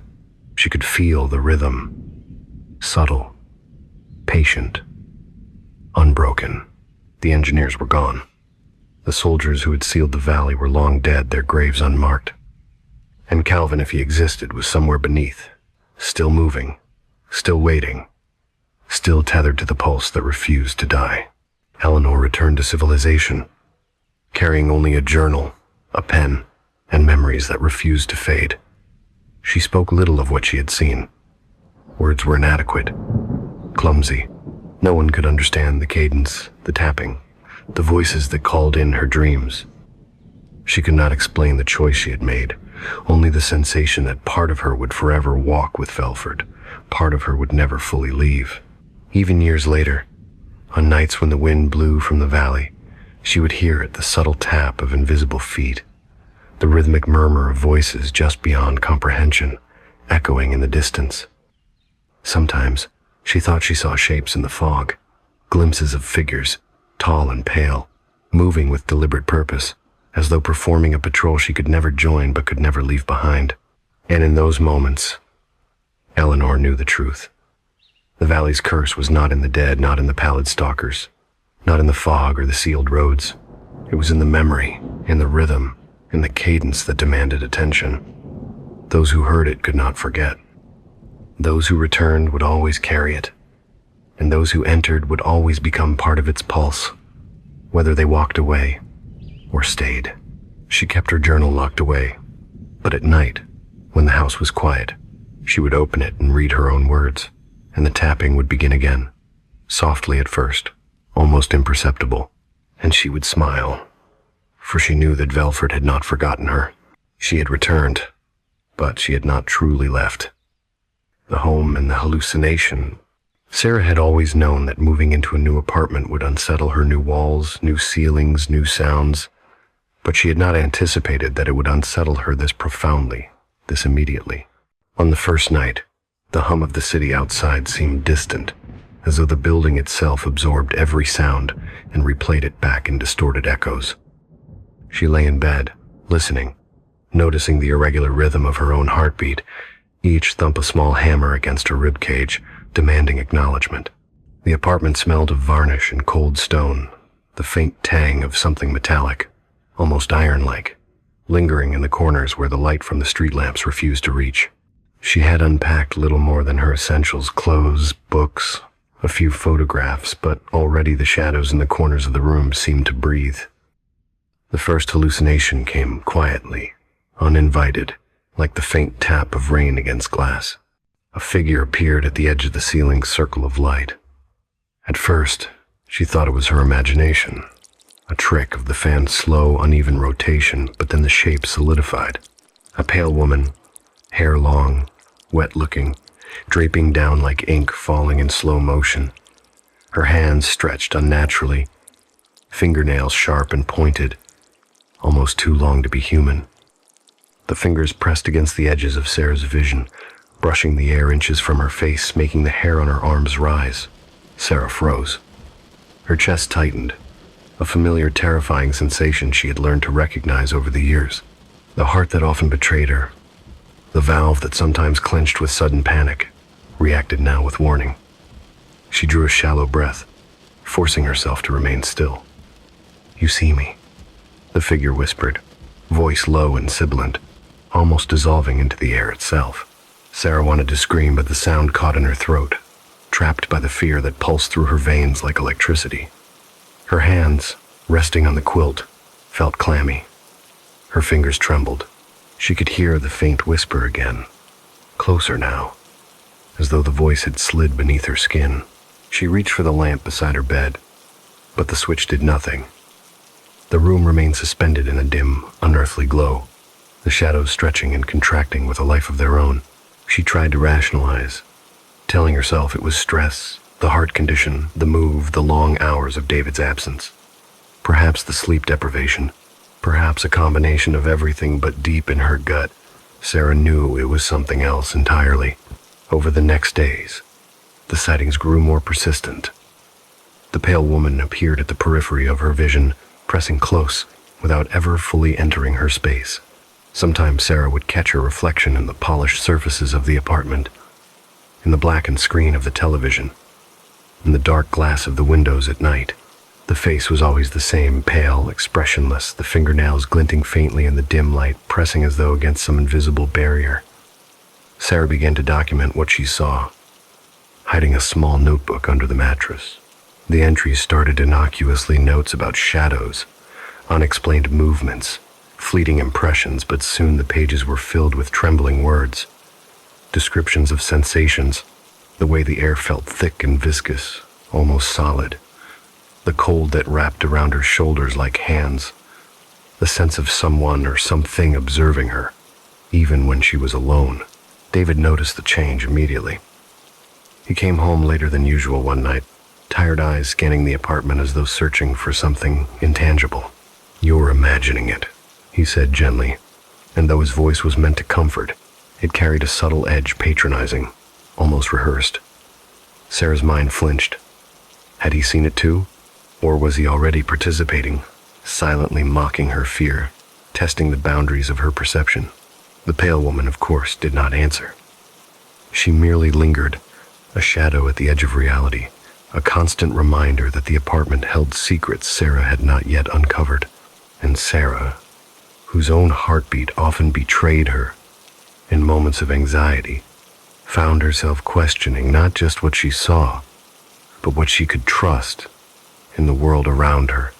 she could feel the rhythm, subtle, patient, unbroken. The engineers were gone. The soldiers who had sealed the valley were long dead, their graves unmarked. And Calvin, if he existed, was somewhere beneath, still moving, still waiting, still tethered to the pulse that refused to die. Eleanor returned to civilization, carrying only a journal, a pen, and memories that refused to fade. She spoke little of what she had seen. Words were inadequate, clumsy. No one could understand the cadence, the tapping, the voices that called in her dreams. She could not explain the choice she had made, only the sensation that part of her would forever walk with Velford, part of her would never fully leave. Even years later, on nights when the wind blew from the valley, she would hear it, the subtle tap of invisible feet, the rhythmic murmur of voices just beyond comprehension, echoing in the distance. Sometimes, she thought she saw shapes in the fog, glimpses of figures, tall and pale, moving with deliberate purpose, as though performing a patrol she could never join but could never leave behind. And in those moments, Eleanor knew the truth. The valley's curse was not in the dead, not in the pallid stalkers, not in the fog or the sealed roads. It was in the memory, in the rhythm, in the cadence that demanded attention. Those who heard it could not forget. Those who returned would always carry it, and those who entered would always become part of its pulse, whether they walked away or stayed. She kept her journal locked away, but at night, when the house was quiet, she would open it and read her own words, and the tapping would begin again, softly at first, almost imperceptible, and she would smile, for she knew that Velford had not forgotten her. She had returned, but she had not truly left. The home and the hallucination. Sarah had always known that moving into a new apartment would unsettle her. New walls, new ceilings, new sounds, but she had not anticipated that it would unsettle her this profoundly, this immediately. On the first night, the hum of the city outside seemed distant, as though the building itself absorbed every sound and replayed it back in distorted echoes. She lay in bed, listening, noticing the irregular rhythm of her own heartbeat, each thump a small hammer against her ribcage, demanding acknowledgement. The apartment smelled of varnish and cold stone, the faint tang of something metallic, almost iron-like, lingering in the corners where the light from the street lamps refused to reach. She had unpacked little more than her essentials: clothes, books, a few photographs, but already the shadows in the corners of the room seemed to breathe. The first hallucination came quietly, uninvited, like the faint tap of rain against glass. A figure appeared at the edge of the ceiling's circle of light. At first, she thought it was her imagination, a trick of the fan's slow, uneven rotation, but then the shape solidified. A pale woman, hair long, wet-looking, draping down like ink falling in slow motion. Her hands stretched unnaturally, fingernails sharp and pointed, almost too long to be human. The fingers pressed against the edges of Sarah's vision, brushing the air inches from her face, making the hair on her arms rise. Sarah froze. Her chest tightened, a familiar, terrifying sensation she had learned to recognize over the years. The heart that often betrayed her, the valve that sometimes clenched with sudden panic, reacted now with warning. She drew a shallow breath, forcing herself to remain still. "You see me," the figure whispered, voice low and sibilant, almost dissolving into the air itself. Sarah wanted to scream, but the sound caught in her throat, trapped by the fear that pulsed through her veins like electricity. Her hands, resting on the quilt, felt clammy. Her fingers trembled. She could hear the faint whisper again, closer now, as though the voice had slid beneath her skin. She reached for the lamp beside her bed, but the switch did nothing. The room remained suspended in a dim, unearthly glow, the shadows stretching and contracting with a life of their own. She tried to rationalize, telling herself it was stress, the heart condition, the move, the long hours of David's absence. Perhaps the sleep deprivation, perhaps a combination of everything, but deep in her gut, Sarah knew it was something else entirely. Over the next days, the sightings grew more persistent. The pale woman appeared at the periphery of her vision, pressing close, without ever fully entering her space. Sometimes Sarah would catch her reflection in the polished surfaces of the apartment, in the blackened screen of the television, in the dark glass of the windows at night. The face was always the same, pale, expressionless, the fingernails glinting faintly in the dim light, pressing as though against some invisible barrier. Sarah began to document what she saw, hiding a small notebook under the mattress. The entries started innocuously notes about shadows, unexplained movements, fleeting impressions, but soon the pages were filled with trembling words. Descriptions of sensations, the way the air felt thick and viscous, almost solid, the cold that wrapped around her shoulders like hands, the sense of someone or something observing her, even when she was alone. David noticed the change immediately. He came home later than usual one night, tired eyes scanning the apartment as though searching for something intangible. "You're imagining it," he said gently, and though his voice was meant to comfort, it carried a subtle edge, patronizing, almost rehearsed. Sarah's mind flinched. Had he seen it too? Or was he already participating, silently mocking her fear, testing the boundaries of her perception? The pale woman, of course, did not answer. She merely lingered, a shadow at the edge of reality, a constant reminder that the apartment held secrets Sarah had not yet uncovered. And Sarah, whose own heartbeat often betrayed her in moments of anxiety, found herself questioning not just what she saw, but what she could trust in the world around her.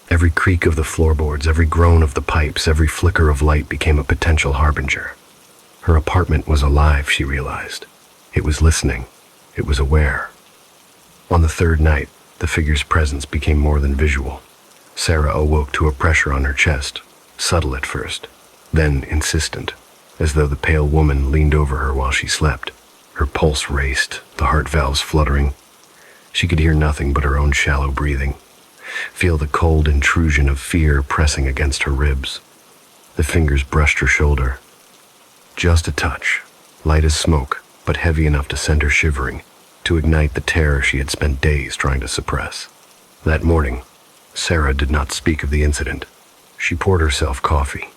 Every creak of the floorboards, every groan of the pipes, every flicker of light became a potential harbinger. Her apartment was alive, she realized. It was listening. It was aware. On the third night, the figure's presence became more than visual. Sarah awoke to a pressure on her chest, subtle at first, then insistent, as though the pale woman leaned over her while she slept. Her pulse raced, the heart valves fluttering. She could hear nothing but her own shallow breathing, feel the cold intrusion of fear pressing against her ribs. The fingers brushed her shoulder. Just a touch, light as smoke, but heavy enough to send her shivering, to ignite the terror she had spent days trying to suppress. That morning, Sarah did not speak of the incident. She poured herself coffee,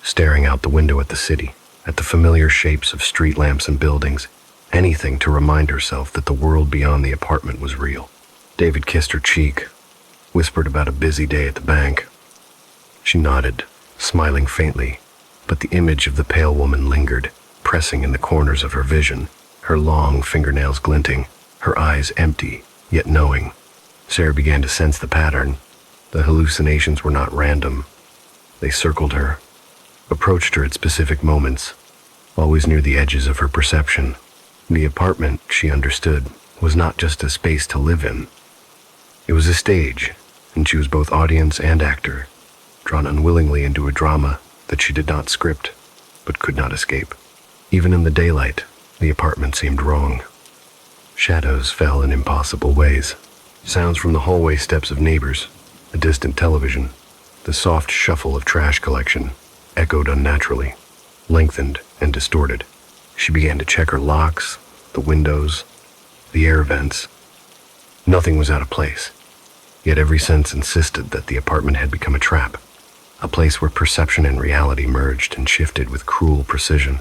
staring out the window at the city, at the familiar shapes of street lamps and buildings, anything to remind herself that the world beyond the apartment was real. David kissed her cheek, whispered about a busy day at the bank. She nodded, smiling faintly, but the image of the pale woman lingered, pressing in the corners of her vision, her long fingernails glinting, her eyes empty, yet knowing. Sarah began to sense the pattern. The hallucinations were not random. They circled her, approached her at specific moments, always near the edges of her perception. The apartment, she understood, was not just a space to live in. It was a stage, and she was both audience and actor, drawn unwillingly into a drama that she did not script, but could not escape. Even in the daylight, the apartment seemed wrong. Shadows fell in impossible ways. Sounds from the hallway steps of neighbors, a distant television, the soft shuffle of trash collection, echoed unnaturally, lengthened and distorted. She began to check her locks, the windows, the air vents. Nothing was out of place, yet every sense insisted that the apartment had become a trap, a place where perception and reality merged and shifted with cruel precision.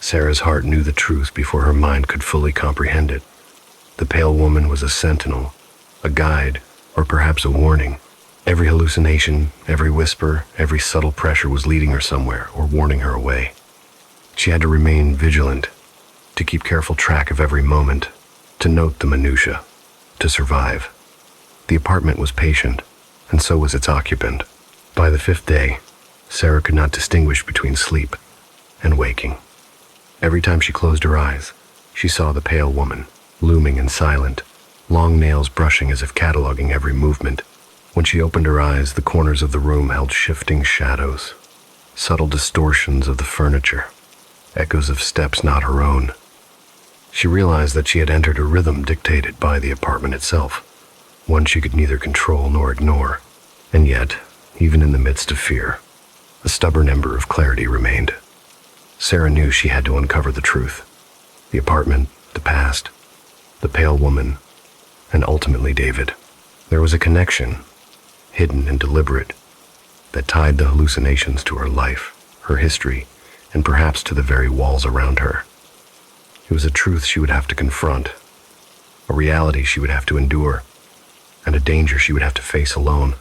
Sarah's heart knew the truth before her mind could fully comprehend it. The pale woman was a sentinel, a guide, or perhaps a warning. Every hallucination, every whisper, every subtle pressure was leading her somewhere or warning her away. She had to remain vigilant, to keep careful track of every moment, to note the minutiae, to survive. The apartment was patient, and so was its occupant. By the fifth day, Sarah could not distinguish between sleep and waking. Every time she closed her eyes, she saw the pale woman, looming and silent, long nails brushing as if cataloging every movement. When she opened her eyes, the corners of the room held shifting shadows, subtle distortions of the furniture, echoes of steps not her own. She realized that she had entered a rhythm dictated by the apartment itself, one she could neither control nor ignore. And yet, even in the midst of fear, a stubborn ember of clarity remained. Sarah knew she had to uncover the truth. The apartment, the past, the pale woman, and ultimately David. There was a connection, hidden and deliberate, that tied the hallucinations to her life, her history, and perhaps to the very walls around her. It was a truth she would have to confront, a reality she would have to endure, and a danger she would have to face alone.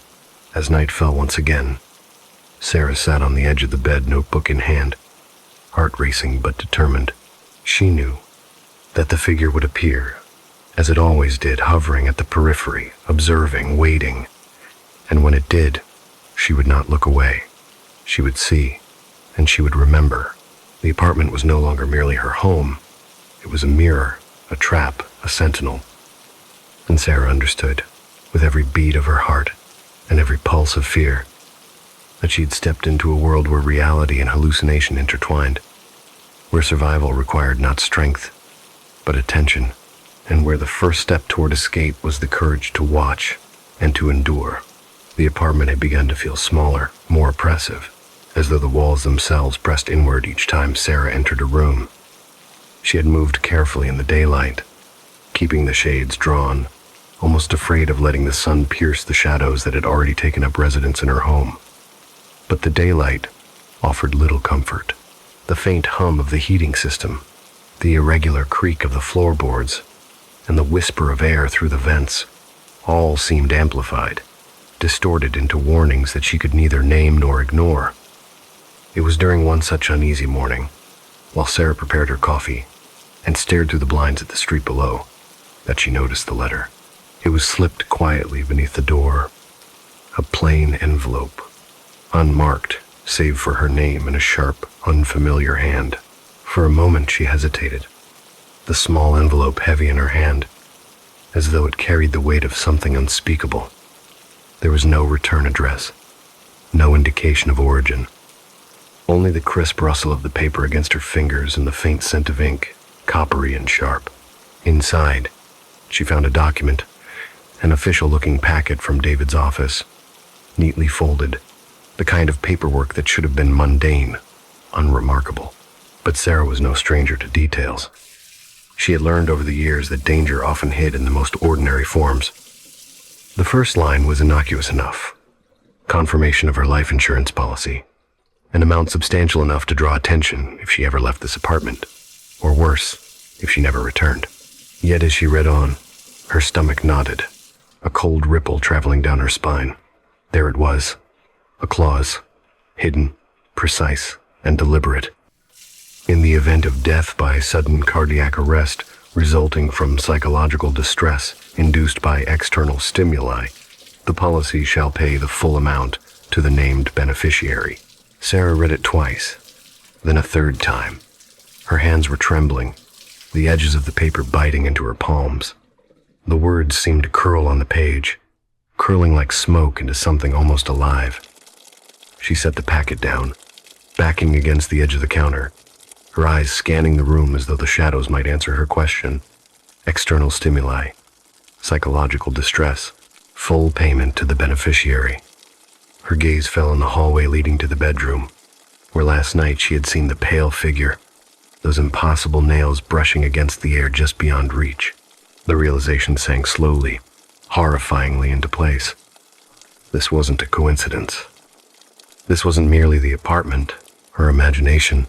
As night fell once again, Sarah sat on the edge of the bed, notebook in hand, heart racing but determined. She knew that the figure would appear, as it always did, hovering at the periphery, observing, waiting. And when it did, she would not look away. She would see, and she would remember. The apartment was no longer merely her home. It was a mirror, a trap, a sentinel. And Sarah understood, with every beat of her heart and every pulse of fear, that she had stepped into a world where reality and hallucination intertwined, where survival required not strength, but attention, and where the first step toward escape was the courage to watch and to endure. The apartment had begun to feel smaller, more oppressive, as though the walls themselves pressed inward each time Sarah entered a room. She had moved carefully in the daylight, keeping the shades drawn, almost afraid of letting the sun pierce the shadows that had already taken up residence in her home. But the daylight offered little comfort. The faint hum of the heating system, the irregular creak of the floorboards, and the whisper of air through the vents, all seemed amplified, distorted into warnings that she could neither name nor ignore. It was during one such uneasy morning, while Sarah prepared her coffee and stared through the blinds at the street below, that she noticed the letter. It was slipped quietly beneath the door, a plain envelope, unmarked save for her name in a sharp, unfamiliar hand. For a moment she hesitated, the small envelope heavy in her hand, as though it carried the weight of something unspeakable. There was no return address, no indication of origin, only the crisp rustle of the paper against her fingers and the faint scent of ink, coppery and sharp. Inside, she found a document, an official-looking packet from David's office, neatly folded, the kind of paperwork that should have been mundane, unremarkable. But Sarah was no stranger to details. She had learned over the years that danger often hid in the most ordinary forms. The first line was innocuous enough. Confirmation of her life insurance policy, an amount substantial enough to draw attention if she ever left this apartment, or worse, if she never returned. Yet as she read on, her stomach knotted, a cold ripple traveling down her spine. There it was, a clause, hidden, precise, and deliberate. In the event of death by sudden cardiac arrest resulting from psychological distress induced by external stimuli, the policy shall pay the full amount to the named beneficiary. Sarah read it twice, then a third time. Her hands were trembling, the edges of the paper biting into her palms. The words seemed to curl on the page, curling like smoke into something almost alive. She set the packet down, backing against the edge of the counter, her eyes scanning the room as though the shadows might answer her question. External stimuli, psychological distress, full payment to the beneficiary. Her gaze fell on the hallway leading to the bedroom, where last night she had seen the pale figure, those impossible nails brushing against the air just beyond reach. The realization sank slowly, horrifyingly into place. This wasn't a coincidence. This wasn't merely the apartment, her imagination,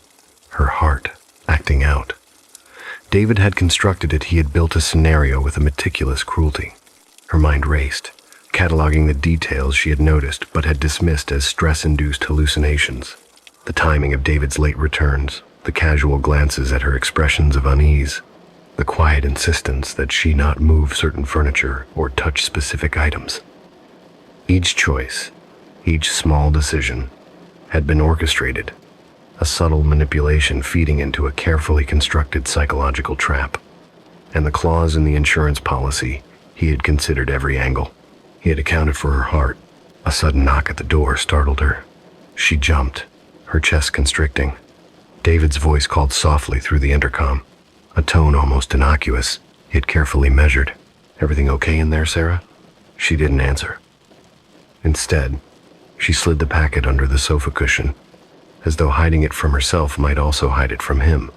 her heart, acting out. David had constructed it. He had built a scenario with a meticulous cruelty. Her mind raced, cataloging the details she had noticed but had dismissed as stress-induced hallucinations. The timing of David's late returns, the casual glances at her expressions of unease, the quiet insistence that she not move certain furniture or touch specific items. Each choice, each small decision, had been orchestrated, a subtle manipulation feeding into a carefully constructed psychological trap. And the clause in the insurance policy, he had considered every angle. He had accounted for her heart. A sudden knock at the door startled her. She jumped, her chest constricting. David's voice called softly through the intercom, a tone almost innocuous, yet carefully measured. "Everything okay in there, Sarah?" She didn't answer. Instead, she slid the packet under the sofa cushion, as though hiding it from herself might also hide it from him.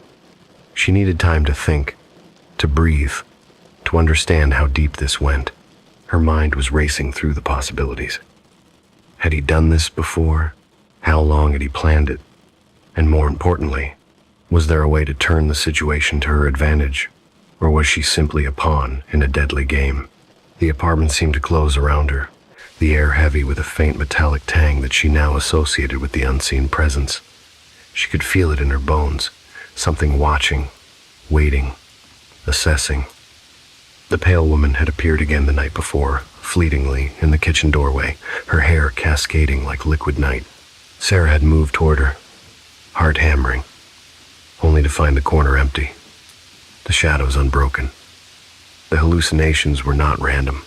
She needed time to think, to breathe, to understand how deep this went. Her mind was racing through the possibilities. Had he done this before? How long had he planned it? And more importantly, was there a way to turn the situation to her advantage, or was she simply a pawn in a deadly game? The apartment seemed to close around her, the air heavy with a faint metallic tang that she now associated with the unseen presence. She could feel it in her bones, something watching, waiting, assessing. The pale woman had appeared again the night before, fleetingly in the kitchen doorway, her hair cascading like liquid night. Sarah had moved toward her, heart hammering, only to find the corner empty, the shadows unbroken. The hallucinations were not random.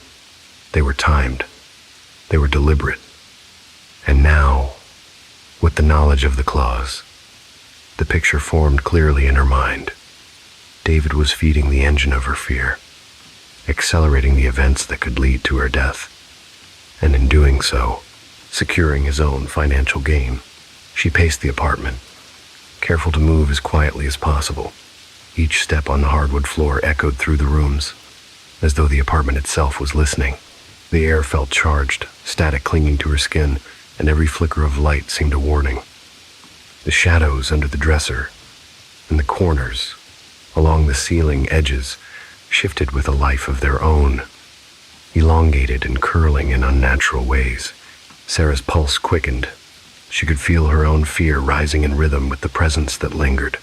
They were timed. They were deliberate. And now, with the knowledge of the clause, the picture formed clearly in her mind. David was feeding the engine of her fear, accelerating the events that could lead to her death, and in doing so, securing his own financial gain. She paced the apartment, careful to move as quietly as possible. Each step on the hardwood floor echoed through the rooms, as though the apartment itself was listening. The air felt charged, static clinging to her skin, and every flicker of light seemed a warning. The shadows under the dresser, and the corners, along the ceiling edges, shifted with a life of their own, elongated and curling in unnatural ways. Sarah's pulse quickened. She could feel her own fear rising in rhythm with the presence that lingered.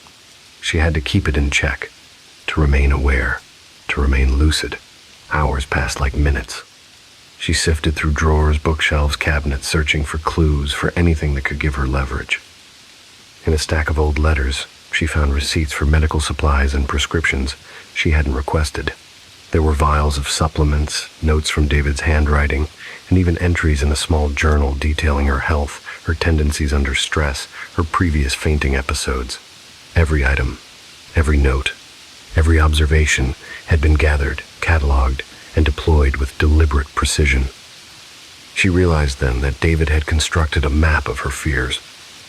She had to keep it in check, to remain aware, to remain lucid. Hours passed like minutes. She sifted through drawers, bookshelves, cabinets, searching for clues, for anything that could give her leverage. In a stack of old letters, she found receipts for medical supplies and prescriptions she hadn't requested. There were vials of supplements, notes from David's handwriting, and even entries in a small journal detailing her health, her tendencies under stress, her previous fainting episodes. Every item, every note, every observation had been gathered, catalogued, and deployed with deliberate precision. She realized then that David had constructed a map of her fears,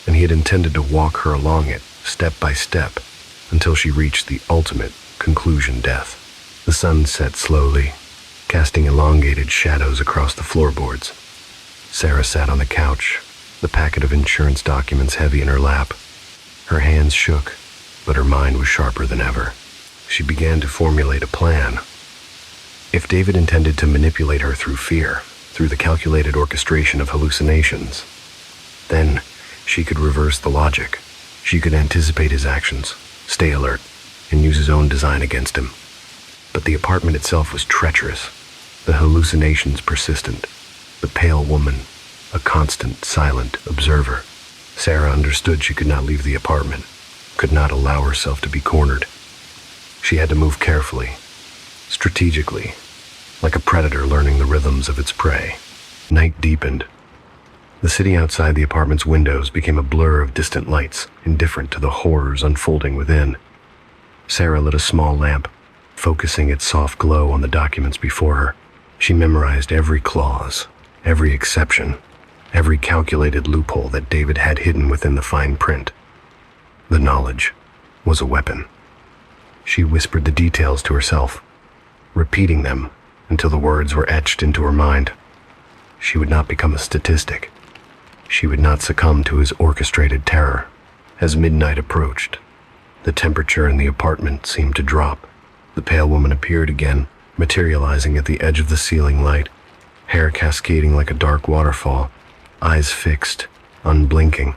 and he had intended to walk her along it, step by step, until she reached the ultimate conclusion: death. The sun set slowly, casting elongated shadows across the floorboards. Sarah sat on the couch, the packet of insurance documents heavy in her lap. Her hands shook, but her mind was sharper than ever. She began to formulate a plan. If David intended to manipulate her through fear, through the calculated orchestration of hallucinations, then she could reverse the logic. She could anticipate his actions, stay alert, and use his own design against him. But the apartment itself was treacherous, the hallucinations persistent, the pale woman a constant, silent observer. Sarah understood she could not leave the apartment, could not allow herself to be cornered. She had to move carefully, strategically, like a predator learning the rhythms of its prey. Night deepened. The city outside the apartment's windows became a blur of distant lights, indifferent to the horrors unfolding within. Sarah lit a small lamp, focusing its soft glow on the documents before her. She memorized every clause, every exception, every calculated loophole that David had hidden within the fine print. The knowledge was a weapon. She whispered the details to herself, repeating them until the words were etched into her mind. She would not become a statistic. She would not succumb to his orchestrated terror. As midnight approached, the temperature in the apartment seemed to drop. The pale woman appeared again, materializing at the edge of the ceiling light, hair cascading like a dark waterfall, eyes fixed, unblinking.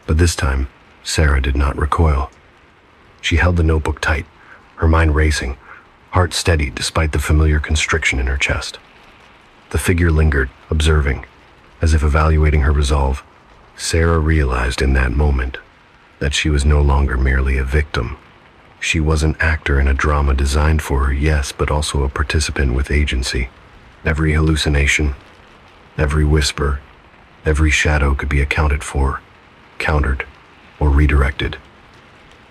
But this time, Sarah did not recoil. She held the notebook tight, her mind racing, heart steady despite the familiar constriction in her chest. The figure lingered, observing, as if evaluating her resolve. Sarah realized in that moment that she was no longer merely a victim. She was an actor in a drama designed for her, yes, but also a participant with agency. Every hallucination, every whisper, every shadow could be accounted for, countered, or redirected.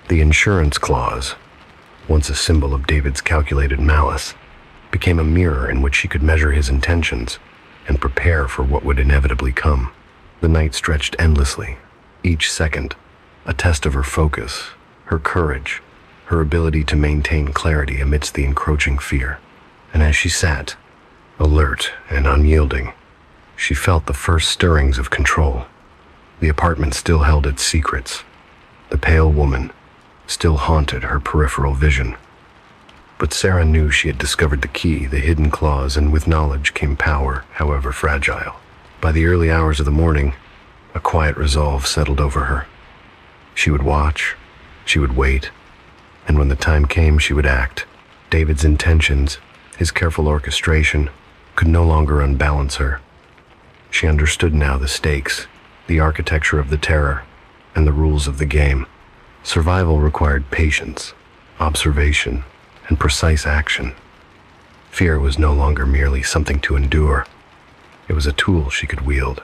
The insurance clause, once a symbol of David's calculated malice, became a mirror in which she could measure his intentions and prepare for what would inevitably come. The night stretched endlessly, each second a test of her focus, her courage, her ability to maintain clarity amidst the encroaching fear. And as she sat, alert and unyielding, she felt the first stirrings of control. The apartment still held its secrets. The pale woman still haunted her peripheral vision. But Sarah knew she had discovered the key, the hidden clause, and with knowledge came power, however fragile. By the early hours of the morning, a quiet resolve settled over her. She would watch, she would wait, and when the time came, she would act. David's intentions, His careful orchestration could no longer unbalance her. She understood now the stakes, the architecture of the terror, and the rules of the game. Survival required patience, observation, and precise action. Fear was no longer merely something to endure. It was a tool she could wield.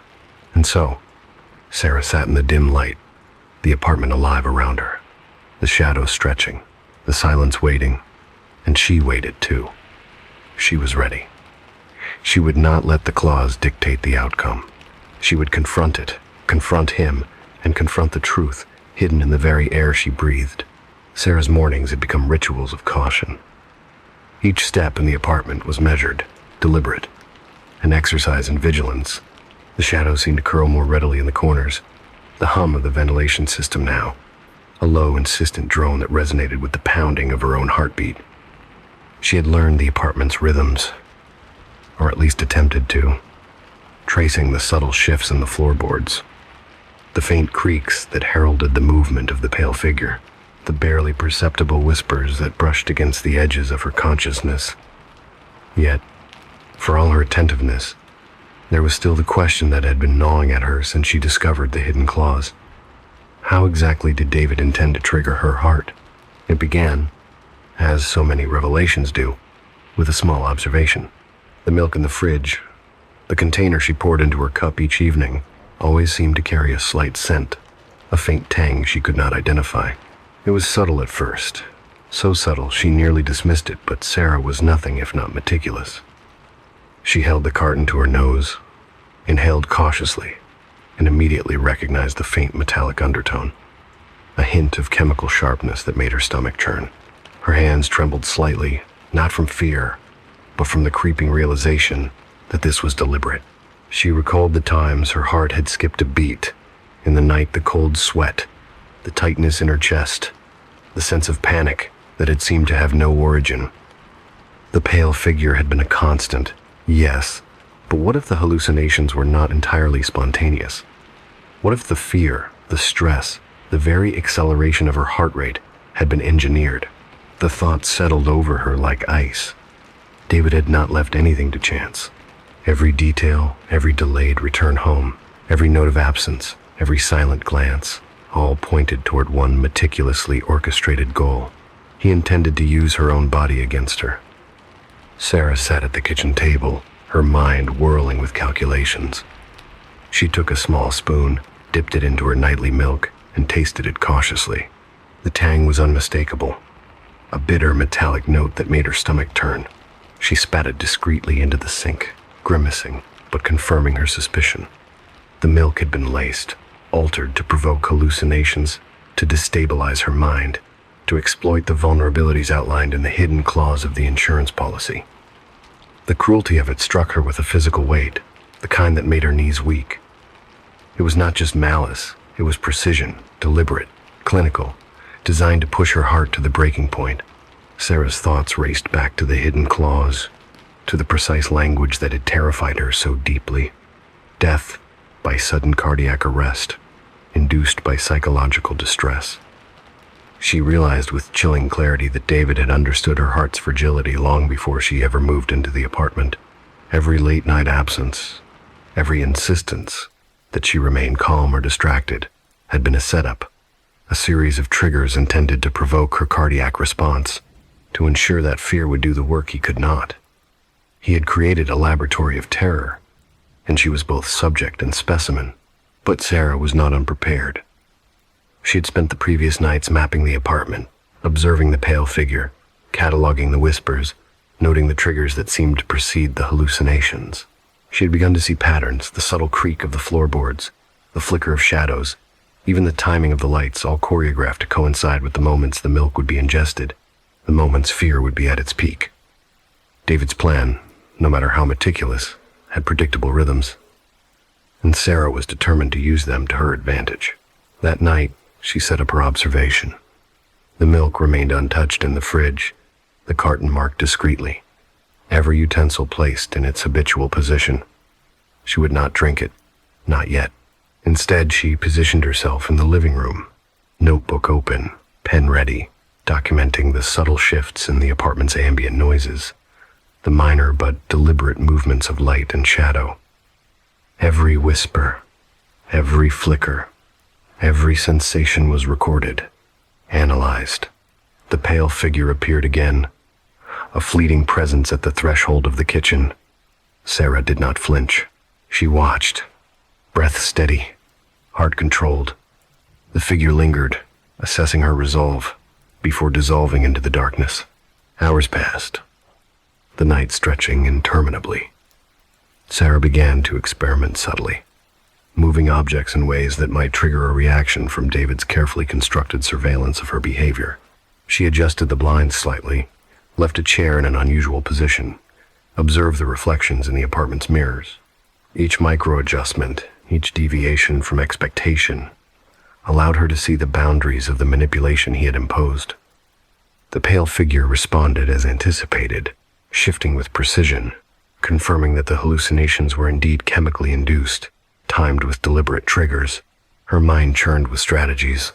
And so, Sarah sat in the dim light, the apartment alive around her, the shadows stretching, the silence waiting, and she waited too. She was ready. She would not let the claws dictate the outcome. She would confront it, confront him, and confront the truth hidden in the very air she breathed. Sarah's mornings had become rituals of caution. Each step in the apartment was measured, deliberate, an exercise in vigilance. The shadows seemed to curl more readily in the corners, the hum of the ventilation system now, a low, insistent drone that resonated with the pounding of her own heartbeat. She had learned the apartment's rhythms, or at least attempted to, tracing the subtle shifts in the floorboards, the faint creaks that heralded the movement of the pale figure, the barely perceptible whispers that brushed against the edges of her consciousness. Yet, for all her attentiveness, there was still the question that had been gnawing at her since she discovered the hidden claws. How exactly did David intend to trigger her heart? It began, as so many revelations do, with a small observation. The milk in the fridge, the container she poured into her cup each evening, always seemed to carry a slight scent, a faint tang she could not identify. It was subtle at first, so subtle she nearly dismissed it, but Sarah was nothing if not meticulous. She held the carton to her nose, inhaled cautiously, and immediately recognized the faint metallic undertone, a hint of chemical sharpness that made her stomach churn. Her hands trembled slightly, not from fear, but from the creeping realization that this was deliberate. She recalled the times her heart had skipped a beat, in the night the cold sweat, the tightness in her chest, the sense of panic that had seemed to have no origin. The pale figure had been a constant, yes, but what if the hallucinations were not entirely spontaneous? What if the fear, the stress, the very acceleration of her heart rate had been engineered? The thought settled over her like ice. David had not left anything to chance. Every detail, every delayed return home, every note of absence, every silent glance, all pointed toward one meticulously orchestrated goal. He intended to use her own body against her. Sarah sat at the kitchen table, her mind whirling with calculations. She took a small spoon, dipped it into her nightly milk, and tasted it cautiously. The tang was unmistakable, a bitter metallic note that made her stomach turn. She spat it discreetly into the sink, grimacing, but confirming her suspicion. The milk had been laced, altered to provoke hallucinations, to destabilize her mind, to exploit the vulnerabilities outlined in the hidden clause of the insurance policy. The cruelty of it struck her with a physical weight, the kind that made her knees weak. It was not just malice, it was precision, deliberate, clinical, designed to push her heart to the breaking point. Sarah's thoughts raced back to the hidden clause, to the precise language that had terrified her so deeply. Death by sudden cardiac arrest, induced by psychological distress. She realized with chilling clarity that David had understood her heart's fragility long before she ever moved into the apartment. Every late-night absence, every insistence that she remain calm or distracted, had been a setup, a series of triggers intended to provoke her cardiac response, to ensure that fear would do the work he could not. He had created a laboratory of terror, and she was both subject and specimen. But Sarah was not unprepared. She had spent the previous nights mapping the apartment, observing the pale figure, cataloging the whispers, noting the triggers that seemed to precede the hallucinations. She had begun to see patterns, the subtle creak of the floorboards, the flicker of shadows, even the timing of the lights, all choreographed to coincide with the moments the milk would be ingested, the moments fear would be at its peak. David's plan, no matter how meticulous, had predictable rhythms, and Sarah was determined to use them to her advantage. That night, she set up her observation. The milk remained untouched in the fridge, the carton marked discreetly, every utensil placed in its habitual position. She would not drink it, not yet. Instead, she positioned herself in the living room, notebook open, pen ready, documenting the subtle shifts in the apartment's ambient noises, the minor but deliberate movements of light and shadow. Every whisper, every flicker, every sensation was recorded, analyzed. The pale figure appeared again, a fleeting presence at the threshold of the kitchen. Sarah did not flinch. She watched, breath steady, heart controlled. The figure lingered, assessing her resolve, before dissolving into the darkness. Hours passed, the night stretching interminably. Sarah began to experiment subtly, moving objects in ways that might trigger a reaction from David's carefully constructed surveillance of her behavior. She adjusted the blinds slightly, left a chair in an unusual position, observed the reflections in the apartment's mirrors. Each micro-adjustment, each deviation from expectation, allowed her to see the boundaries of the manipulation he had imposed. The pale figure responded as anticipated, shifting with precision, confirming that the hallucinations were indeed chemically induced, timed with deliberate triggers. Her mind churned with strategies.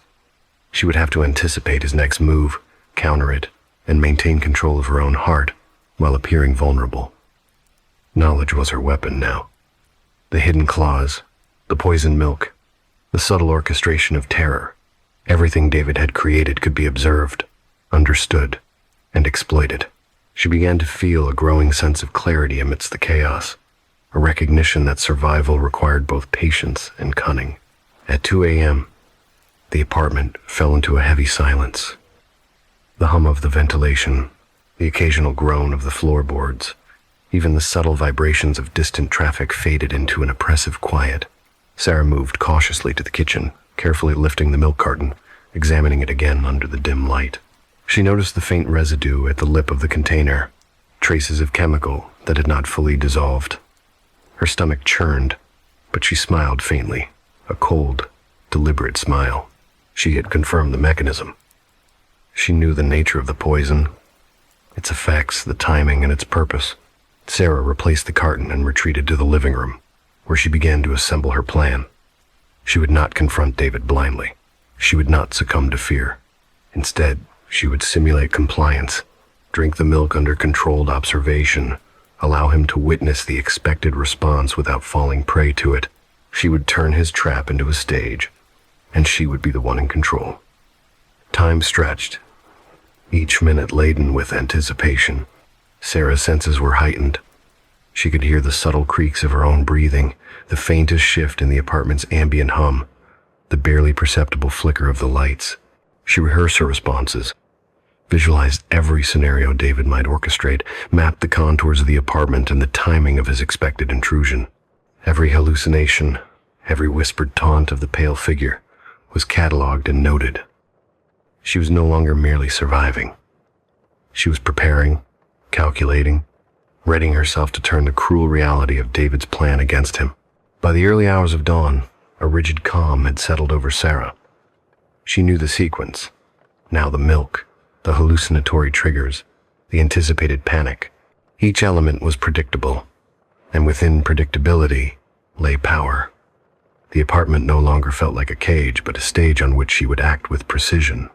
She would have to anticipate his next move, counter it, and maintain control of her own heart while appearing vulnerable. Knowledge was her weapon now. The hidden claws, the poisoned milk, the subtle orchestration of terror. Everything David had created could be observed, understood, and exploited. She began to feel a growing sense of clarity amidst the chaos, a recognition that survival required both patience and cunning. At 2 a.m., the apartment fell into a heavy silence. The hum of the ventilation, the occasional groan of the floorboards, even the subtle vibrations of distant traffic faded into an oppressive quiet. Sarah moved cautiously to the kitchen, carefully lifting the milk carton, examining it again under the dim light. She noticed the faint residue at the lip of the container, traces of chemical that had not fully dissolved. Her stomach churned, but she smiled faintly, a cold, deliberate smile. She had confirmed the mechanism. She knew the nature of the poison, its effects, the timing, and its purpose. Sarah replaced the carton and retreated to the living room, where she began to assemble her plan. She would not confront David blindly. She would not succumb to fear. Instead, she would simulate compliance, drink the milk under controlled observation, allow him to witness the expected response without falling prey to it. She would turn his trap into a stage, and she would be the one in control. Time stretched, each minute laden with anticipation. Sarah's senses were heightened. She could hear the subtle creaks of her own breathing, the faintest shift in the apartment's ambient hum, the barely perceptible flicker of the lights. She rehearsed her responses, visualized every scenario David might orchestrate, mapped the contours of the apartment and the timing of his expected intrusion. Every hallucination, every whispered taunt of the pale figure was catalogued and noted. She was no longer merely surviving. She was preparing, calculating, readying herself to turn the cruel reality of David's plan against him. By the early hours of dawn, a rigid calm had settled over Sarah. She knew the sequence. Now the milk, the hallucinatory triggers, the anticipated panic. Each element was predictable, and within predictability lay power. The apartment no longer felt like a cage, but a stage on which she would act with precision.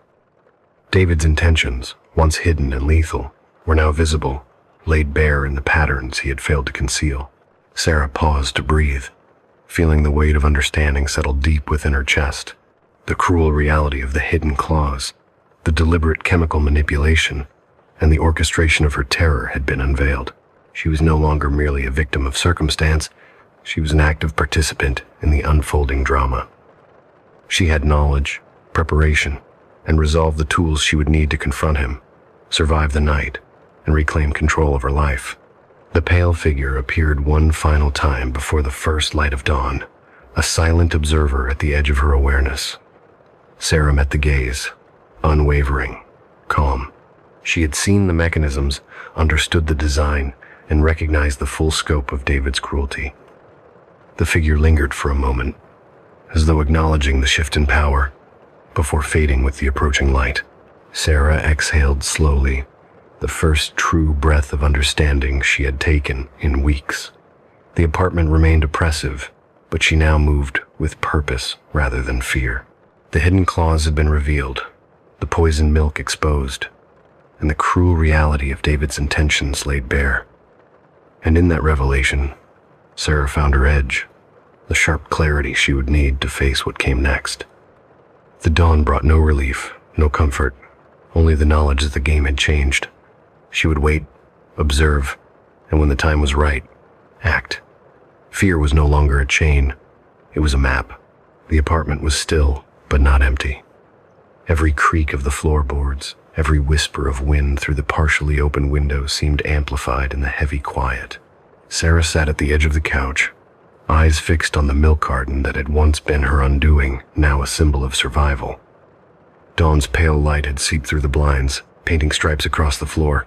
David's intentions, once hidden and lethal, were now visible, laid bare in the patterns he had failed to conceal. Sarah paused to breathe, feeling the weight of understanding settle deep within her chest. The cruel reality of the hidden claws, the deliberate chemical manipulation, and the orchestration of her terror had been unveiled. She was no longer merely a victim of circumstance. She was an active participant in the unfolding drama. She had knowledge, preparation, and resolve the tools she would need to confront him, survive the night, and reclaim control of her life. The pale figure appeared one final time before the first light of dawn, a silent observer at the edge of her awareness. Sarah met the gaze, unwavering, calm. She had seen the mechanisms, understood the design, and recognized the full scope of David's cruelty. The figure lingered for a moment, as though acknowledging the shift in power, before fading with the approaching light. Sarah exhaled slowly, the first true breath of understanding she had taken in weeks. The apartment remained oppressive, but she now moved with purpose rather than fear. The hidden claws had been revealed, the poisoned milk exposed, and the cruel reality of David's intentions laid bare. And in that revelation, Sarah found her edge, the sharp clarity she would need to face what came next. The dawn brought no relief, no comfort, only the knowledge that the game had changed. She would wait, observe, and when the time was right, act. Fear was no longer a chain, it was a map. The apartment was still, but not empty. Every creak of the floorboards, every whisper of wind through the partially open window seemed amplified in the heavy quiet. Sarah sat at the edge of the couch, eyes fixed on the milk carton that had once been her undoing, now a symbol of survival. Dawn's pale light had seeped through the blinds, painting stripes across the floor,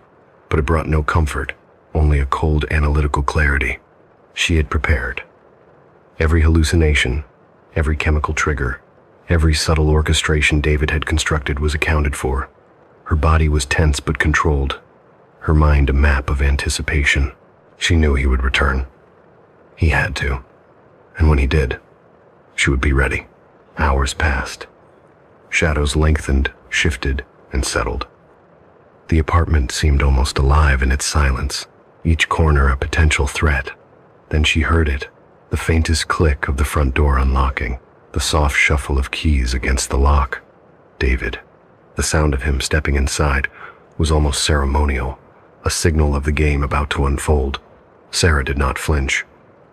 but it brought no comfort, only a cold analytical clarity. She had prepared. Every hallucination, every chemical trigger, every subtle orchestration David had constructed was accounted for. Her body was tense but controlled, her mind a map of anticipation. She knew he would return. He had to. And when he did, she would be ready. Hours passed. Shadows lengthened, shifted, and settled. The apartment seemed almost alive in its silence, each corner a potential threat. Then she heard it, the faintest click of the front door unlocking, the soft shuffle of keys against the lock. David. The sound of him stepping inside was almost ceremonial, a signal of the game about to unfold. Sarah did not flinch.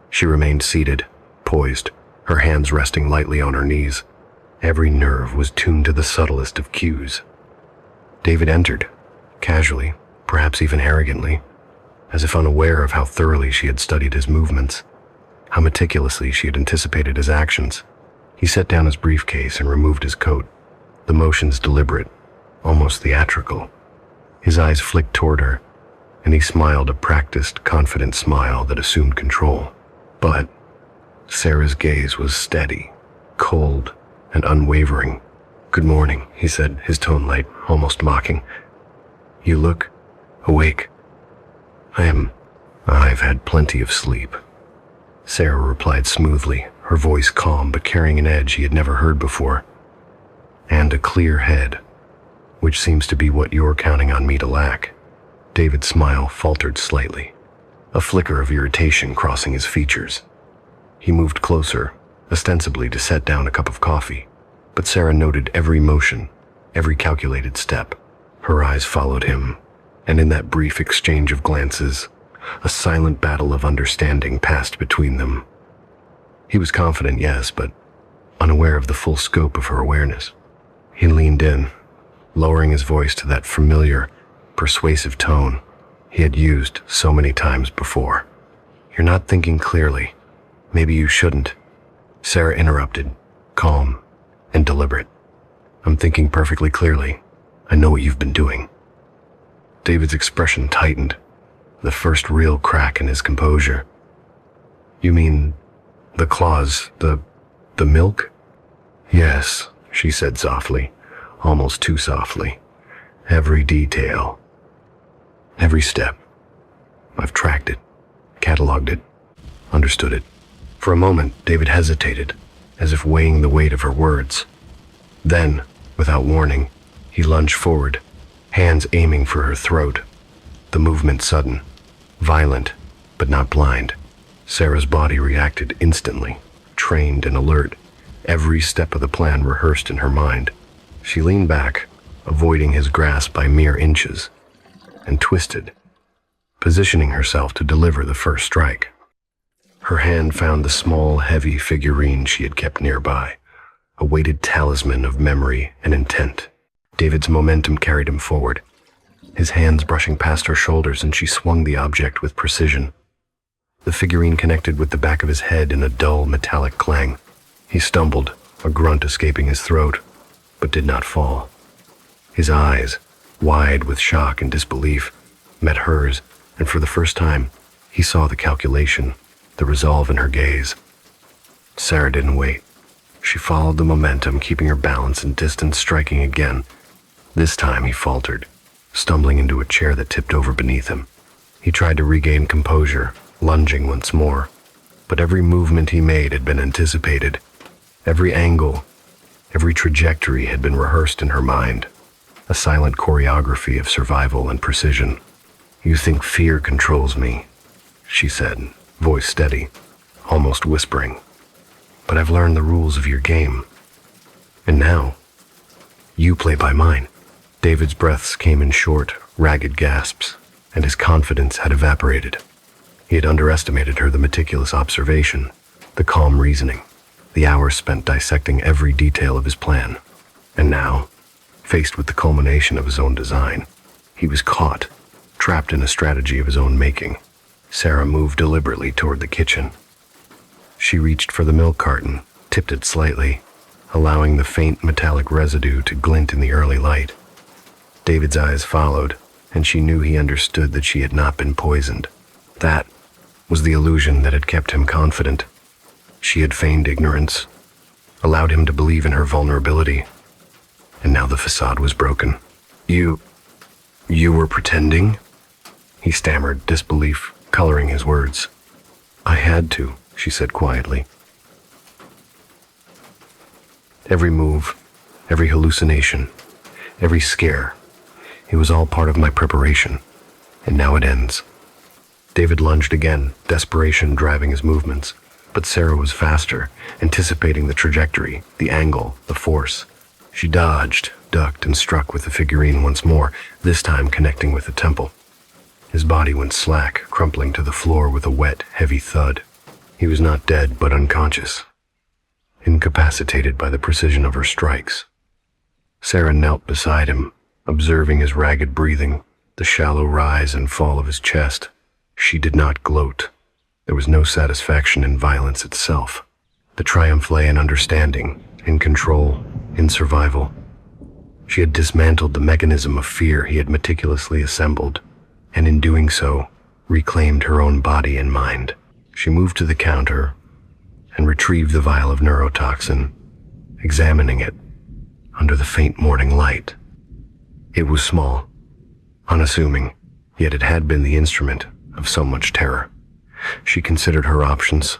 She remained seated, poised, her hands resting lightly on her knees. Every nerve was tuned to the subtlest of cues. David entered, casually, perhaps even arrogantly, as if unaware of how thoroughly she had studied his movements, how meticulously she had anticipated his actions. He set down his briefcase and removed his coat, the motions deliberate, almost theatrical. His eyes flicked toward her, and he smiled a practiced, confident smile that assumed control. But Sarah's gaze was steady, cold, and unwavering. "Good morning," he said, his tone light, almost mocking. "You look awake." I've had plenty of sleep." Sarah replied smoothly, her voice calm but carrying an edge he had never heard before. "And a clear head, which seems to be what you're counting on me to lack." David's smile faltered slightly, a flicker of irritation crossing his features. He moved closer, ostensibly to set down a cup of coffee, but Sarah noted every motion, every calculated step. Her eyes followed him, and in that brief exchange of glances, a silent battle of understanding passed between them. He was confident, yes, but unaware of the full scope of her awareness. He leaned in, lowering his voice to that familiar, persuasive tone he had used so many times before. "You're not thinking clearly. Maybe you shouldn't." Sarah interrupted, calm and deliberate. "I'm thinking perfectly clearly. I know what you've been doing." David's expression tightened, the first real crack in his composure. "You mean the claws, the milk?" "Yes," she said softly, almost too softly. "Every detail. Every step. I've tracked it, cataloged it, understood it." For a moment, David hesitated, as if weighing the weight of her words. Then, without warning, he lunged forward, hands aiming for her throat. The movement sudden, violent, but not blind. Sarah's body reacted instantly, trained and alert, every step of the plan rehearsed in her mind. She leaned back, avoiding his grasp by mere inches, and twisted, positioning herself to deliver the first strike. Her hand found the small, heavy figurine she had kept nearby, a weighted talisman of memory and intent. David's momentum carried him forward, his hands brushing past her shoulders, and she swung the object with precision. The figurine connected with the back of his head in a dull, metallic clang. He stumbled, a grunt escaping his throat, but did not fall. His eyes, wide with shock and disbelief, met hers, and for the first time, he saw the calculation, the resolve in her gaze. Sarah didn't wait. She followed the momentum, keeping her balance and distance, striking again. This time he faltered, stumbling into a chair that tipped over beneath him. He tried to regain composure, lunging once more, but every movement he made had been anticipated. Every angle, every trajectory had been rehearsed in her mind, a silent choreography of survival and precision. "You think fear controls me?" she said, voice steady, almost whispering. "But I've learned the rules of your game. And now, you play by mine." David's breaths came in short, ragged gasps, and his confidence had evaporated. He had underestimated her, the meticulous observation, the calm reasoning, the hours spent dissecting every detail of his plan. And now, faced with the culmination of his own design, he was caught, trapped in a strategy of his own making. Sarah moved deliberately toward the kitchen. She reached for the milk carton, tipped it slightly, allowing the faint metallic residue to glint in the early light. David's eyes followed, and she knew he understood that she had not been poisoned. That was the illusion that had kept him confident. She had feigned ignorance, allowed him to believe in her vulnerability, and now the facade was broken. You were pretending?" He stammered, disbelief coloring his words. "I had to," she said quietly. "Every move, every hallucination, every scare, it was all part of my preparation, and now it ends." David lunged again, desperation driving his movements, but Sarah was faster, anticipating the trajectory, the angle, the force. She dodged, ducked, and struck with the figurine once more, this time connecting with the temple. His body went slack, crumpling to the floor with a wet, heavy thud. He was not dead, but unconscious, incapacitated by the precision of her strikes. Sarah knelt beside him, observing his ragged breathing, the shallow rise and fall of his chest. She did not gloat. There was no satisfaction in violence itself. The triumph lay in understanding, in control, in survival. She had dismantled the mechanism of fear he had meticulously assembled, and in doing so, reclaimed her own body and mind. She moved to the counter and retrieved the vial of neurotoxin, examining it under the faint morning light. It was small, unassuming, yet it had been the instrument of so much terror. She considered her options,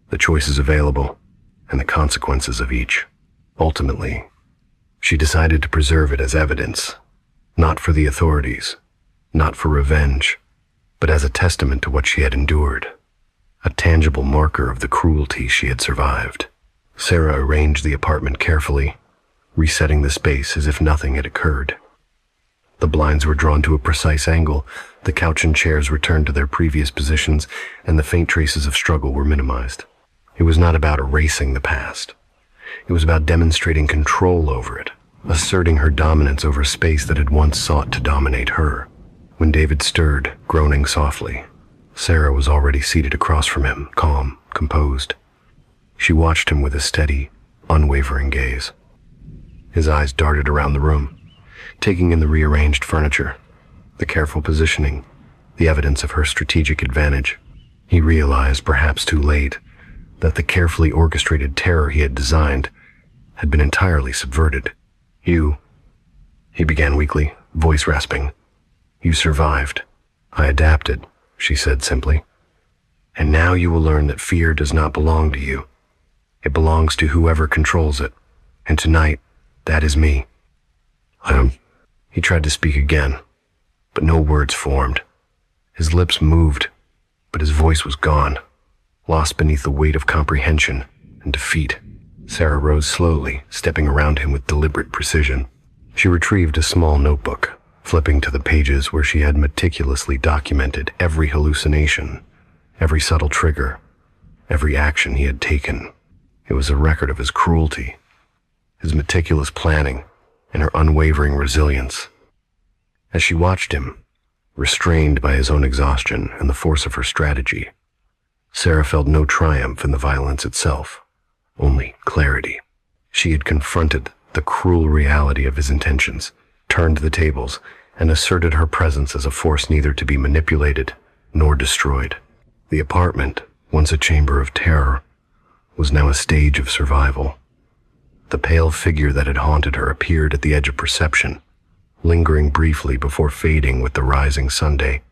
the choices available, and the consequences of each. Ultimately, she decided to preserve it as evidence, not for the authorities, not for revenge, but as a testament to what she had endured, a tangible marker of the cruelty she had survived. Sarah arranged the apartment carefully, resetting the space as if nothing had occurred. The blinds were drawn to a precise angle, the couch and chairs returned to their previous positions, and the faint traces of struggle were minimized. It was not about erasing the past. It was about demonstrating control over it, asserting her dominance over space that had once sought to dominate her. When David stirred, groaning softly, Sarah was already seated across from him, calm, composed. She watched him with a steady, unwavering gaze. His eyes darted around the room, taking in the rearranged furniture, the careful positioning, the evidence of her strategic advantage. He realized, perhaps too late, that the carefully orchestrated terror he had designed had been entirely subverted. He began weakly, voice rasping. "You survived. I adapted," she said simply. "And now you will learn that fear does not belong to you. It belongs to whoever controls it. And tonight, that is me." He tried to speak again, but no words formed. His lips moved, but his voice was gone, lost beneath the weight of comprehension and defeat. Sarah rose slowly, stepping around him with deliberate precision. She retrieved a small notebook, flipping to the pages where she had meticulously documented every hallucination, every subtle trigger, every action he had taken. It was a record of his cruelty, his meticulous planning, and her unwavering resilience. As she watched him, restrained by his own exhaustion and the force of her strategy, Sarah felt no triumph in the violence itself, only clarity. She had confronted the cruel reality of his intentions, turned the tables, and asserted her presence as a force neither to be manipulated nor destroyed. The apartment, once a chamber of terror, was now a stage of survival. The pale figure that had haunted her appeared at the edge of perception, lingering briefly before fading with the rising Sunday.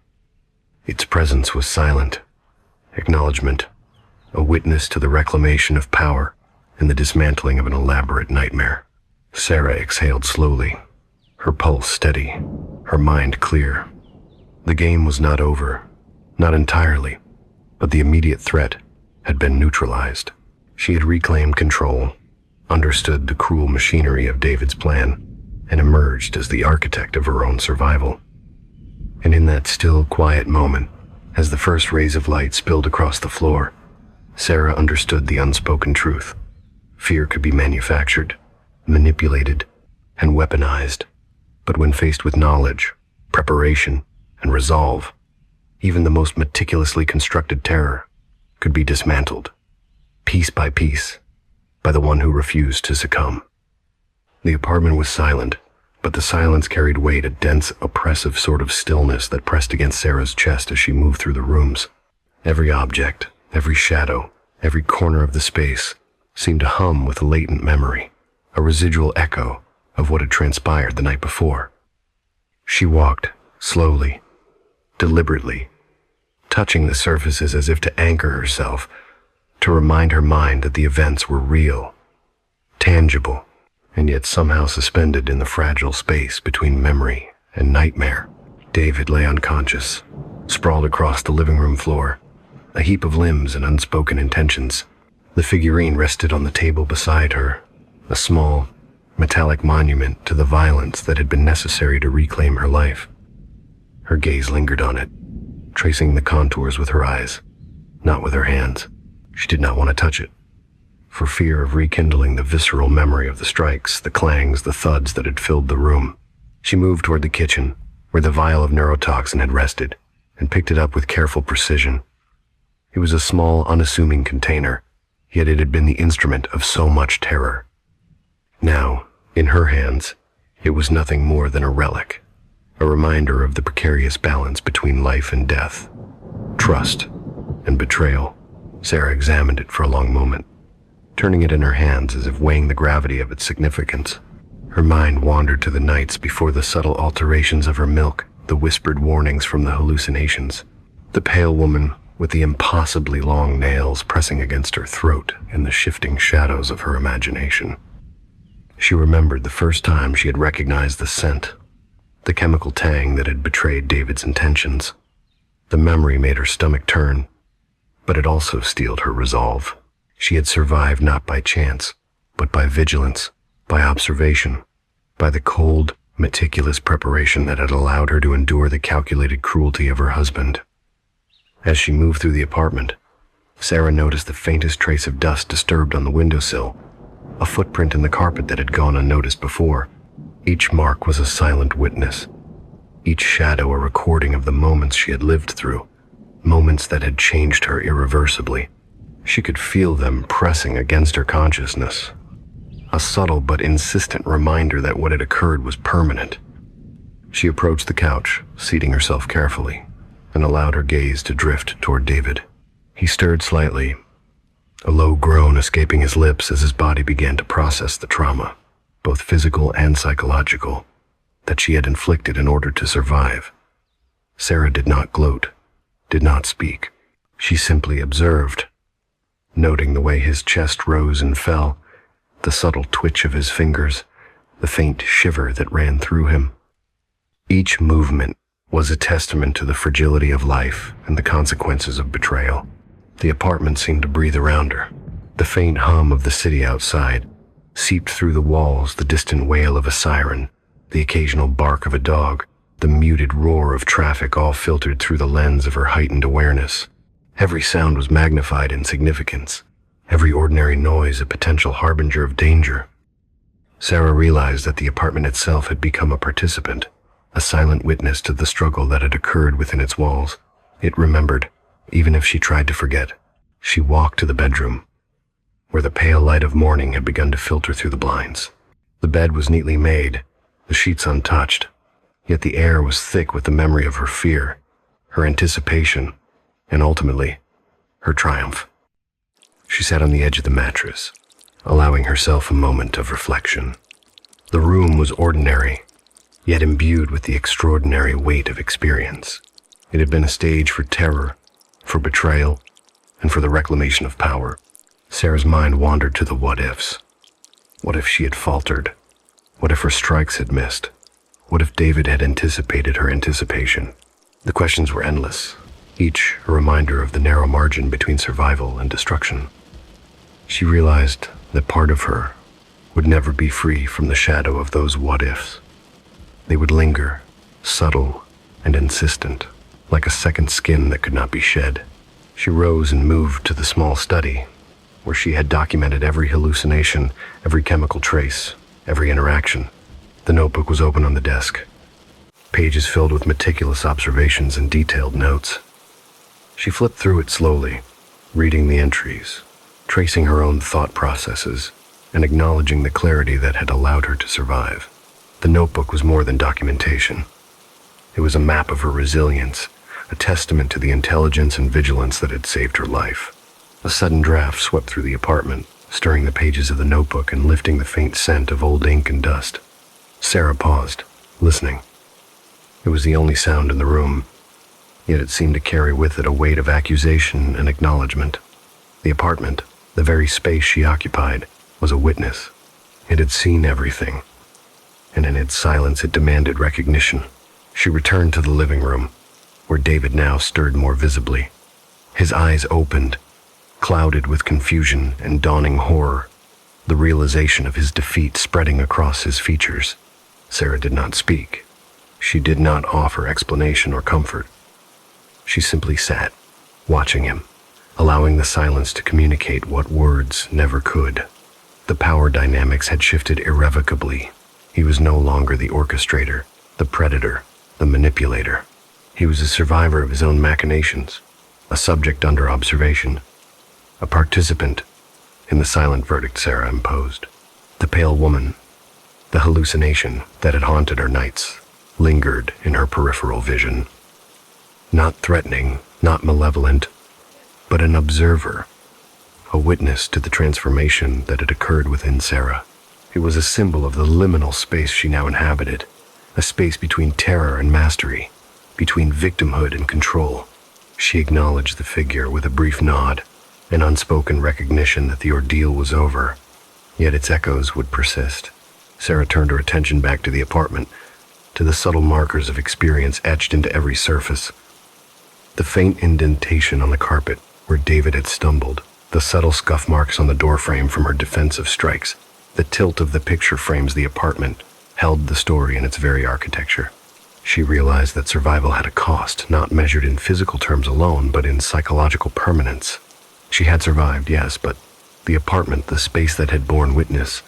Its presence was silent, acknowledgement, a witness to the reclamation of power and the dismantling of an elaborate nightmare. Sarah exhaled slowly, her pulse steady, her mind clear. The game was not over, not entirely, but the immediate threat had been neutralized. She had reclaimed control, understood the cruel machinery of David's plan, and emerged as the architect of her own survival. And in that still, quiet moment, as the first rays of light spilled across the floor, Sarah understood the unspoken truth. Fear could be manufactured, manipulated, and weaponized, but when faced with knowledge, preparation, and resolve, even the most meticulously constructed terror could be dismantled, piece by piece, by the one who refused to succumb. The apartment was silent, but the silence carried weight, a dense, oppressive sort of stillness that pressed against Sarah's chest as she moved through the rooms. Every object, every shadow, every corner of the space seemed to hum with latent memory, a residual echo of what had transpired the night before. She walked, slowly, deliberately, touching the surfaces as if to anchor herself, to remind her mind that the events were real, tangible, and yet somehow suspended in the fragile space between memory and nightmare. David lay unconscious, sprawled across the living room floor, a heap of limbs and unspoken intentions. The figurine rested on the table beside her, a small, metallic monument to the violence that had been necessary to reclaim her life. Her gaze lingered on it, tracing the contours with her eyes, not with her hands. She did not want to touch it, for fear of rekindling the visceral memory of the strikes, the clangs, the thuds that had filled the room. She moved toward the kitchen, where the vial of neurotoxin had rested, and picked it up with careful precision. It was a small, unassuming container, yet it had been the instrument of so much terror. Now, in her hands, it was nothing more than a relic, a reminder of the precarious balance between life and death, trust and betrayal. Sarah examined it for a long moment, turning it in her hands as if weighing the gravity of its significance. Her mind wandered to the nights before, the subtle alterations of her milk, the whispered warnings from the hallucinations, the pale woman with the impossibly long nails pressing against her throat in the shifting shadows of her imagination. She remembered the first time she had recognized the scent, the chemical tang that had betrayed David's intentions. The memory made her stomach turn, but it also steeled her resolve. She had survived not by chance, but by vigilance, by observation, by the cold, meticulous preparation that had allowed her to endure the calculated cruelty of her husband. As she moved through the apartment, Sarah noticed the faintest trace of dust disturbed on the windowsill, a footprint in the carpet that had gone unnoticed before. Each mark was a silent witness, each shadow a recording of the moments she had lived through, moments that had changed her irreversibly. She could feel them pressing against her consciousness, a subtle but insistent reminder that what had occurred was permanent. She approached the couch, seating herself carefully, and allowed her gaze to drift toward David. He stirred slightly, a low groan escaping his lips as his body began to process the trauma, both physical and psychological, that she had inflicted in order to survive. Sarah did not gloat, did not speak. She simply observed, noting the way his chest rose and fell, the subtle twitch of his fingers, the faint shiver that ran through him. Each movement was a testament to the fragility of life and the consequences of betrayal. The apartment seemed to breathe around her. The faint hum of the city outside seeped through the walls, the distant wail of a siren, the occasional bark of a dog, the muted roar of traffic, all filtered through the lens of her heightened awareness. Every sound was magnified in significance, every ordinary noise a potential harbinger of danger. Sarah realized that the apartment itself had become a participant, a silent witness to the struggle that had occurred within its walls. It remembered, even if she tried to forget. She walked to the bedroom, where the pale light of morning had begun to filter through the blinds. The bed was neatly made, the sheets untouched, yet the air was thick with the memory of her fear, her anticipation, and ultimately, her triumph. She sat on the edge of the mattress, allowing herself a moment of reflection. The room was ordinary, yet imbued with the extraordinary weight of experience. It had been a stage for terror, for betrayal, and for the reclamation of power. Sarah's mind wandered to the what-ifs. What if she had faltered? What if her strikes had missed? What if David had anticipated her anticipation? The questions were endless, each a reminder of the narrow margin between survival and destruction. She realized that part of her would never be free from the shadow of those what-ifs. They would linger, subtle and insistent, like a second skin that could not be shed. She rose and moved to the small study, where she had documented every hallucination, every chemical trace, every interaction. The notebook was open on the desk, pages filled with meticulous observations and detailed notes. She flipped through it slowly, reading the entries, tracing her own thought processes, and acknowledging the clarity that had allowed her to survive. The notebook was more than documentation. It was a map of her resilience, a testament to the intelligence and vigilance that had saved her life. A sudden draft swept through the apartment, stirring the pages of the notebook and lifting the faint scent of old ink and dust. Sarah paused, listening. It was the only sound in the room, yet it seemed to carry with it a weight of accusation and acknowledgement. The apartment, the very space she occupied, was a witness. It had seen everything, and in its silence it demanded recognition. She returned to the living room, where David now stirred more visibly. His eyes opened, clouded with confusion and dawning horror, the realization of his defeat spreading across his features. Sarah did not speak. She did not offer explanation or comfort. She simply sat, watching him, allowing the silence to communicate what words never could. The power dynamics had shifted irrevocably. He was no longer the orchestrator, the predator, the manipulator. He was a survivor of his own machinations, a subject under observation, a participant in the silent verdict Sarah imposed. The pale woman, the hallucination that had haunted her nights, lingered in her peripheral vision. Not threatening, not malevolent, but an observer, a witness to the transformation that had occurred within Sarah. It was a symbol of the liminal space she now inhabited, a space between terror and mastery, between victimhood and control. She acknowledged the figure with a brief nod, an unspoken recognition that the ordeal was over, yet its echoes would persist. Sarah turned her attention back to the apartment, to the subtle markers of experience etched into every surface. The faint indentation on the carpet where David had stumbled, the subtle scuff marks on the doorframe from her defensive strikes, the tilt of the picture frames the apartment held the story in its very architecture. She realized that survival had a cost, not measured in physical terms alone, but in psychological permanence. She had survived, yes, but the apartment, the space that had borne witness,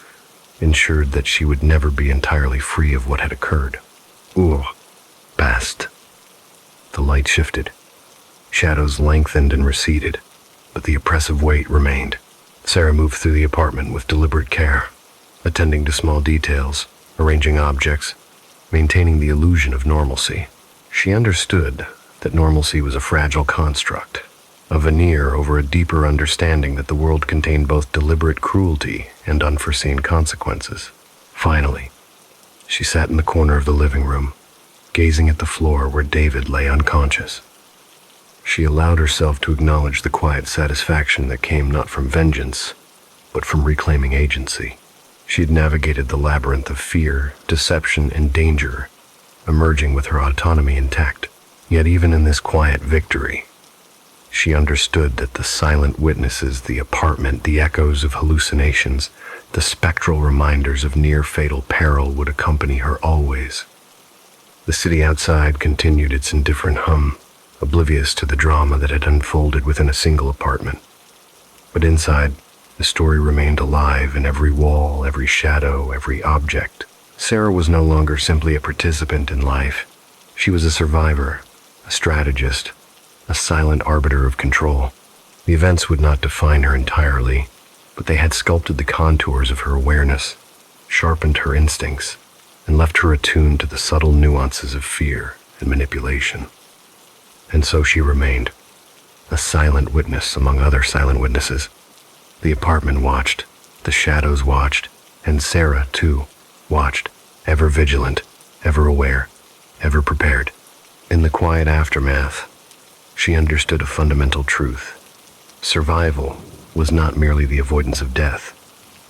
ensured that she would never be entirely free of what had occurred. Past. The light shifted. Shadows lengthened and receded, but the oppressive weight remained. Sarah moved through the apartment with deliberate care, attending to small details, arranging objects, maintaining the illusion of normalcy. She understood that normalcy was a fragile construct, a veneer over a deeper understanding that the world contained both deliberate cruelty and unforeseen consequences. Finally, she sat in the corner of the living room, gazing at the floor where David lay unconscious. She allowed herself to acknowledge the quiet satisfaction that came not from vengeance, but from reclaiming agency. She had navigated the labyrinth of fear, deception, and danger, emerging with her autonomy intact. Yet even in this quiet victory, she understood that the silent witnesses, the apartment, the echoes of hallucinations, the spectral reminders of near-fatal peril would accompany her always. The city outside continued its indifferent hum, oblivious to the drama that had unfolded within a single apartment. But inside, the story remained alive in every wall, every shadow, every object. Sarah was no longer simply a participant in life. She was a survivor, a strategist, a silent arbiter of control. The events would not define her entirely, but they had sculpted the contours of her awareness, sharpened her instincts, and left her attuned to the subtle nuances of fear and manipulation. And so she remained, a silent witness among other silent witnesses. The apartment watched, the shadows watched, and Sarah, too, watched, ever vigilant, ever aware, ever prepared. In the quiet aftermath, she understood a fundamental truth. Survival was not merely the avoidance of death,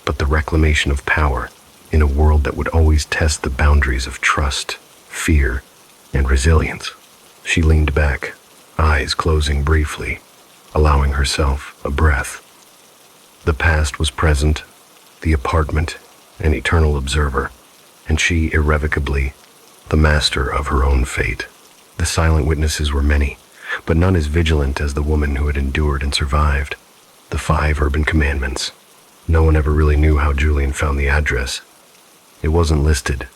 but the reclamation of power in a world that would always test the boundaries of trust, fear, and resilience. She leaned back, eyes closing briefly, allowing herself a breath. The past was present, the apartment, an eternal observer, and she irrevocably the master of her own fate. The silent witnesses were many, but none as vigilant as the woman who had endured and survived. The 5 urban commandments. No one ever really knew how Julian found the address. It wasn't listed,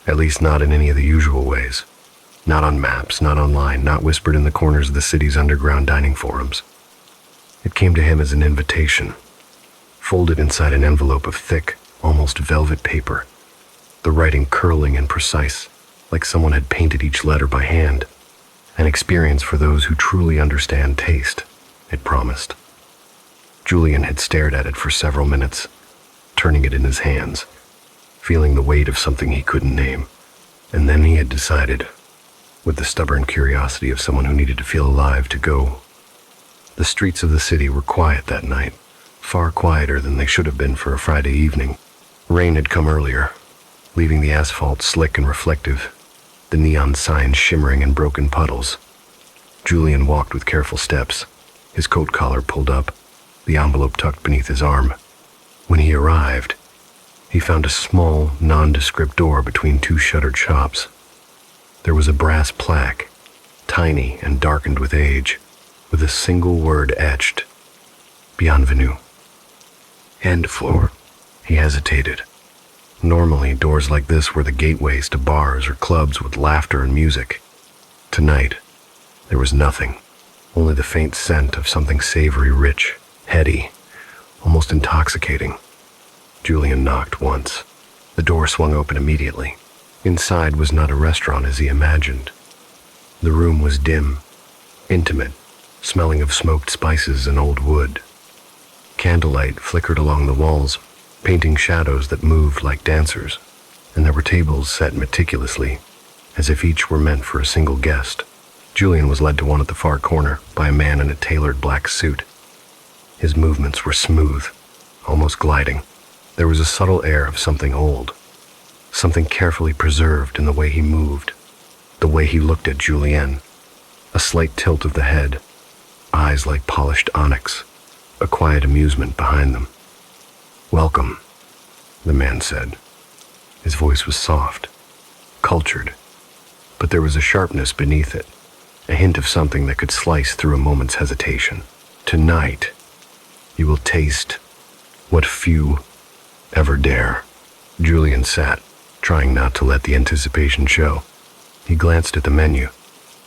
at least not in any of the usual ways. Not on maps, not online, not whispered in the corners of the city's underground dining forums. It came to him as an invitation, folded inside an envelope of thick, almost velvet paper, the writing curling and precise, like someone had painted each letter by hand. An experience for those who truly understand taste, it promised. Julian had stared at it for several minutes, turning it in his hands, feeling the weight of something he couldn't name. And then he had decided, with the stubborn curiosity of someone who needed to feel alive, to go. The streets of the city were quiet that night, far quieter than they should have been for a Friday evening. Rain had come earlier, leaving the asphalt slick and reflective, the neon signs shimmering in broken puddles. Julian walked with careful steps, his coat collar pulled up, the envelope tucked beneath his arm. When he arrived, he found a small, nondescript door between 2 shuttered shops. There was a brass plaque, tiny and darkened with age, with a single word etched: Bienvenue. End floor. He hesitated. Normally, doors like this were the gateways to bars or clubs with laughter and music. Tonight, there was nothing, only the faint scent of something savory, rich, heady, almost intoxicating. Julian knocked once. The door swung open immediately. Inside was not a restaurant as he imagined. The room was dim, intimate, smelling of smoked spices and old wood. Candlelight flickered along the walls, painting shadows that moved like dancers, and there were tables set meticulously, as if each were meant for a single guest. Julian was led to one at the far corner by a man in a tailored black suit. His movements were smooth, almost gliding. There was a subtle air of something old, something carefully preserved in the way he moved, the way he looked at Julienne. A slight tilt of the head, eyes like polished onyx, a quiet amusement behind them. "Welcome," the man said. His voice was soft, cultured, but there was a sharpness beneath it, a hint of something that could slice through a moment's hesitation. "Tonight, you will taste what few ever dare." Julian sat, trying not to let the anticipation show. He glanced at the menu,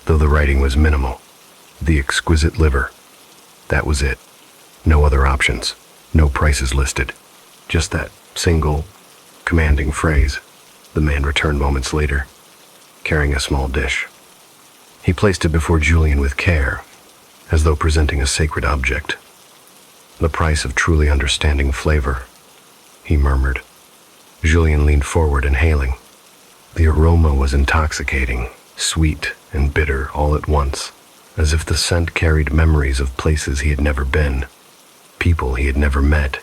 though the writing was minimal. The exquisite liver. That was it. No other options, no prices listed. Just that single, commanding phrase. The man returned moments later, carrying a small dish. He placed it before Julian with care, as though presenting a sacred object. "The price of truly understanding flavor," he murmured. Julian leaned forward, inhaling. The aroma was intoxicating, sweet and bitter all at once, as if the scent carried memories of places he had never been, people he had never met.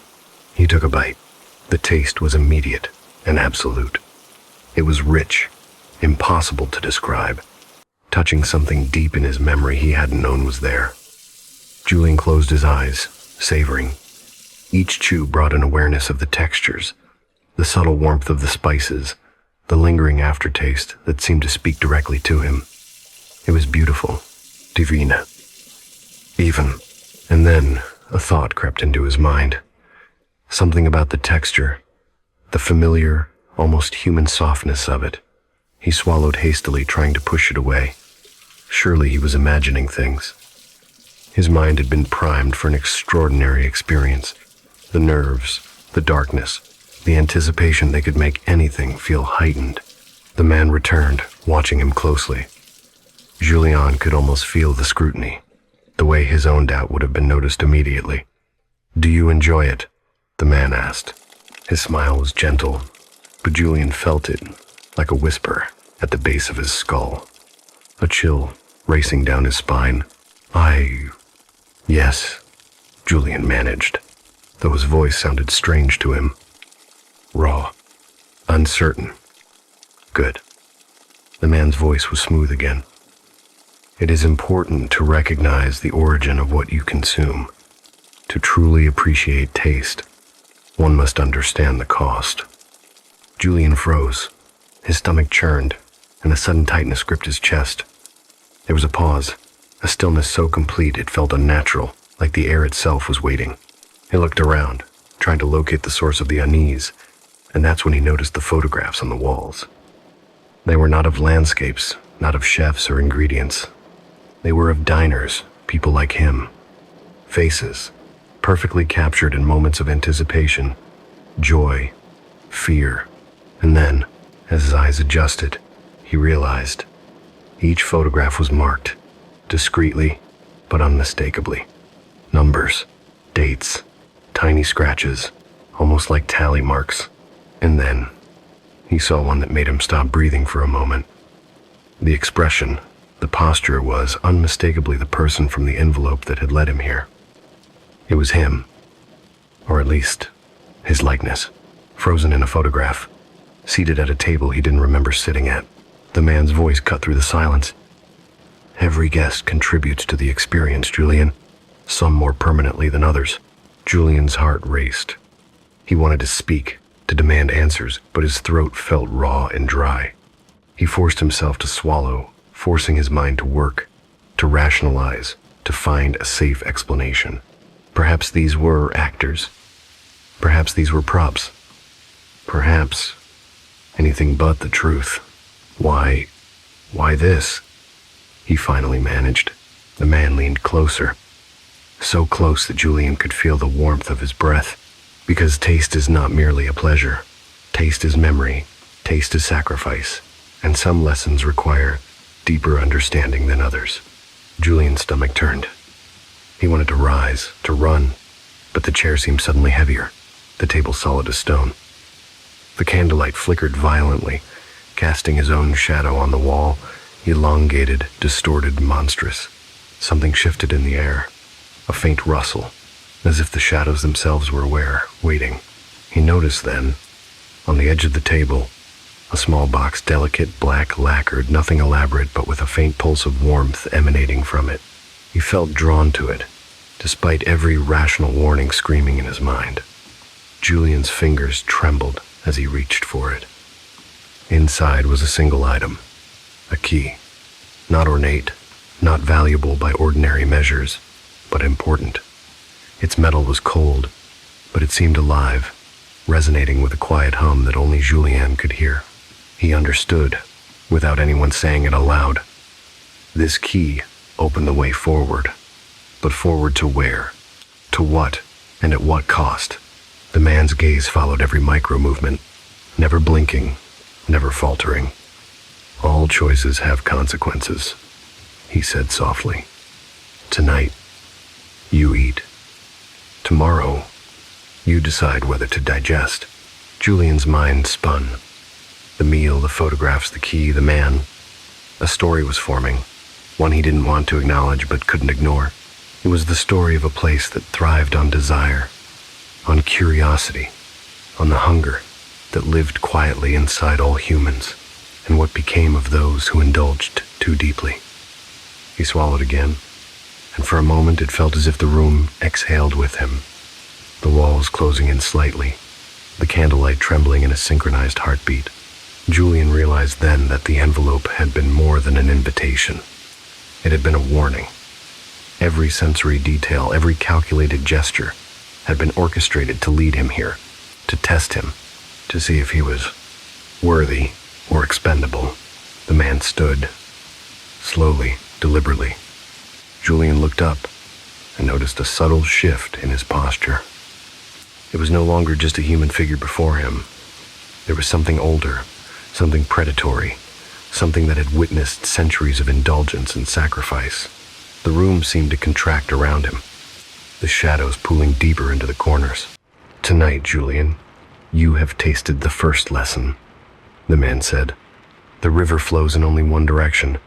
He took a bite. The taste was immediate and absolute. It was rich, impossible to describe, touching something deep in his memory he hadn't known was there. Julian closed his eyes, savoring. Each chew brought an awareness of the textures, the subtle warmth of the spices, the lingering aftertaste that seemed to speak directly to him. It was beautiful, divina, even. And then a thought crept into his mind. Something about the texture, the familiar, almost human softness of it. He swallowed hastily, trying to push it away. Surely he was imagining things. His mind had been primed for an extraordinary experience. The nerves, the darkness, the anticipation they could make anything feel heightened. The man returned, watching him closely. Julian could almost feel the scrutiny, the way his own doubt would have been noticed immediately. "Do you enjoy it?" the man asked. His smile was gentle, but Julian felt it, like a whisper, at the base of his skull. A chill racing down his spine. Yes, Julian managed, though his voice sounded strange to him. Raw, uncertain. Good. The man's voice was smooth again. It is important to recognize the origin of what you consume. To truly appreciate taste, one must understand the cost. Julian froze. His stomach churned, and a sudden tightness gripped his chest. There was a pause, a stillness so complete it felt unnatural, like the air itself was waiting. He looked around, trying to locate the source of the unease, and that's when he noticed the photographs on the walls. They were not of landscapes, not of chefs or ingredients. They were of diners, people like him. Faces, perfectly captured in moments of anticipation, joy, fear, and then, as his eyes adjusted, he realized each photograph was marked, discreetly but unmistakably. Numbers, dates, tiny scratches, almost like tally marks. And then, he saw one that made him stop breathing for a moment. The expression, the posture was unmistakably the person from the envelope that had led him here. It was him, or at least, his likeness, frozen in a photograph, seated at a table he didn't remember sitting at. The man's voice cut through the silence. Every guest contributes to the experience, Julian, some more permanently than others. Julian's heart raced. He wanted to speak, to demand answers, but his throat felt raw and dry. He forced himself to swallow, forcing his mind to work, to rationalize, to find a safe explanation. Perhaps these were actors. Perhaps these were props. Perhaps anything but the truth. Why this? He finally managed. The man leaned closer, so close that Julian could feel the warmth of his breath. Because taste is not merely a pleasure. Taste is memory, taste is sacrifice, and some lessons require deeper understanding than others. Julian's stomach turned. He wanted to rise, to run, but the chair seemed suddenly heavier, the table solid as stone. The candlelight flickered violently, casting his own shadow on the wall, elongated, distorted, monstrous. Something shifted in the air, a faint rustle, as if the shadows themselves were aware, waiting. He noticed then, on the edge of the table, a small box, delicate, black, lacquered, nothing elaborate, but with a faint pulse of warmth emanating from it. He felt drawn to it, despite every rational warning screaming in his mind. Julian's fingers trembled as he reached for it. Inside was a single item, a key, not ornate, not valuable by ordinary measures, but important. Its metal was cold, but it seemed alive, resonating with a quiet hum that only Julien could hear. He understood, without anyone saying it aloud. This key opened the way forward. But forward to where? To what? And at what cost? The man's gaze followed every micro-movement, never blinking, never faltering. All choices have consequences, he said softly. Tonight, you eat. Tomorrow, you decide whether to digest. Julian's mind spun. The meal, the photographs, the key, the man. A story was forming, one he didn't want to acknowledge but couldn't ignore. It was the story of a place that thrived on desire, on curiosity, on the hunger that lived quietly inside all humans, and what became of those who indulged too deeply. He swallowed again, and for a moment it felt as if the room exhaled with him, the walls closing in slightly, the candlelight trembling in a synchronized heartbeat. Julian realized then that the envelope had been more than an invitation. It had been a warning. Every sensory detail, every calculated gesture had been orchestrated to lead him here, to test him, to see if he was worthy or expendable. The man stood, slowly, deliberately. Julian looked up and noticed a subtle shift in his posture. It was no longer just a human figure before him. There was something older, something predatory, something that had witnessed centuries of indulgence and sacrifice. The room seemed to contract around him, the shadows pooling deeper into the corners. Tonight, Julian, you have tasted the first lesson, the man said. The river flows in only one direction,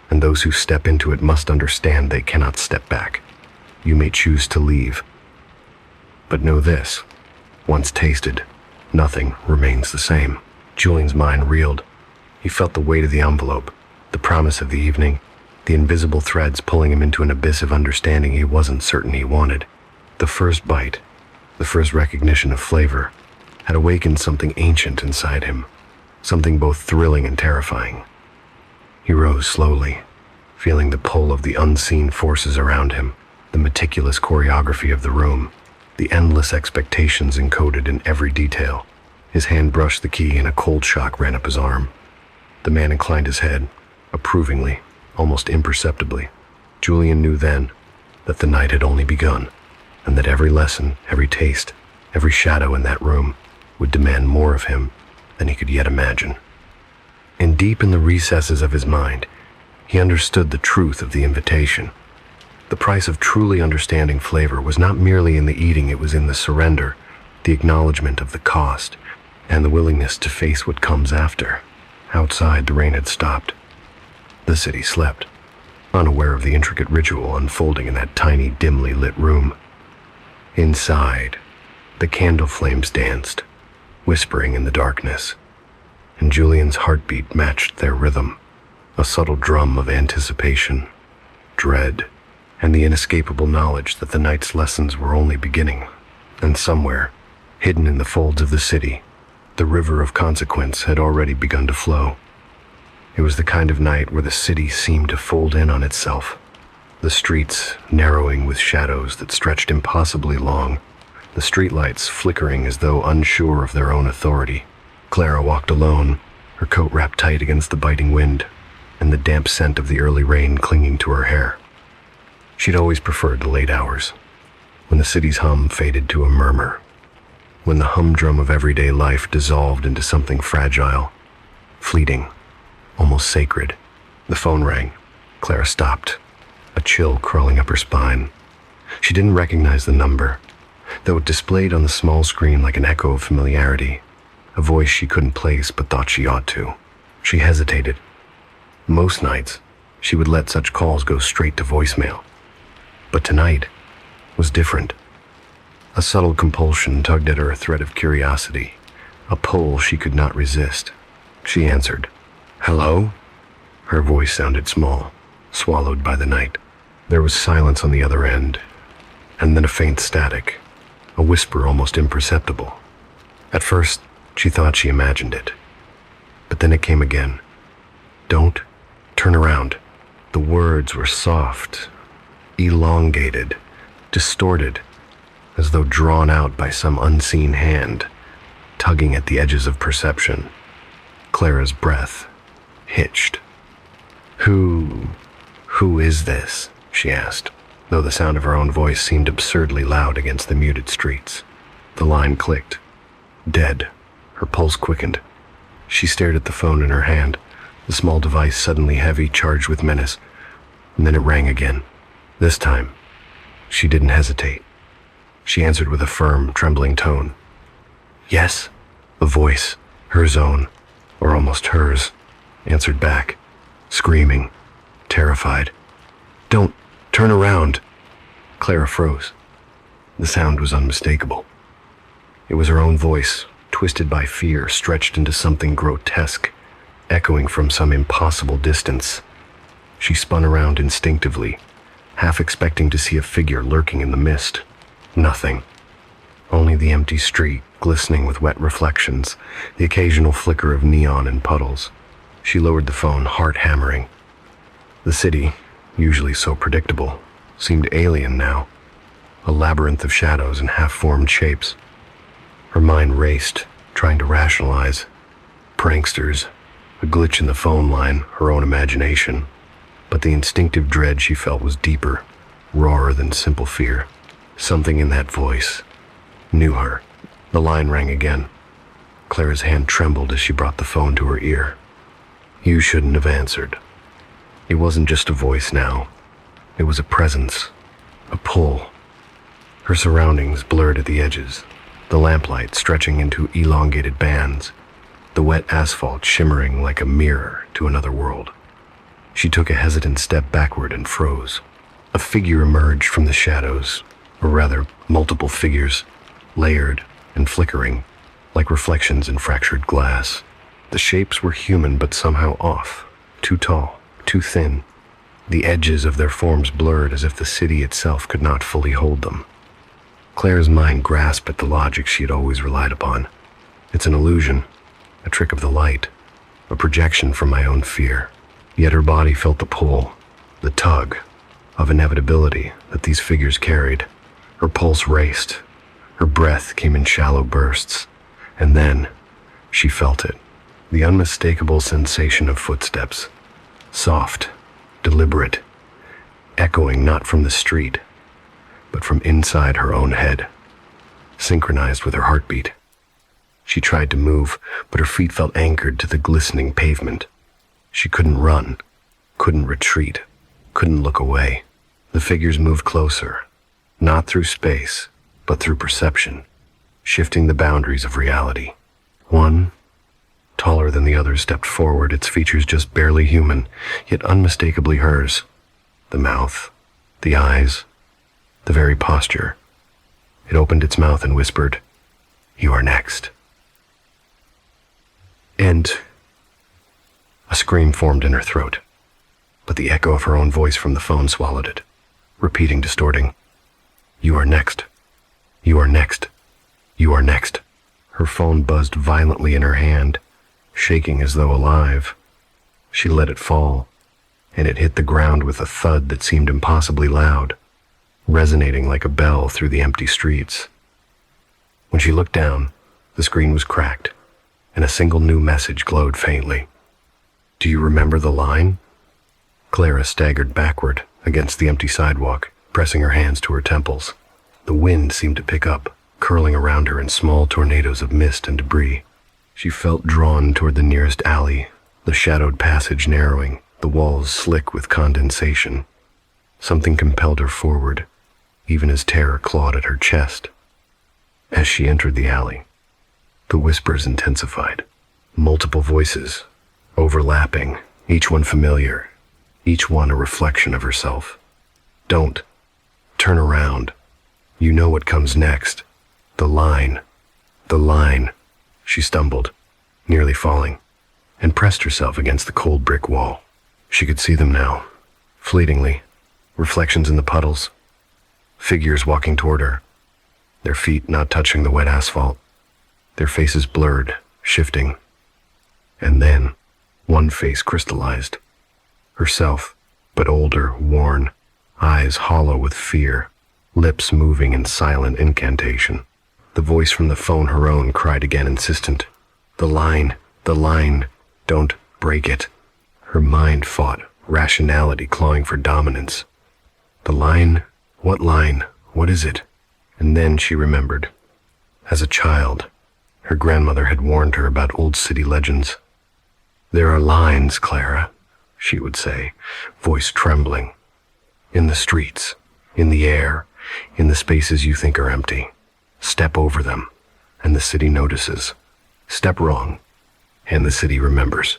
and those who step into it must understand they cannot step back. You may choose to leave. But know this, once tasted, nothing remains the same. Julian's mind reeled. He felt the weight of the envelope, the promise of the evening, the invisible threads pulling him into an abyss of understanding he wasn't certain he wanted. The first bite, the first recognition of flavor, had awakened something ancient inside him, something both thrilling and terrifying. He rose slowly, feeling the pull of the unseen forces around him, the meticulous choreography of the room, the endless expectations encoded in every detail. His hand brushed the key and a cold shock ran up his arm. The man inclined his head, approvingly, almost imperceptibly. Julian knew then that the night had only begun, and that every lesson, every taste, every shadow in that room would demand more of him than he could yet imagine. And deep in the recesses of his mind, he understood the truth of the invitation. The price of truly understanding flavor was not merely in the eating, it was in the surrender, the acknowledgement of the cost, and the willingness to face what comes after. Outside, the rain had stopped. The city slept, unaware of the intricate ritual unfolding in that tiny, dimly lit room. Inside, the candle flames danced, whispering in the darkness, and Julian's heartbeat matched their rhythm, a subtle drum of anticipation, dread, and the inescapable knowledge that the night's lessons were only beginning. And somewhere, hidden in the folds of the city, the river of consequence had already begun to flow. It was the kind of night where the city seemed to fold in on itself, the streets narrowing with shadows that stretched impossibly long, the streetlights flickering as though unsure of their own authority. Clara walked alone, her coat wrapped tight against the biting wind, and the damp scent of the early rain clinging to her hair. She'd always preferred the late hours, when the city's hum faded to a murmur, when the humdrum of everyday life dissolved into something fragile, fleeting, almost sacred. The phone rang. Clara stopped, a chill crawling up her spine. She didn't recognize the number, though it displayed on the small screen like an echo of familiarity, a voice she couldn't place but thought she ought to. She hesitated. Most nights, she would let such calls go straight to voicemail. But tonight was different. A subtle compulsion tugged at her, a thread of curiosity, a pull she could not resist. She answered. "Hello?" Her voice sounded small, swallowed by the night. There was silence on the other end, and then a faint static, a whisper almost imperceptible. At first, she thought she imagined it. But then it came again. "Don't turn around." The words were soft, elongated, distorted, as though drawn out by some unseen hand, tugging at the edges of perception. Clara's breath hitched. Who is this?" she asked, though the sound of her own voice seemed absurdly loud against the muted streets. The line clicked. Dead. Her pulse quickened. She stared at the phone in her hand, the small device suddenly heavy, charged with menace. And then it rang again. This time, she didn't hesitate. She answered with a firm, trembling tone. "Yes?" A voice, hers own, or almost hers, answered back, screaming, terrified. "Don't turn around." Clara froze. The sound was unmistakable. It was her own voice, twisted by fear, stretched into something grotesque, echoing from some impossible distance. She spun around instinctively, half expecting to see a figure lurking in the mist. Nothing. Only the empty street, glistening with wet reflections, the occasional flicker of neon and puddles. She lowered the phone, heart hammering. The city, usually so predictable, seemed alien now, a labyrinth of shadows and half-formed shapes. Her mind raced, trying to rationalize. Pranksters, a glitch in the phone line, her own imagination. But the instinctive dread she felt was deeper, rawer than simple fear. Something in that voice knew her. The line rang again. Clara's hand trembled as she brought the phone to her ear. "You shouldn't have answered." It wasn't just a voice now. It was a presence, a pull. Her surroundings blurred at the edges, the lamplight stretching into elongated bands, the wet asphalt shimmering like a mirror to another world. She took a hesitant step backward and froze. A figure emerged from the shadows, or rather, multiple figures, layered and flickering, like reflections in fractured glass. The shapes were human but somehow off, too tall, too thin, the edges of their forms blurred as if the city itself could not fully hold them. Claire's mind grasped at the logic she had always relied upon. It's an illusion, a trick of the light, a projection from my own fear. Yet her body felt the pull, the tug, of inevitability that these figures carried. Her pulse raced, her breath came in shallow bursts, and then she felt it, the unmistakable sensation of footsteps, soft, deliberate, echoing not from the street, but from inside her own head, synchronized with her heartbeat. She tried to move, but her feet felt anchored to the glistening pavement. She couldn't run, couldn't retreat, couldn't look away. The figures moved closer, not through space, but through perception, shifting the boundaries of reality. One, taller than the others, stepped forward, its features just barely human, yet unmistakably hers. The mouth, the eyes, the very posture. It opened its mouth and whispered, "You are next." And a scream formed in her throat, but the echo of her own voice from the phone swallowed it, repeating, distorting, "You are next. You are next. You are next." Her phone buzzed violently in her hand, shaking as though alive. She let it fall, and it hit the ground with a thud that seemed impossibly loud, resonating like a bell through the empty streets. When she looked down, the screen was cracked, and a single new message glowed faintly. "Do you remember the line?" Clara staggered backward against the empty sidewalk, pressing her hands to her temples. The wind seemed to pick up, curling around her in small tornadoes of mist and debris. She felt drawn toward the nearest alley, the shadowed passage narrowing, the walls slick with condensation. Something compelled her forward, even as terror clawed at her chest. As she entered the alley, the whispers intensified. Multiple voices, overlapping, each one familiar, each one a reflection of herself. "Don't. Turn around. You know what comes next. The line. The line." She stumbled, nearly falling, and pressed herself against the cold brick wall. She could see them now, fleetingly, reflections in the puddles, figures walking toward her, their feet not touching the wet asphalt, their faces blurred, shifting. And then, one face crystallized. Herself, but older, worn, eyes hollow with fear, lips moving in silent incantation. The voice from the phone, her own, cried again, insistent. The line, don't break it." Her mind fought, rationality clawing for dominance. The line? What line? What is it? And then she remembered. As a child, her grandmother had warned her about old city legends. "There are lines, Clara," she would say, voice trembling. "In the streets, in the air, in the spaces you think are empty. Step over them, and the city notices. Step wrong, and the city remembers."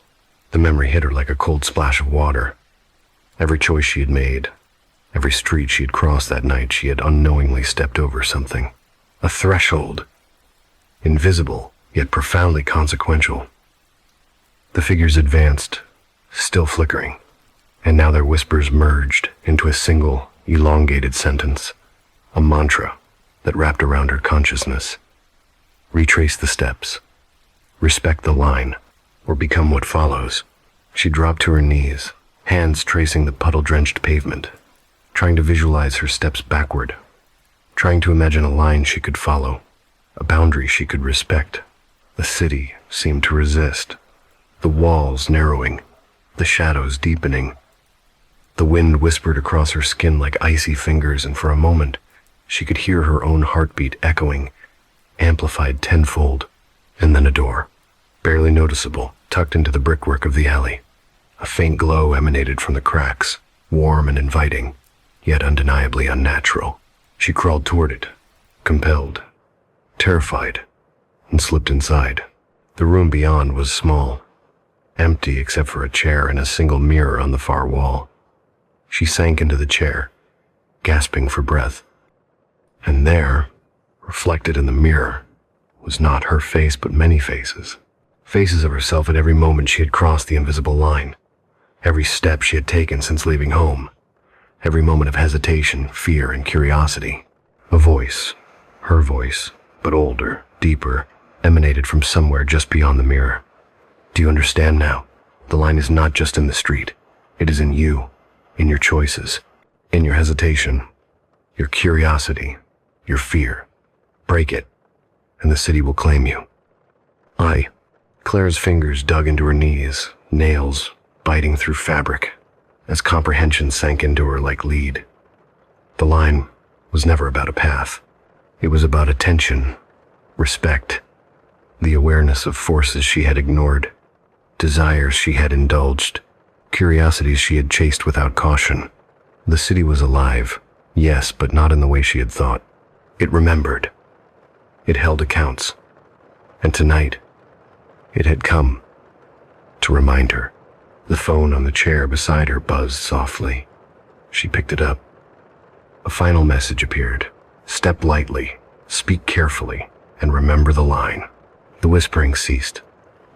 The memory hit her like a cold splash of water. Every choice she had made, every street she had crossed that night, she had unknowingly stepped over something. A threshold, invisible, yet profoundly consequential. The figures advanced, still flickering, and now their whispers merged into a single, elongated sentence, a mantra that wrapped around her consciousness. Retrace the steps, respect the line, or become what follows. She dropped to her knees, hands tracing the puddle-drenched pavement, trying to visualize her steps backward, trying to imagine a line she could follow, a boundary she could respect. The city seemed to resist, the walls narrowing, the shadows deepening. The wind whispered across her skin like icy fingers, and for a moment, she could hear her own heartbeat echoing, amplified tenfold. And then a door, barely noticeable, tucked into the brickwork of the alley. A faint glow emanated from the cracks, warm and inviting, yet undeniably unnatural. She crawled toward it, compelled, terrified, and slipped inside. The room beyond was small, empty except for a chair and a single mirror on the far wall. She sank into the chair, gasping for breath. And there, reflected in the mirror, was not her face but many faces. Faces of herself at every moment she had crossed the invisible line. Every step she had taken since leaving home. Every moment of hesitation, fear, and curiosity. A voice, her voice, but older, deeper, emanated from somewhere just beyond the mirror. Do you understand now? The line is not just in the street. It is in you, in your choices, in your hesitation, your curiosity, your fear. Break it, and the city will claim you. Claire's fingers dug into her knees, nails biting through fabric, as comprehension sank into her like lead. The line was never about a path. It was about attention, respect, the awareness of forces she had ignored, desires she had indulged, curiosities she had chased without caution. The city was alive, yes, but not in the way she had thought. It remembered. It held accounts. And tonight, it had come to remind her. The phone on the chair beside her buzzed softly. She picked it up. A final message appeared. Step lightly, speak carefully, and remember the line. The whispering ceased.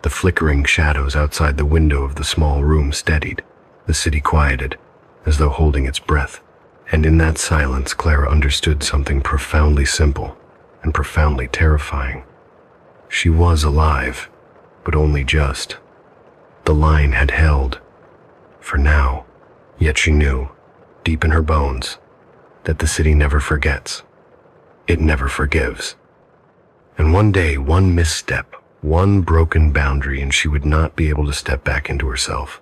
The flickering shadows outside the window of the small room steadied. The city quieted, as though holding its breath. And in that silence, Clara understood something profoundly simple and profoundly terrifying. She was alive, but only just. The line had held, for now, yet she knew, deep in her bones, that the city never forgets. It never forgives. And one day, one misstep, one broken boundary, and she would not be able to step back into herself.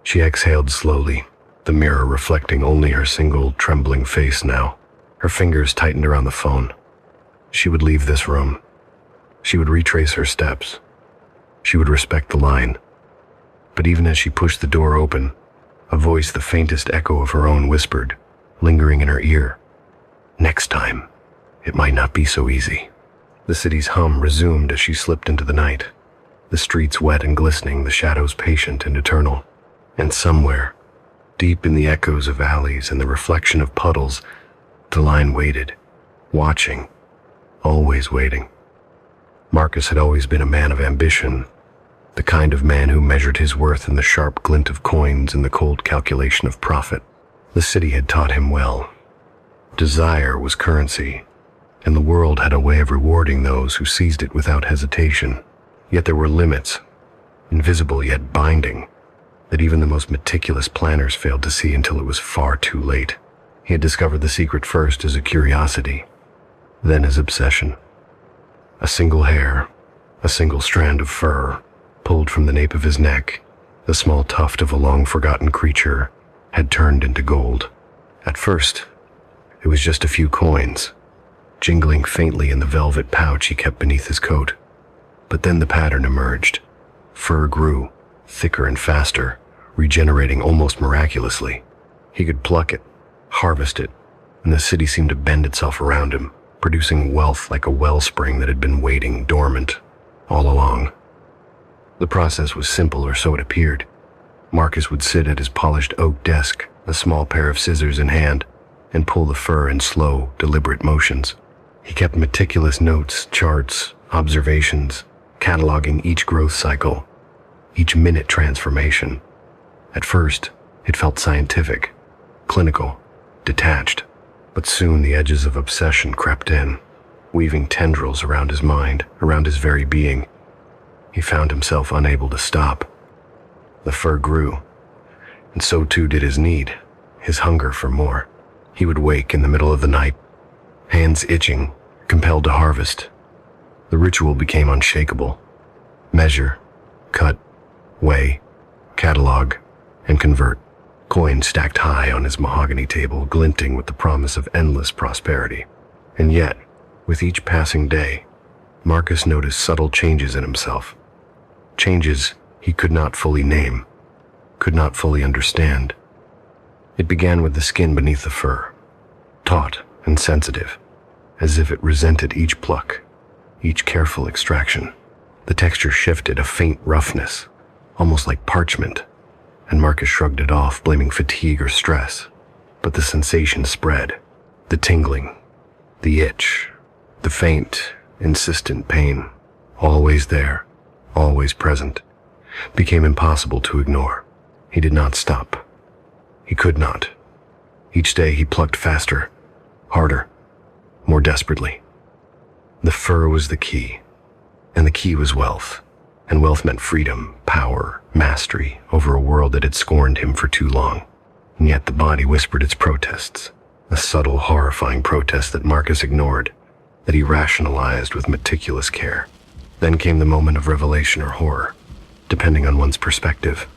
She exhaled slowly, the mirror reflecting only her single, trembling face now. Her fingers tightened around the phone. She would leave this room. She would retrace her steps. She would respect the line. But even as she pushed the door open, a voice the faintest echo of her own whispered, lingering in her ear, "Next time, it might not be so easy." The city's hum resumed as she slipped into the night, the streets wet and glistening, the shadows patient and eternal. And somewhere, deep in the echoes of alleys and the reflection of puddles, the line waited, watching, always waiting. Marcus had always been a man of ambition, the kind of man who measured his worth in the sharp glint of coins and the cold calculation of profit. The city had taught him well. Desire was currency, and the world had a way of rewarding those who seized it without hesitation. Yet there were limits, invisible yet binding, that even the most meticulous planners failed to see until it was far too late. He had discovered the secret first as a curiosity, then as obsession. A single hair, a single strand of fur, pulled from the nape of his neck, the small tuft of a long-forgotten creature, had turned into gold. At first, it was just a few coins, jingling faintly in the velvet pouch he kept beneath his coat. But then the pattern emerged. Fur grew, thicker and faster, regenerating almost miraculously. He could pluck it, harvest it, and the city seemed to bend itself around him, producing wealth like a wellspring that had been waiting dormant all along. The process was simple, or so it appeared. Marcus would sit at his polished oak desk, a small pair of scissors in hand, and pull the fur in slow, deliberate motions. He kept meticulous notes, charts, observations, cataloging each growth cycle, each minute transformation. At first, it felt scientific, clinical, detached, but soon the edges of obsession crept in, weaving tendrils around his mind, around his very being. He found himself unable to stop. The fur grew, and so too did his need, his hunger for more. He would wake in the middle of the night, hands itching, compelled to harvest. The ritual became unshakable. Measure, cut, weigh, catalog, and convert. Coins stacked high on his mahogany table, glinting with the promise of endless prosperity. And yet, with each passing day, Marcus noticed subtle changes in himself. Changes he could not fully name, could not fully understand. It began with the skin beneath the fur, taut and sensitive, as if it resented each pluck, each careful extraction. The texture shifted, a faint roughness, almost like parchment, and Marcus shrugged it off, blaming fatigue or stress. But the sensation spread, the tingling, the itch, the faint, insistent pain, always there, always present, became impossible to ignore. He did not stop. He could not. Each day he plucked faster, harder, more desperately. The fur was the key, and the key was wealth. And wealth meant freedom, power, mastery over a world that had scorned him for too long. And yet the body whispered its protests, a subtle, horrifying protest that Marcus ignored, that he rationalized with meticulous care. Then came the moment of revelation or horror, depending on one's perspective.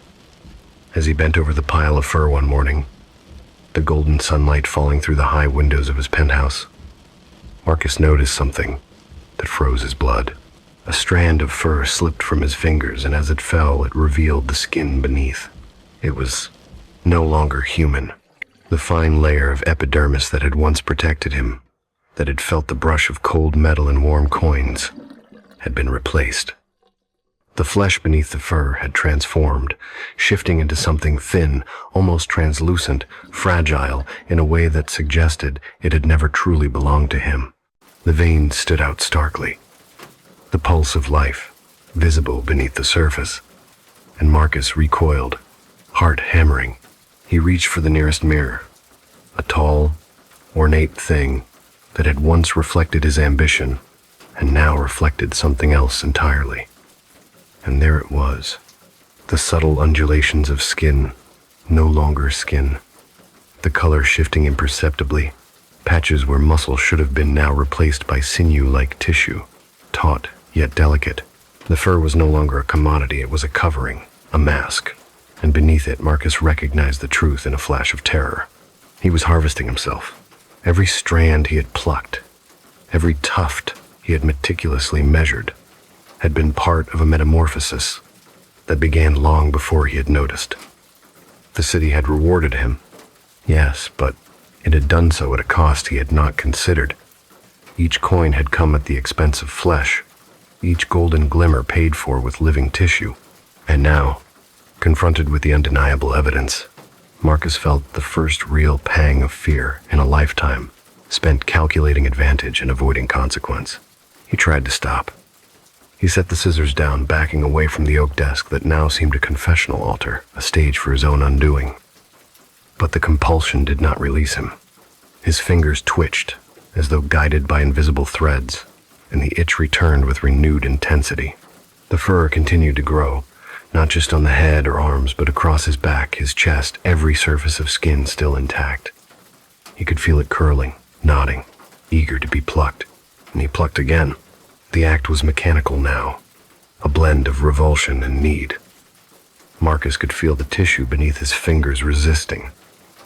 As he bent over the pile of fur one morning, the golden sunlight falling through the high windows of his penthouse, Marcus noticed something that froze his blood. A strand of fur slipped from his fingers, and as it fell, it revealed the skin beneath. It was no longer human. The fine layer of epidermis that had once protected him, that had felt the brush of cold metal and warm coins, had been replaced. The flesh beneath the fur had transformed, shifting into something thin, almost translucent, fragile, in a way that suggested it had never truly belonged to him. The veins stood out starkly, the pulse of life visible beneath the surface, and Marcus recoiled, heart hammering. He reached for the nearest mirror, a tall, ornate thing that had once reflected his ambition and now reflected something else entirely. And there it was, the subtle undulations of skin, no longer skin, the color shifting imperceptibly, patches where muscle should have been now replaced by sinew-like tissue, taut yet delicate. The fur was no longer a commodity, it was a covering, a mask, and beneath it Marcus recognized the truth in a flash of terror. He was harvesting himself. Every strand he had plucked, every tuft he had meticulously measured, had been part of a metamorphosis that began long before he had noticed. The city had rewarded him, yes, but it had done so at a cost he had not considered. Each coin had come at the expense of flesh, each golden glimmer paid for with living tissue. And now, confronted with the undeniable evidence, Marcus felt the first real pang of fear in a lifetime, spent calculating advantage and avoiding consequence. He tried to stop. He set the scissors down, backing away from the oak desk that now seemed a confessional altar, a stage for his own undoing. But the compulsion did not release him. His fingers twitched, as though guided by invisible threads, and the itch returned with renewed intensity. The fur continued to grow, not just on the head or arms, but across his back, his chest, every surface of skin still intact. He could feel it curling, nodding, eager to be plucked, and he plucked again. The act was mechanical now, a blend of revulsion and need. Marcus could feel the tissue beneath his fingers resisting,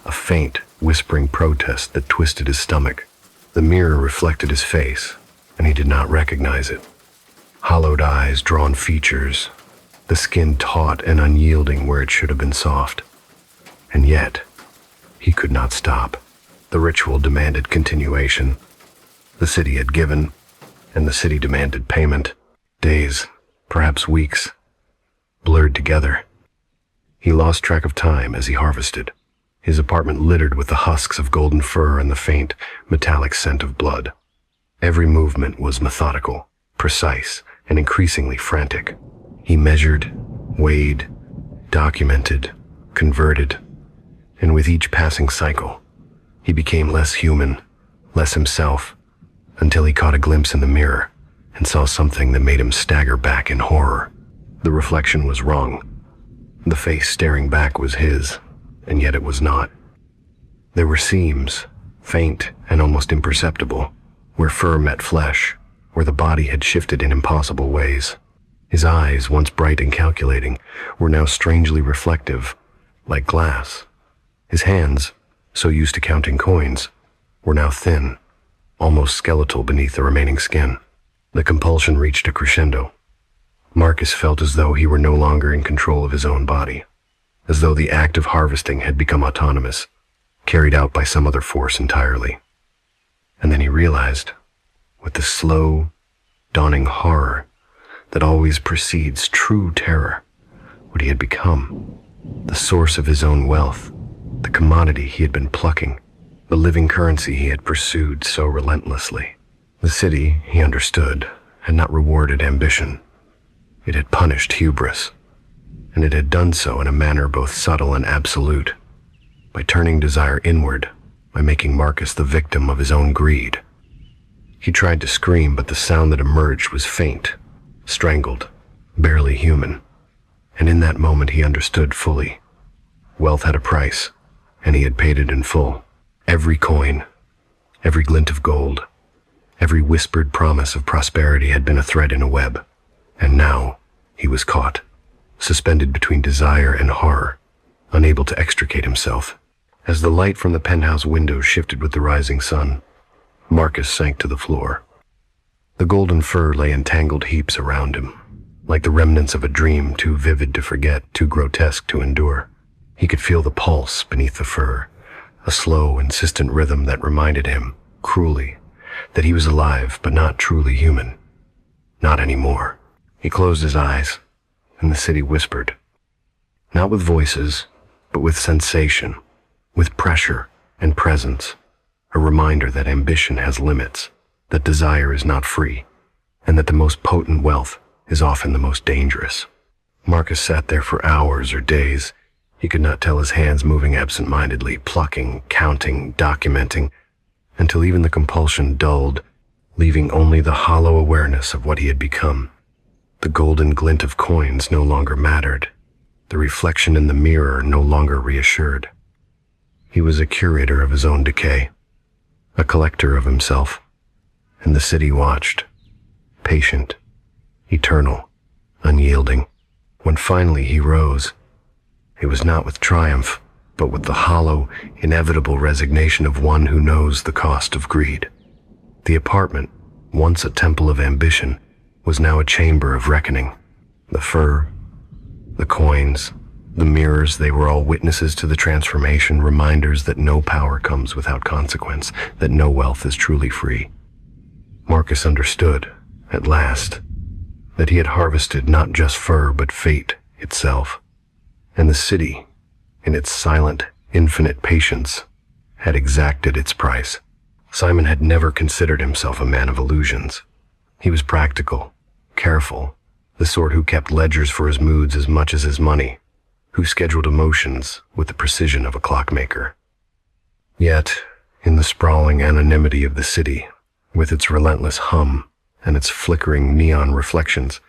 a faint, whispering protest that twisted his stomach. The mirror reflected his face, and he did not recognize it. Hollowed eyes, drawn features, the skin taut and unyielding where it should have been soft. And yet, he could not stop. The ritual demanded continuation. The city had given, and the city demanded payment. Days, perhaps weeks, blurred together. He lost track of time as he harvested, his apartment littered with the husks of golden fur and the faint, metallic scent of blood. Every movement was methodical, precise, and increasingly frantic. He measured, weighed, documented, converted, and with each passing cycle, he became less human, less himself, until he caught a glimpse in the mirror and saw something that made him stagger back in horror. The reflection was wrong. The face staring back was his, and yet it was not. There were seams, faint and almost imperceptible, where fur met flesh, where the body had shifted in impossible ways. His eyes, once bright and calculating, were now strangely reflective, like glass. His hands, so used to counting coins, were now thin, almost skeletal beneath the remaining skin. The compulsion reached a crescendo. Marcus felt as though he were no longer in control of his own body, as though the act of harvesting had become autonomous, carried out by some other force entirely. And then he realized, with the slow, dawning horror that always precedes true terror, what he had become, the source of his own wealth, the commodity he had been plucking, the living currency he had pursued so relentlessly. The city, he understood, had not rewarded ambition. It had punished hubris. and it had done so in a manner both subtle and absolute, by turning desire inward, by making Marcus the victim of his own greed. He tried to scream, but the sound that emerged was faint, strangled, barely human. And in that moment he understood fully. Wealth had a price, and he had paid it in full. Every coin, every glint of gold, every whispered promise of prosperity had been a thread in a web. And now he was caught, suspended between desire and horror, unable to extricate himself. As the light from the penthouse window shifted with the rising sun, Marcus sank to the floor. The golden fur lay in tangled heaps around him, like the remnants of a dream too vivid to forget, too grotesque to endure. He could feel the pulse beneath the fur, a slow, insistent rhythm that reminded him, cruelly, that he was alive but not truly human. Not anymore. He closed his eyes, and the city whispered. Not with voices, but with sensation, with pressure and presence. A reminder that ambition has limits, that desire is not free, and that the most potent wealth is often the most dangerous. Marcus sat there for hours or days. He could not tell, his hands moving absent-mindedly, plucking, counting, documenting, until even the compulsion dulled, leaving only the hollow awareness of what he had become. The golden glint of coins no longer mattered. The reflection in the mirror no longer reassured. He was a curator of his own decay, a collector of himself, and the city watched, patient, eternal, unyielding. When finally he rose, it was not with triumph, but with the hollow, inevitable resignation of one who knows the cost of greed. The apartment, once a temple of ambition, was now a chamber of reckoning. The fur, the coins, the mirrors, they were all witnesses to the transformation, reminders that no power comes without consequence, that no wealth is truly free. Marcus understood, at last, that he had harvested not just fur but fate itself. And the city, in its silent, infinite patience, had exacted its price. Simon had never considered himself a man of illusions. He was practical, careful, the sort who kept ledgers for his moods as much as his money, who scheduled emotions with the precision of a clockmaker. Yet, in the sprawling anonymity of the city, with its relentless hum and its flickering neon reflections,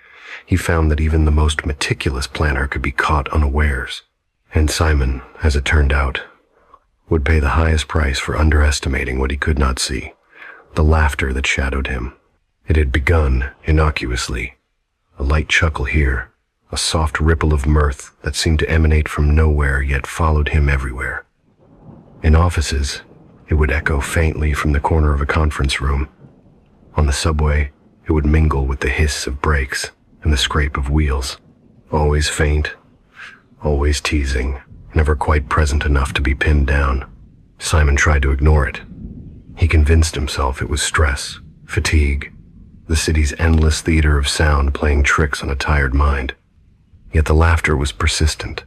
he found that even the most meticulous planner could be caught unawares. And Simon, as it turned out, would pay the highest price for underestimating what he could not see, the laughter that shadowed him. It had begun innocuously, a light chuckle here, a soft ripple of mirth that seemed to emanate from nowhere yet followed him everywhere. In offices, it would echo faintly from the corner of a conference room. On the subway, it would mingle with the hiss of brakes and the scrape of wheels. Always faint, always teasing, never quite present enough to be pinned down. Simon tried to ignore it. He convinced himself it was stress, fatigue, the city's endless theater of sound playing tricks on a tired mind. Yet the laughter was persistent,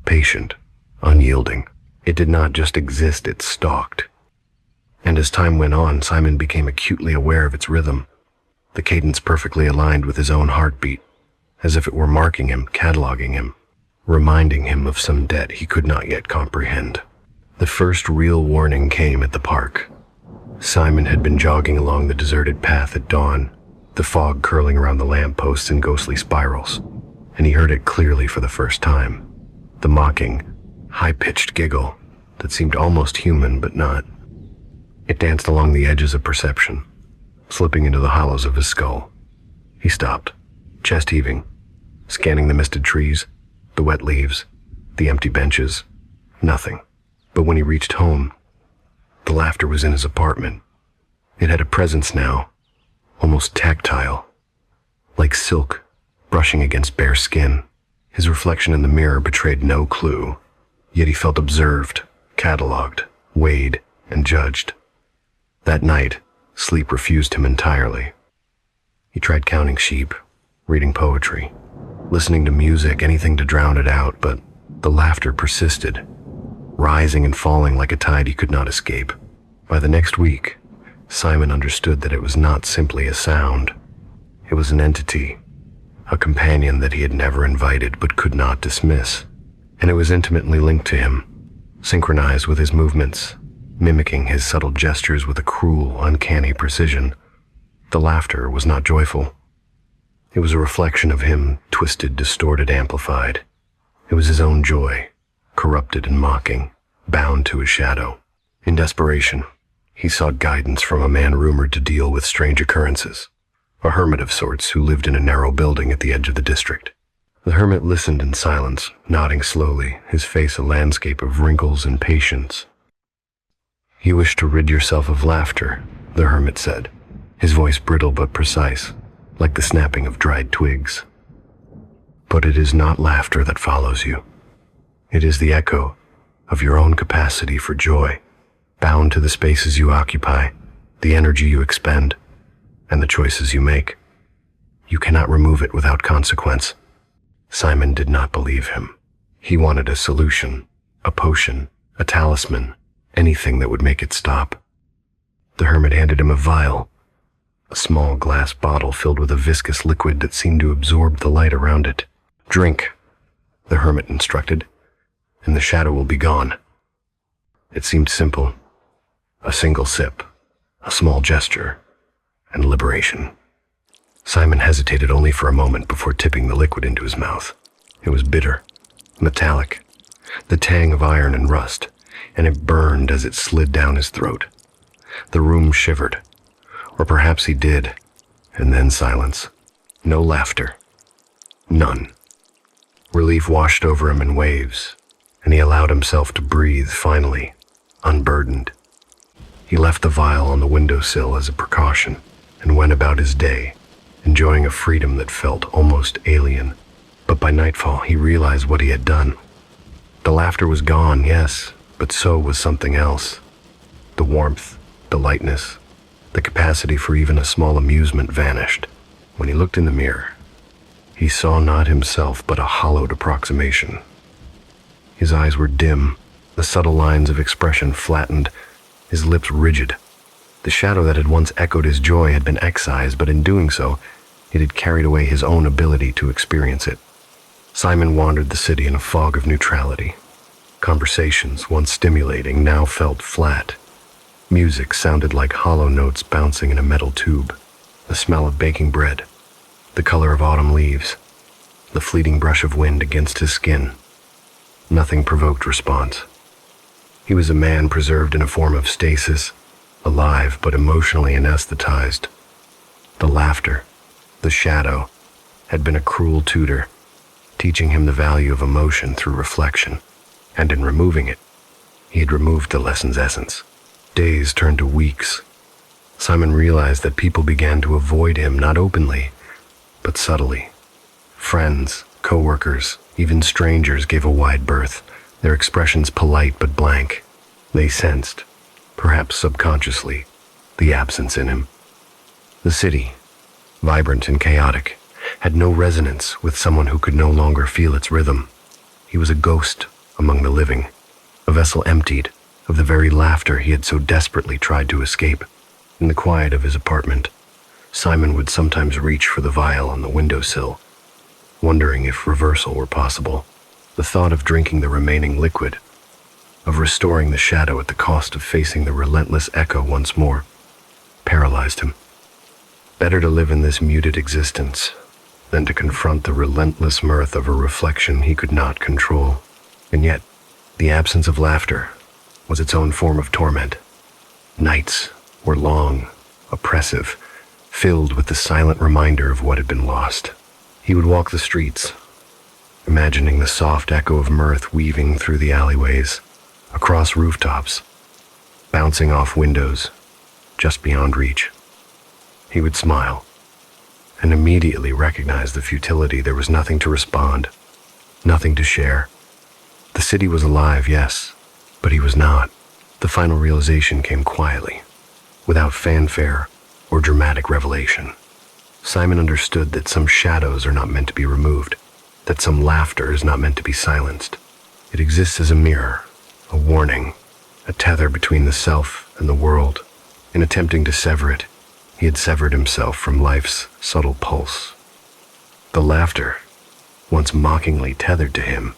patient, unyielding. It did not just exist, it stalked. And as time went on, Simon became acutely aware of its rhythm, the cadence perfectly aligned with his own heartbeat, as if it were marking him, cataloging him, reminding him of some debt he could not yet comprehend. The first real warning came at the park. Simon had been jogging along the deserted path at dawn, the fog curling around the lampposts in ghostly spirals, and he heard it clearly for the first time. The mocking, high-pitched giggle that seemed almost human but not. It danced along the edges of perception, slipping into the hollows of his skull. He stopped, chest heaving, scanning the misted trees, the wet leaves, the empty benches. Nothing. But when he reached home, the laughter was in his apartment. It had a presence now, almost tactile, like silk brushing against bare skin. His reflection in the mirror betrayed no clue, yet he felt observed, catalogued, weighed, and judged. That night, sleep refused him entirely. He tried counting sheep, reading poetry, listening to music, anything to drown it out, but the laughter persisted, rising and falling like a tide he could not escape. By the next week, Simon understood that it was not simply a sound. It was an entity, a companion that he had never invited but could not dismiss, and it was intimately linked to him, synchronized with his movements, mimicking his subtle gestures with a cruel, uncanny precision. The laughter was not joyful. It was a reflection of him, twisted, distorted, amplified. It was his own joy, corrupted and mocking, bound to his shadow. In desperation, he sought guidance from a man rumored to deal with strange occurrences, a hermit of sorts who lived in a narrow building at the edge of the district. The hermit listened in silence, nodding slowly, his face a landscape of wrinkles and patience. "You wish to rid yourself of laughter," the hermit said, his voice brittle but precise, like the snapping of dried twigs. "But it is not laughter that follows you. It is the echo of your own capacity for joy, bound to the spaces you occupy, the energy you expend, and the choices you make. You cannot remove it without consequence." Simon did not believe him. He wanted a solution, a potion, a talisman, anything that would make it stop. The hermit handed him a vial, a small glass bottle filled with a viscous liquid that seemed to absorb the light around it. "Drink," the hermit instructed, "and the shadow will be gone." It seemed simple. A single sip, a small gesture, and liberation. Simon hesitated only for a moment before tipping the liquid into his mouth. It was bitter, metallic, the tang of iron and rust, and it burned as it slid down his throat. The room shivered, or perhaps he did, and then silence. No laughter. None. Relief washed over him in waves, and he allowed himself to breathe finally, unburdened. He left the vial on the windowsill as a precaution and went about his day, enjoying a freedom that felt almost alien. But by nightfall, he realized what he had done. The laughter was gone, yes, but so was something else. The warmth, the lightness, the capacity for even a small amusement vanished. When he looked in the mirror, he saw not himself but a hollowed approximation. His eyes were dim, the subtle lines of expression flattened, his lips rigid. The shadow that had once echoed his joy had been excised, but in doing so, it had carried away his own ability to experience it. Simon wandered the city in a fog of neutrality. Conversations, once stimulating, now felt flat. Music sounded like hollow notes bouncing in a metal tube. The smell of baking bread, the color of autumn leaves, the fleeting brush of wind against his skin. Nothing provoked response. He was a man preserved in a form of stasis, alive but emotionally anesthetized. The laughter, the shadow, had been a cruel tutor, teaching him the value of emotion through reflection, and in removing it, he had removed the lesson's essence. Days turned to weeks. Simon realized that people began to avoid him, not openly, but subtly. Friends, co-workers, even strangers gave a wide berth, their expressions polite but blank. They sensed, perhaps subconsciously, the absence in him. The city, vibrant and chaotic, had no resonance with someone who could no longer feel its rhythm. He was a ghost among the living, a vessel emptied of the very laughter he had so desperately tried to escape. In the quiet of his apartment, Simon would sometimes reach for the vial on the windowsill, wondering if reversal were possible. The thought of drinking the remaining liquid, of restoring the shadow at the cost of facing the relentless echo once more, paralyzed him. Better to live in this muted existence than to confront the relentless mirth of a reflection he could not control. And yet, the absence of laughter was its own form of torment. Nights were long, oppressive, filled with the silent reminder of what had been lost. He would walk the streets, imagining the soft echo of mirth weaving through the alleyways, across rooftops, bouncing off windows, just beyond reach. He would smile, and immediately recognize the futility. There was nothing to respond, nothing to share. The city was alive, yes, but he was not. The final realization came quietly, without fanfare or dramatic revelation. Simon understood that some shadows are not meant to be removed, that some laughter is not meant to be silenced. It exists as a mirror, a warning, a tether between the self and the world. In attempting to sever it, he had severed himself from life's subtle pulse. The laughter, once mockingly tethered to him,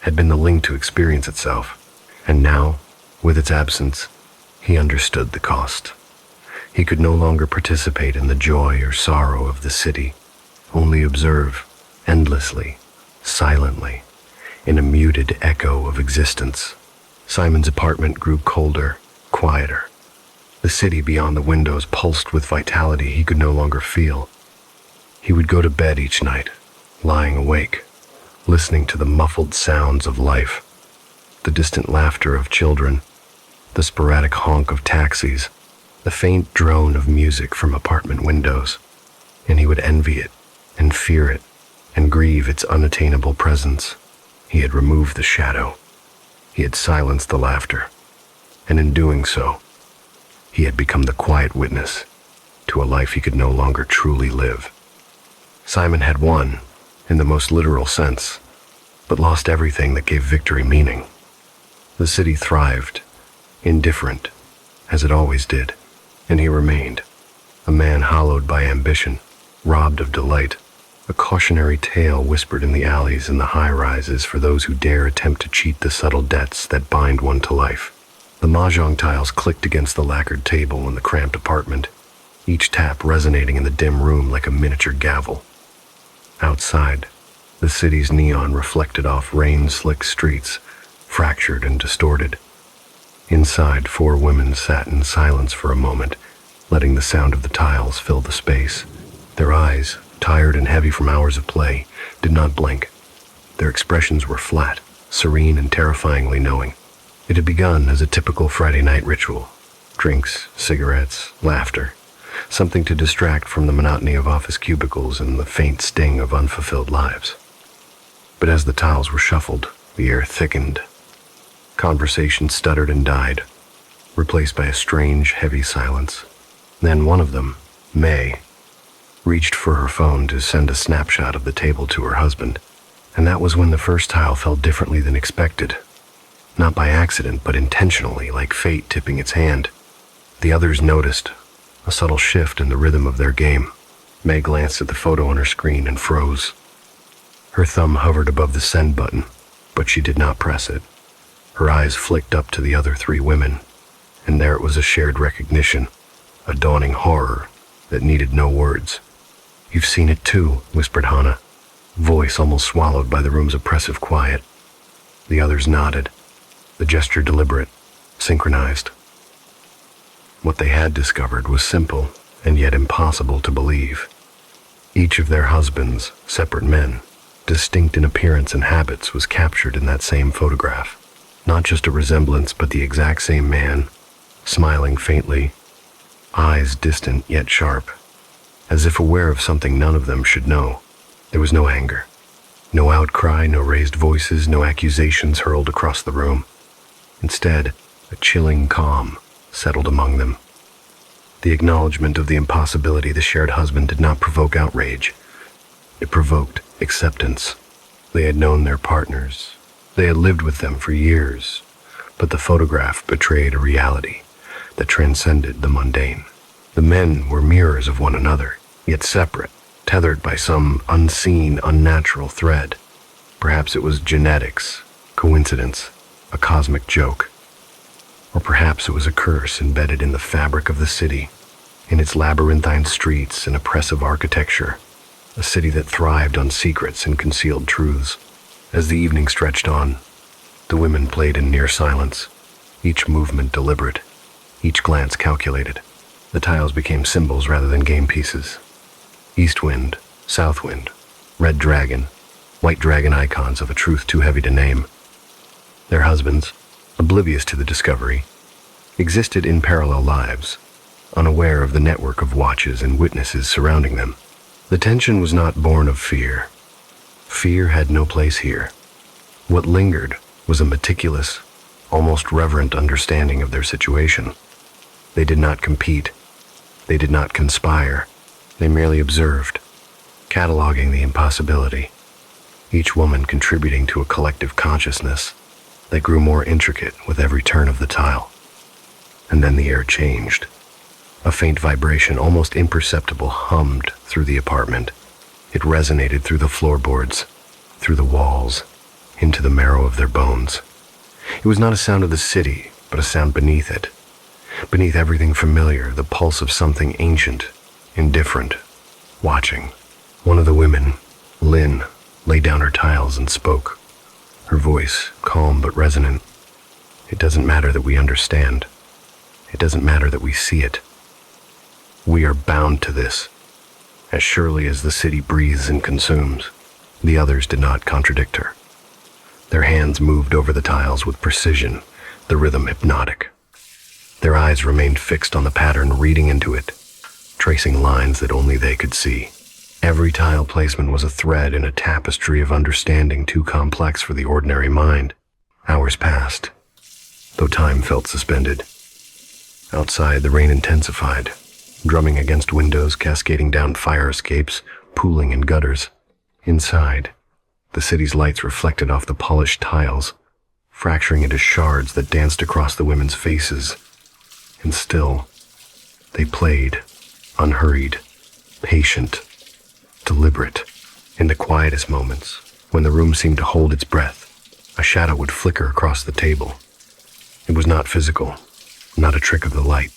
had been the link to experience itself, and now, with its absence, he understood the cost. He could no longer participate in the joy or sorrow of the city, only observe, endlessly, silently, in a muted echo of existence. Simon's apartment grew colder, quieter. The city beyond the windows pulsed with vitality he could no longer feel. He would go to bed each night, lying awake, listening to the muffled sounds of life, the distant laughter of children, the sporadic honk of taxis, the faint drone of music from apartment windows, and he would envy it and fear it and grieve its unattainable presence. He had removed the shadow. He had silenced the laughter, and in doing so, he had become the quiet witness to a life he could no longer truly live. Simon had won, in the most literal sense, but lost everything that gave victory meaning. The city thrived, indifferent, as it always did, and he remained, a man hollowed by ambition, robbed of delight, a cautionary tale whispered in the alleys and the high-rises for those who dare attempt to cheat the subtle debts that bind one to life. The mahjong tiles clicked against the lacquered table in the cramped apartment, each tap resonating in the dim room like a miniature gavel. Outside, the city's neon reflected off rain-slicked streets, fractured and distorted. Inside, 4 women sat in silence for a moment, letting the sound of the tiles fill the space. Their eyes, tired and heavy from hours of play, did not blink. Their expressions were flat, serene, and terrifyingly knowing. It had begun as a typical Friday night ritual. Drinks, cigarettes, laughter. Something to distract from the monotony of office cubicles and the faint sting of unfulfilled lives. But as the tiles were shuffled, the air thickened. Conversation stuttered and died, replaced by a strange, heavy silence. Then one of them, May, reached for her phone to send a snapshot of the table to her husband, and that was when the first tile fell differently than expected. Not by accident, but intentionally, like fate tipping its hand. The others noticed, a subtle shift in the rhythm of their game. May glanced at the photo on her screen and froze. Her thumb hovered above the send button, but she did not press it. Her eyes flicked up to the other 3 women, and there it was, a shared recognition, a dawning horror that needed no words. "You've seen it too," whispered Hannah, voice almost swallowed by the room's oppressive quiet. The others nodded, the gesture deliberate, synchronized. What they had discovered was simple and yet impossible to believe. Each of their husbands, separate men, distinct in appearance and habits, was captured in that same photograph. Not just a resemblance, but the exact same man, smiling faintly, eyes distant yet sharp, as if aware of something none of them should know. There was no anger, no outcry, no raised voices, no accusations hurled across the room. Instead, a chilling calm settled among them. The acknowledgement of the impossibility the shared husband did not provoke outrage. It provoked acceptance. They had known their partners. They had lived with them for years, but the photograph betrayed a reality that transcended the mundane. The men were mirrors of one another, yet separate, tethered by some unseen, unnatural thread. Perhaps it was genetics, coincidence, a cosmic joke. Or perhaps it was a curse embedded in the fabric of the city, in its labyrinthine streets and oppressive architecture, a city that thrived on secrets and concealed truths. As the evening stretched on, the women played in near silence, each movement deliberate, each glance calculated. The tiles became symbols rather than game pieces. East wind, south wind, red dragon, white dragon, icons of a truth too heavy to name. Their husbands, oblivious to the discovery, existed in parallel lives, unaware of the network of watches and witnesses surrounding them. The tension was not born of fear. Fear had no place here. What lingered was a meticulous, almost reverent understanding of their situation. They did not compete. They did not conspire. They merely observed, cataloging the impossibility, each woman contributing to a collective consciousness that grew more intricate with every turn of the tile. And then the air changed. A faint vibration, almost imperceptible, hummed through the apartment, It resonated through the floorboards, through the walls, into the marrow of their bones. It was not a sound of the city, but a sound beneath it. Beneath everything familiar, the pulse of something ancient, indifferent, watching. One of the women, Lynn, laid down her tiles and spoke. Her voice, calm but resonant. It doesn't matter that we understand. It doesn't matter that we see it. We are bound to this. As surely as the city breathes and consumes. The others did not contradict her. Their hands moved over the tiles with precision, the rhythm hypnotic. Their eyes remained fixed on the pattern, reading into it, tracing lines that only they could see. Every tile placement was a thread in a tapestry of understanding too complex for the ordinary mind. Hours passed, though time felt suspended. Outside, the rain intensified, drumming against windows, cascading down fire escapes, pooling in gutters. Inside, the city's lights reflected off the polished tiles, fracturing into shards that danced across the women's faces. And still, they played, unhurried, patient, deliberate. In the quietest moments, when the room seemed to hold its breath, a shadow would flicker across the table. It was not physical, not a trick of the light.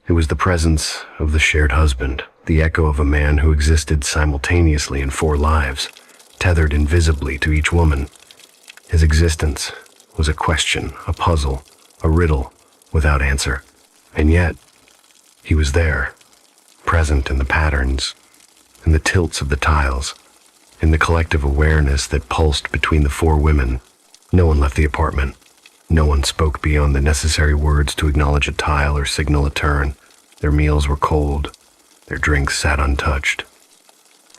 It was the presence of the shared husband, the echo of a man who existed simultaneously in 4 lives, tethered invisibly to each woman. His existence was a question, a puzzle, a riddle, without answer. And yet, he was there, present in the patterns, in the tilts of the tiles, in the collective awareness that pulsed between the 4 women. No one left the apartment. No one spoke beyond the necessary words to acknowledge a tile or signal a turn. Their meals were cold. Their drinks sat untouched.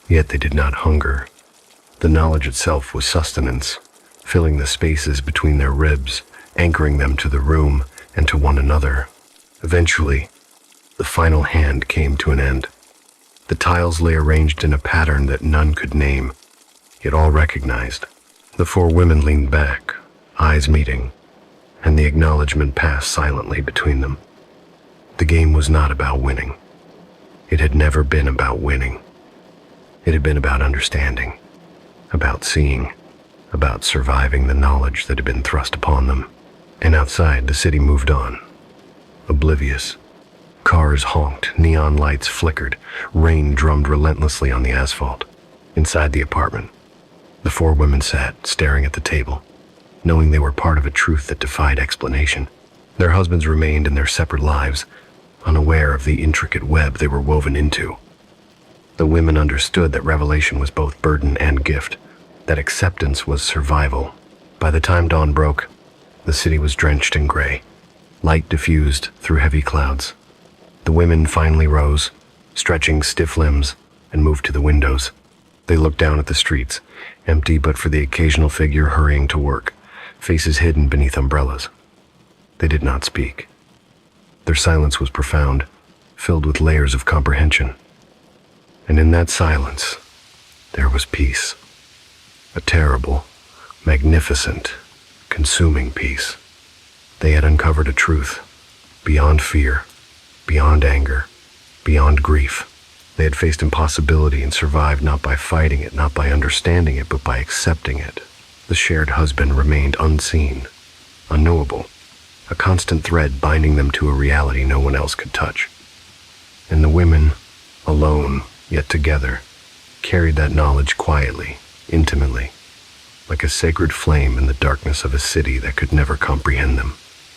Yet they did not hunger. The knowledge itself was sustenance, filling the spaces between their ribs, anchoring them to the room and to one another. Eventually, the final hand came to an end. The tiles lay arranged in a pattern that none could name, yet all recognized. The 4 women leaned back, eyes meeting, and the acknowledgement passed silently between them. The game was not about winning. It had never been about winning. It had been about understanding, about seeing, about surviving the knowledge that had been thrust upon them. And outside, the city moved on, oblivious. Cars honked, neon lights flickered, rain drummed relentlessly on the asphalt. Inside the apartment, the 4 women sat, staring at the table, knowing they were part of a truth that defied explanation. Their husbands remained in their separate lives, unaware of the intricate web they were woven into. The women understood that revelation was both burden and gift, that acceptance was survival. By the time dawn broke, the city was drenched in gray. Light diffused through heavy clouds. The women finally rose, stretching stiff limbs, and moved to the windows. They looked down at the streets, empty but for the occasional figure hurrying to work, faces hidden beneath umbrellas. They did not speak. Their silence was profound, filled with layers of comprehension. And in that silence, there was peace. A terrible, magnificent, consuming peace. They had uncovered a truth, beyond fear, beyond anger, beyond grief. They had faced impossibility and survived not by fighting it, not by understanding it, but by accepting it. The shared husband remained unseen, unknowable, a constant thread binding them to a reality no one else could touch. And the women, alone, yet together, carried that knowledge quietly, intimately, like a sacred flame in the darkness of a city that could never comprehend them.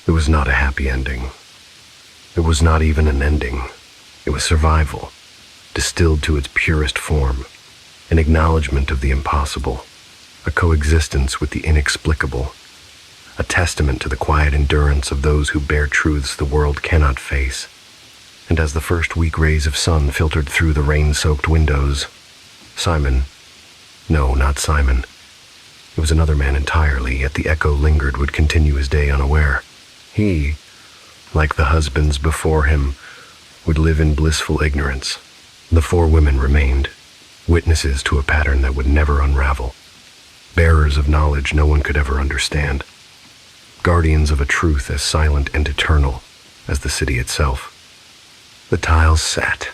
It was not a happy ending. It was not even an ending. It was survival, distilled to its purest form, an acknowledgement of the impossible, a coexistence with the inexplicable, a testament to the quiet endurance of those who bear truths the world cannot face. And as the first weak rays of sun filtered through the rain-soaked windows, no, not Simon. It was another man entirely, yet the echo lingered, would continue his day unaware. He, like the husbands before him, would live in blissful ignorance. The 4 women remained, witnesses to a pattern that would never unravel, bearers of knowledge no one could ever understand, guardians of a truth as silent and eternal as the city itself. The tiles sat,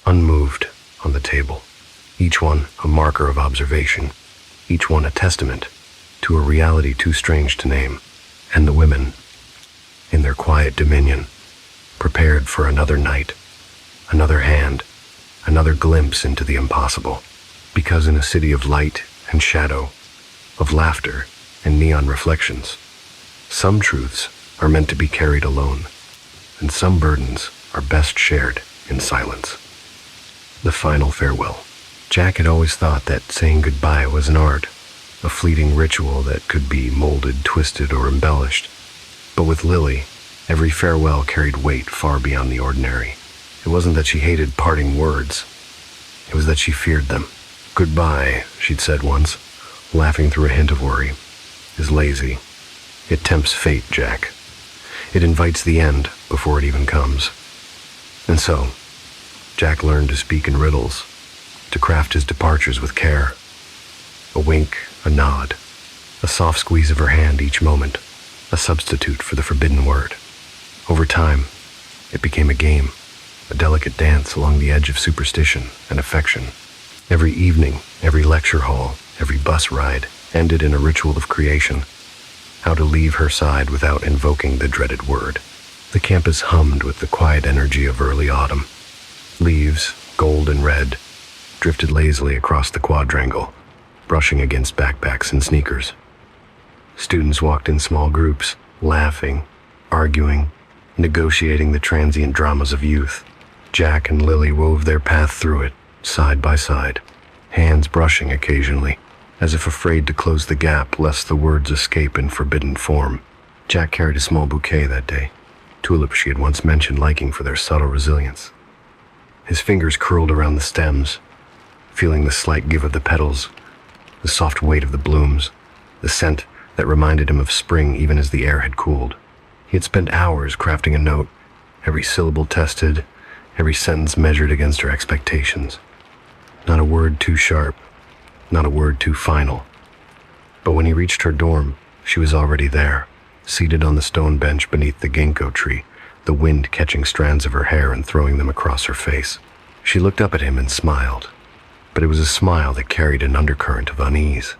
unmoved, on the table, each one a marker of observation, each one a testament to a reality too strange to name. And the women, in their quiet dominion, prepared for another night, another hand, another glimpse into the impossible. Because in a city of light and shadow, of laughter and neon reflections, some truths are meant to be carried alone, and some burdens are best shared in silence. The final farewell. Jack had always thought that saying goodbye was an art, a fleeting ritual that could be molded, twisted, or embellished. But with Lily, every farewell carried weight far beyond the ordinary. It wasn't that she hated parting words. It was that she feared them. Goodbye, she'd said once, laughing through a hint of worry, is lazy. It tempts fate, Jack. It invites the end before it even comes. And so, Jack learned to speak in riddles, to craft his departures with care. A wink, a nod, a soft squeeze of her hand each moment, a substitute for the forbidden word. Over time, it became a game, a delicate dance along the edge of superstition and affection. Every evening, every lecture hall, every bus ride ended in a ritual of creation. How to leave her side without invoking the dreaded word. The campus hummed with the quiet energy of early autumn. Leaves, gold and red, drifted lazily across the quadrangle, brushing against backpacks and sneakers. Students walked in small groups, laughing, arguing, negotiating the transient dramas of youth. Jack and Lily wove their path through it, side by side, hands brushing occasionally, as if afraid to close the gap lest the words escape in forbidden form. Jack carried a small bouquet that day, tulips she had once mentioned liking for their subtle resilience. His fingers curled around the stems, feeling the slight give of the petals, the soft weight of the blooms, the scent that reminded him of spring even as the air had cooled. He had spent hours crafting a note, every syllable tested, every sentence measured against her expectations. Not a word too sharp, not a word too final. But when he reached her dorm, she was already there, seated on the stone bench beneath the ginkgo tree, the wind catching strands of her hair and throwing them across her face. She looked up at him and smiled, but it was a smile that carried an undercurrent of unease.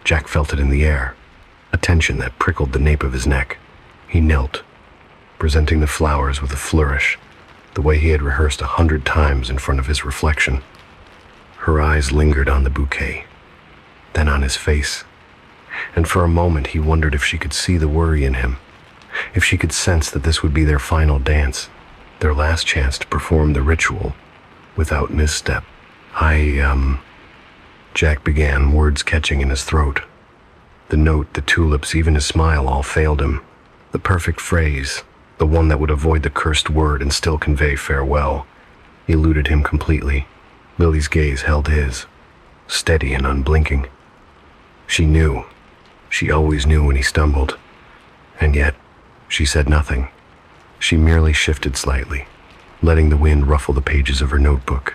Jack felt it in the air, a tension that prickled the nape of his neck. He knelt, presenting the flowers with a flourish, the way he had rehearsed 100 times in front of his reflection. Her eyes lingered on the bouquet, then on his face, and for a moment he wondered if she could see the worry in him, if she could sense that this would be their final dance, their last chance to perform the ritual without misstep. Jack began, words catching in his throat. The note, the tulips, even his smile all failed him. The perfect phrase, the one that would avoid the cursed word and still convey farewell, eluded him completely. Lily's gaze held his, steady and unblinking. She knew. She always knew when he stumbled. And yet, she said nothing. She merely shifted slightly, letting the wind ruffle the pages of her notebook,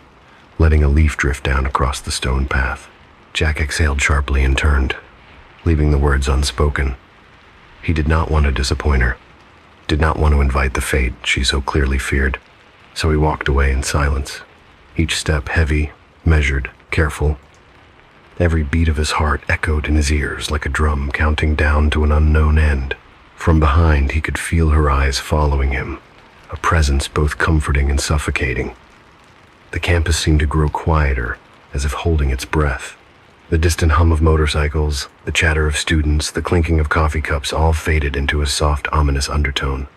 letting a leaf drift down across the stone path. Jack exhaled sharply and turned, leaving the words unspoken. He did not want to disappoint her, did not want to invite the fate she so clearly feared, so he walked away in silence. Each step heavy, measured, careful. Every beat of his heart echoed in his ears like a drum counting down to an unknown end. From behind, he could feel her eyes following him, a presence both comforting and suffocating. The campus seemed to grow quieter, as if holding its breath. The distant hum of motorcycles, the chatter of students, the clinking of coffee cups all faded into a soft, ominous undertone.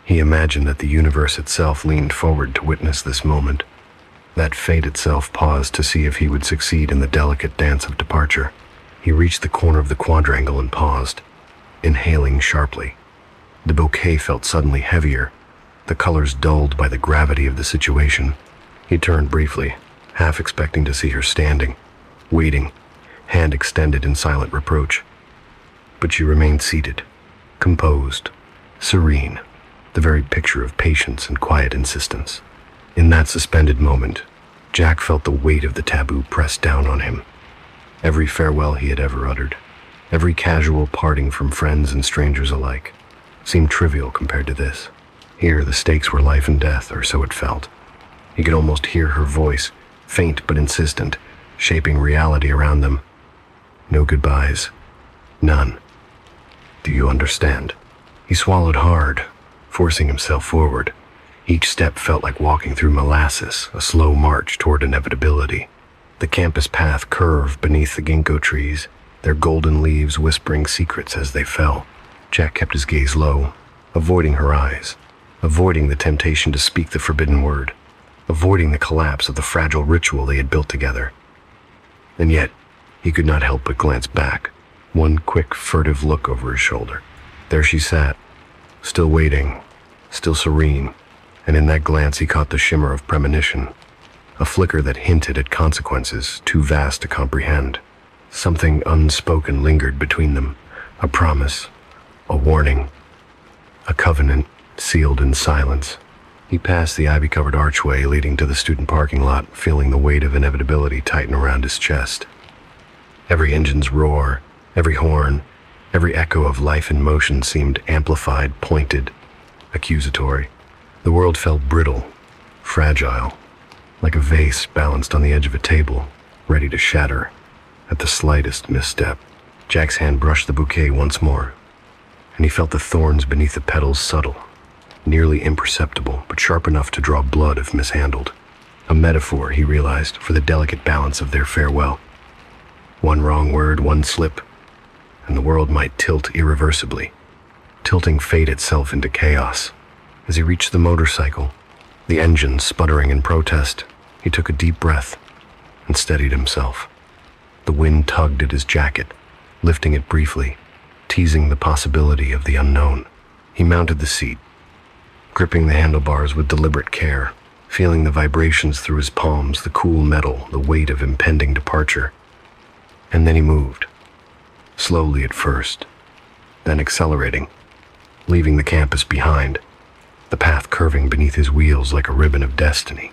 He imagined that the universe itself leaned forward to witness this moment, that fate itself paused to see if he would succeed in the delicate dance of departure. He reached the corner of the quadrangle and paused, inhaling sharply. The bouquet felt suddenly heavier, the colors dulled by the gravity of the situation. He turned briefly, half expecting to see her standing, waiting, hand extended in silent reproach. But she remained seated, composed, serene, the very picture of patience and quiet insistence. In that suspended moment, Jack felt the weight of the taboo pressed down on him. Every farewell he had ever uttered, every casual parting from friends and strangers alike, seemed trivial compared to this. Here the stakes were life and death, or so it felt. He could almost hear her voice, faint but insistent, shaping reality around them. No goodbyes. None. Do you understand? He swallowed hard, forcing himself forward. Each step felt like walking through molasses, a slow march toward inevitability. The campus path curved beneath the ginkgo trees, their golden leaves whispering secrets as they fell. Jack kept his gaze low, avoiding her eyes, avoiding the temptation to speak the forbidden word, avoiding the collapse of the fragile ritual they had built together. And yet, he could not help but glance back, one quick, furtive look over his shoulder. There she sat, still waiting, still serene, and in that glance he caught the shimmer of premonition, a flicker that hinted at consequences too vast to comprehend. Something unspoken lingered between them, a promise, a warning, a covenant sealed in silence. He passed the ivy-covered archway leading to the student parking lot, feeling the weight of inevitability tighten around his chest. Every engine's roar, every horn, every echo of life in motion seemed amplified, pointed, accusatory. The world felt brittle, fragile, like a vase balanced on the edge of a table, ready to shatter at the slightest misstep. Jack's hand brushed the bouquet once more, and he felt the thorns beneath the petals subtle, nearly imperceptible, but sharp enough to draw blood if mishandled. A metaphor, he realized, for the delicate balance of their farewell. One wrong word, one slip, and the world might tilt irreversibly, tilting fate itself into chaos. As he reached the motorcycle, the engine sputtering in protest, he took a deep breath and steadied himself. The wind tugged at his jacket, lifting it briefly, teasing the possibility of the unknown. He mounted the seat, gripping the handlebars with deliberate care, feeling the vibrations through his palms, the cool metal, the weight of impending departure. And then he moved, slowly at first, then accelerating, leaving the campus behind, the path curving beneath his wheels like a ribbon of destiny.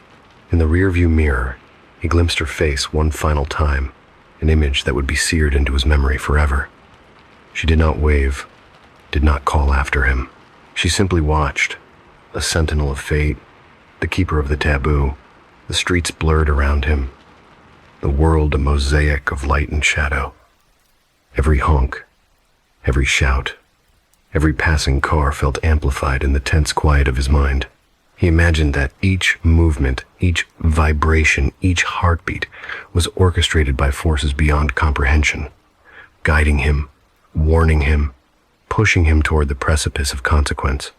In the rearview mirror, he glimpsed her face one final time, an image that would be seared into his memory forever. She did not wave, did not call after him. She simply watched, a sentinel of fate, the keeper of the taboo, the streets blurred around him, the world a mosaic of light and shadow. Every honk, every shout, every passing car felt amplified in the tense quiet of his mind. He imagined that each movement, each vibration, each heartbeat was orchestrated by forces beyond comprehension, guiding him, warning him, pushing him toward the precipice of consequence.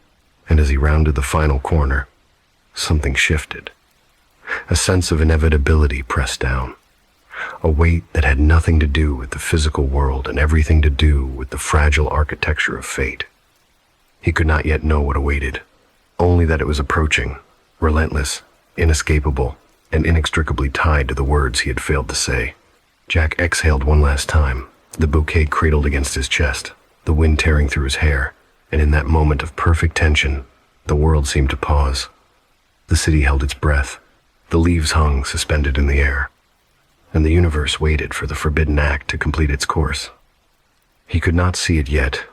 And as he rounded the final corner, something shifted. A sense of inevitability pressed down, a weight that had nothing to do with the physical world and everything to do with the fragile architecture of fate. He could not yet know what awaited, only that it was approaching, relentless, inescapable, and inextricably tied to the words he had failed to say. Jack exhaled one last time, the bouquet cradled against his chest, the wind tearing through his hair, and in that moment of perfect tension, the world seemed to pause. The city held its breath, the leaves hung suspended in the air, and the universe waited for the forbidden act to complete its course. He could not see it yet,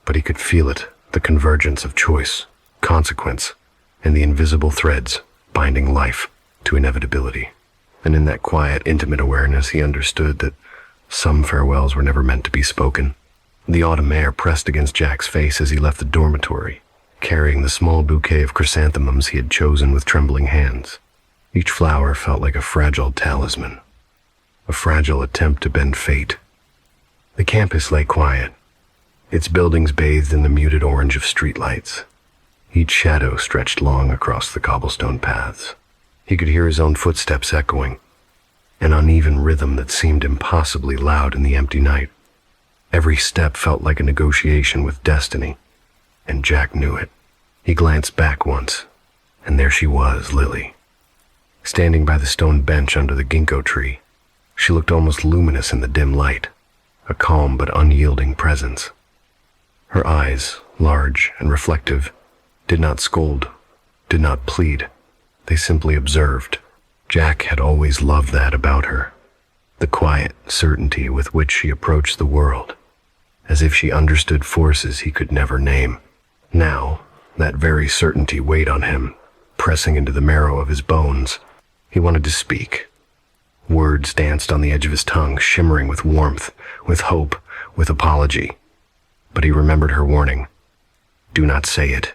but he could feel it, the convergence of choice, consequence, and the invisible threads binding life to inevitability. And in that quiet, intimate awareness, he understood that some farewells were never meant to be spoken. The autumn air pressed against Jack's face as he left the dormitory, carrying the small bouquet of chrysanthemums he had chosen with trembling hands. Each flower felt like a fragile talisman, a fragile attempt to bend fate. The campus lay quiet, its buildings bathed in the muted orange of streetlights. Each shadow stretched long across the cobblestone paths. He could hear his own footsteps echoing, an uneven rhythm that seemed impossibly loud in the empty night. Every step felt like a negotiation with destiny, and Jack knew it. He glanced back once, and there she was, Lily, standing by the stone bench under the ginkgo tree. She looked almost luminous in the dim light, a calm but unyielding presence. Her eyes, large and reflective, did not scold, did not plead. They simply observed. Jack had always loved that about her, the quiet certainty with which she approached the world, as if she understood forces he could never name. Now, that very certainty weighed on him, pressing into the marrow of his bones. He wanted to speak, Words danced on the edge of his tongue, shimmering with warmth, with hope, with apology. But he remembered her warning. Do not say it.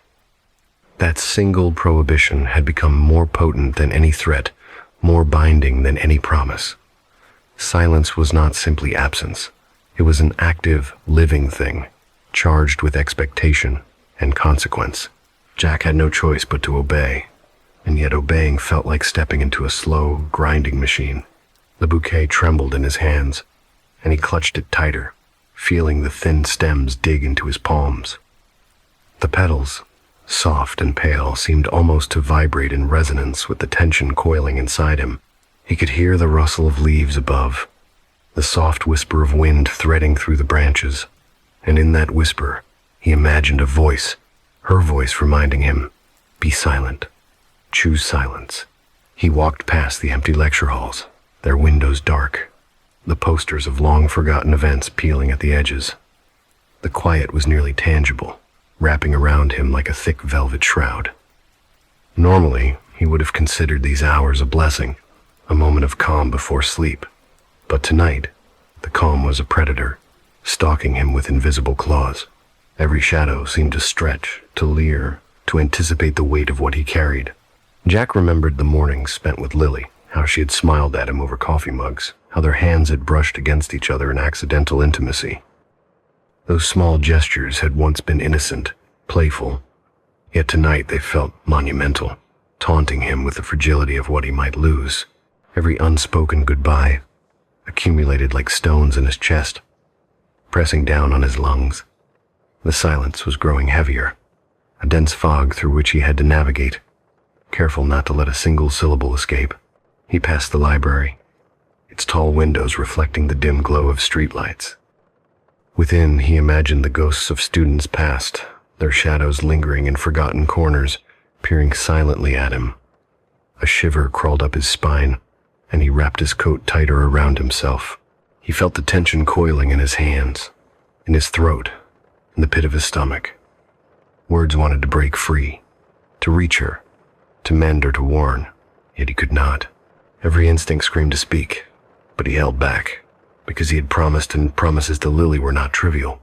That single prohibition had become more potent than any threat, more binding than any promise. Silence was not simply absence. It was an active, living thing, charged with expectation and consequence. Jack had no choice but to obey, and yet obeying felt like stepping into a slow, grinding machine. The bouquet trembled in his hands, and he clutched it tighter, feeling the thin stems dig into his palms. The petals, soft and pale, seemed almost to vibrate in resonance with the tension coiling inside him. He could hear the rustle of leaves above, the soft whisper of wind threading through the branches, and in that whisper, he imagined a voice, her voice reminding him, be silent, choose silence. He walked past the empty lecture halls, their windows dark, the posters of long-forgotten events peeling at the edges. The quiet was nearly tangible, wrapping around him like a thick velvet shroud. Normally, he would have considered these hours a blessing, a moment of calm before sleep. But tonight, the calm was a predator, stalking him with invisible claws. Every shadow seemed to stretch, to leer, to anticipate the weight of what he carried. Jack remembered the mornings spent with Lily, how she had smiled at him over coffee mugs, how their hands had brushed against each other in accidental intimacy. Those small gestures had once been innocent, playful, yet tonight they felt monumental, taunting him with the fragility of what he might lose. Every unspoken goodbye accumulated like stones in his chest, pressing down on his lungs. The silence was growing heavier, a dense fog through which he had to navigate, careful not to let a single syllable escape. He passed the library, its tall windows reflecting the dim glow of streetlights. Within, he imagined the ghosts of students past, their shadows lingering in forgotten corners, peering silently at him. A shiver crawled up his spine, and he wrapped his coat tighter around himself. He felt the tension coiling in his hands, in his throat, in the pit of his stomach. Words wanted to break free, to reach her, to mend or to warn, yet he could not. Every instinct screamed to speak, but he held back, because he had promised, and promises to Lily were not trivial.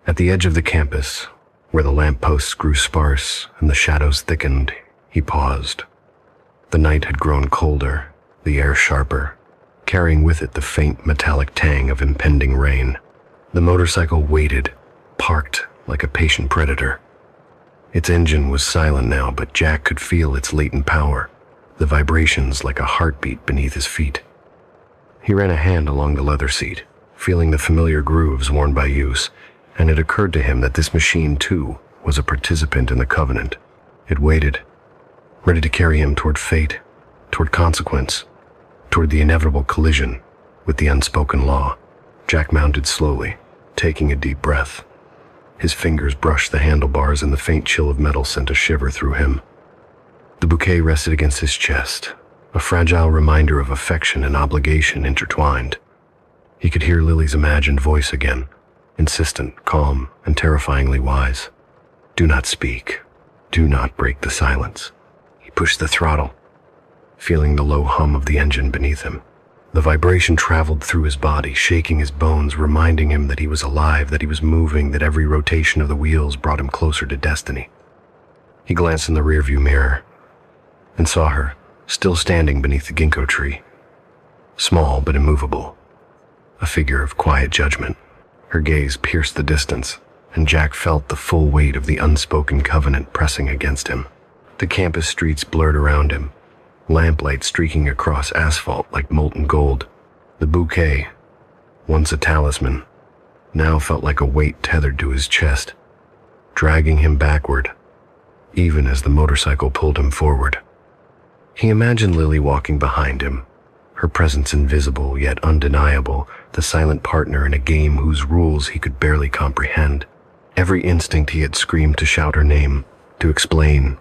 At the edge of the campus, where the lampposts grew sparse and the shadows thickened, he paused. The night had grown colder, the air sharper, carrying with it the faint metallic tang of impending rain. The motorcycle waited, parked like a patient predator. Its engine was silent now, but Jack could feel its latent power, the vibrations like a heartbeat beneath his feet. He ran a hand along the leather seat, feeling the familiar grooves worn by use, and it occurred to him that this machine, too, was a participant in the covenant. It waited, ready to carry him toward fate, toward consequence, toward the inevitable collision with the unspoken law. Jack mounted slowly, taking a deep breath. His fingers brushed the handlebars, and the faint chill of metal sent a shiver through him. The bouquet rested against his chest, a fragile reminder of affection and obligation intertwined. He could hear Lily's imagined voice again, insistent, calm, and terrifyingly wise. Do not speak. Do not break the silence. He pushed the throttle, feeling the low hum of the engine beneath him. The vibration traveled through his body, shaking his bones, reminding him that he was alive, that he was moving, that every rotation of the wheels brought him closer to destiny. He glanced in the rearview mirror and saw her, still standing beneath the ginkgo tree, small but immovable, a figure of quiet judgment. Her gaze pierced the distance, and Jack felt the full weight of the unspoken covenant pressing against him. The campus streets blurred around him, lamplight streaking across asphalt like molten gold. The bouquet, once a talisman, now felt like a weight tethered to his chest, dragging him backward, even as the motorcycle pulled him forward. He imagined Lily walking behind him, her presence invisible yet undeniable, the silent partner in a game whose rules he could barely comprehend. Every instinct he had screamed to shout her name, to explain,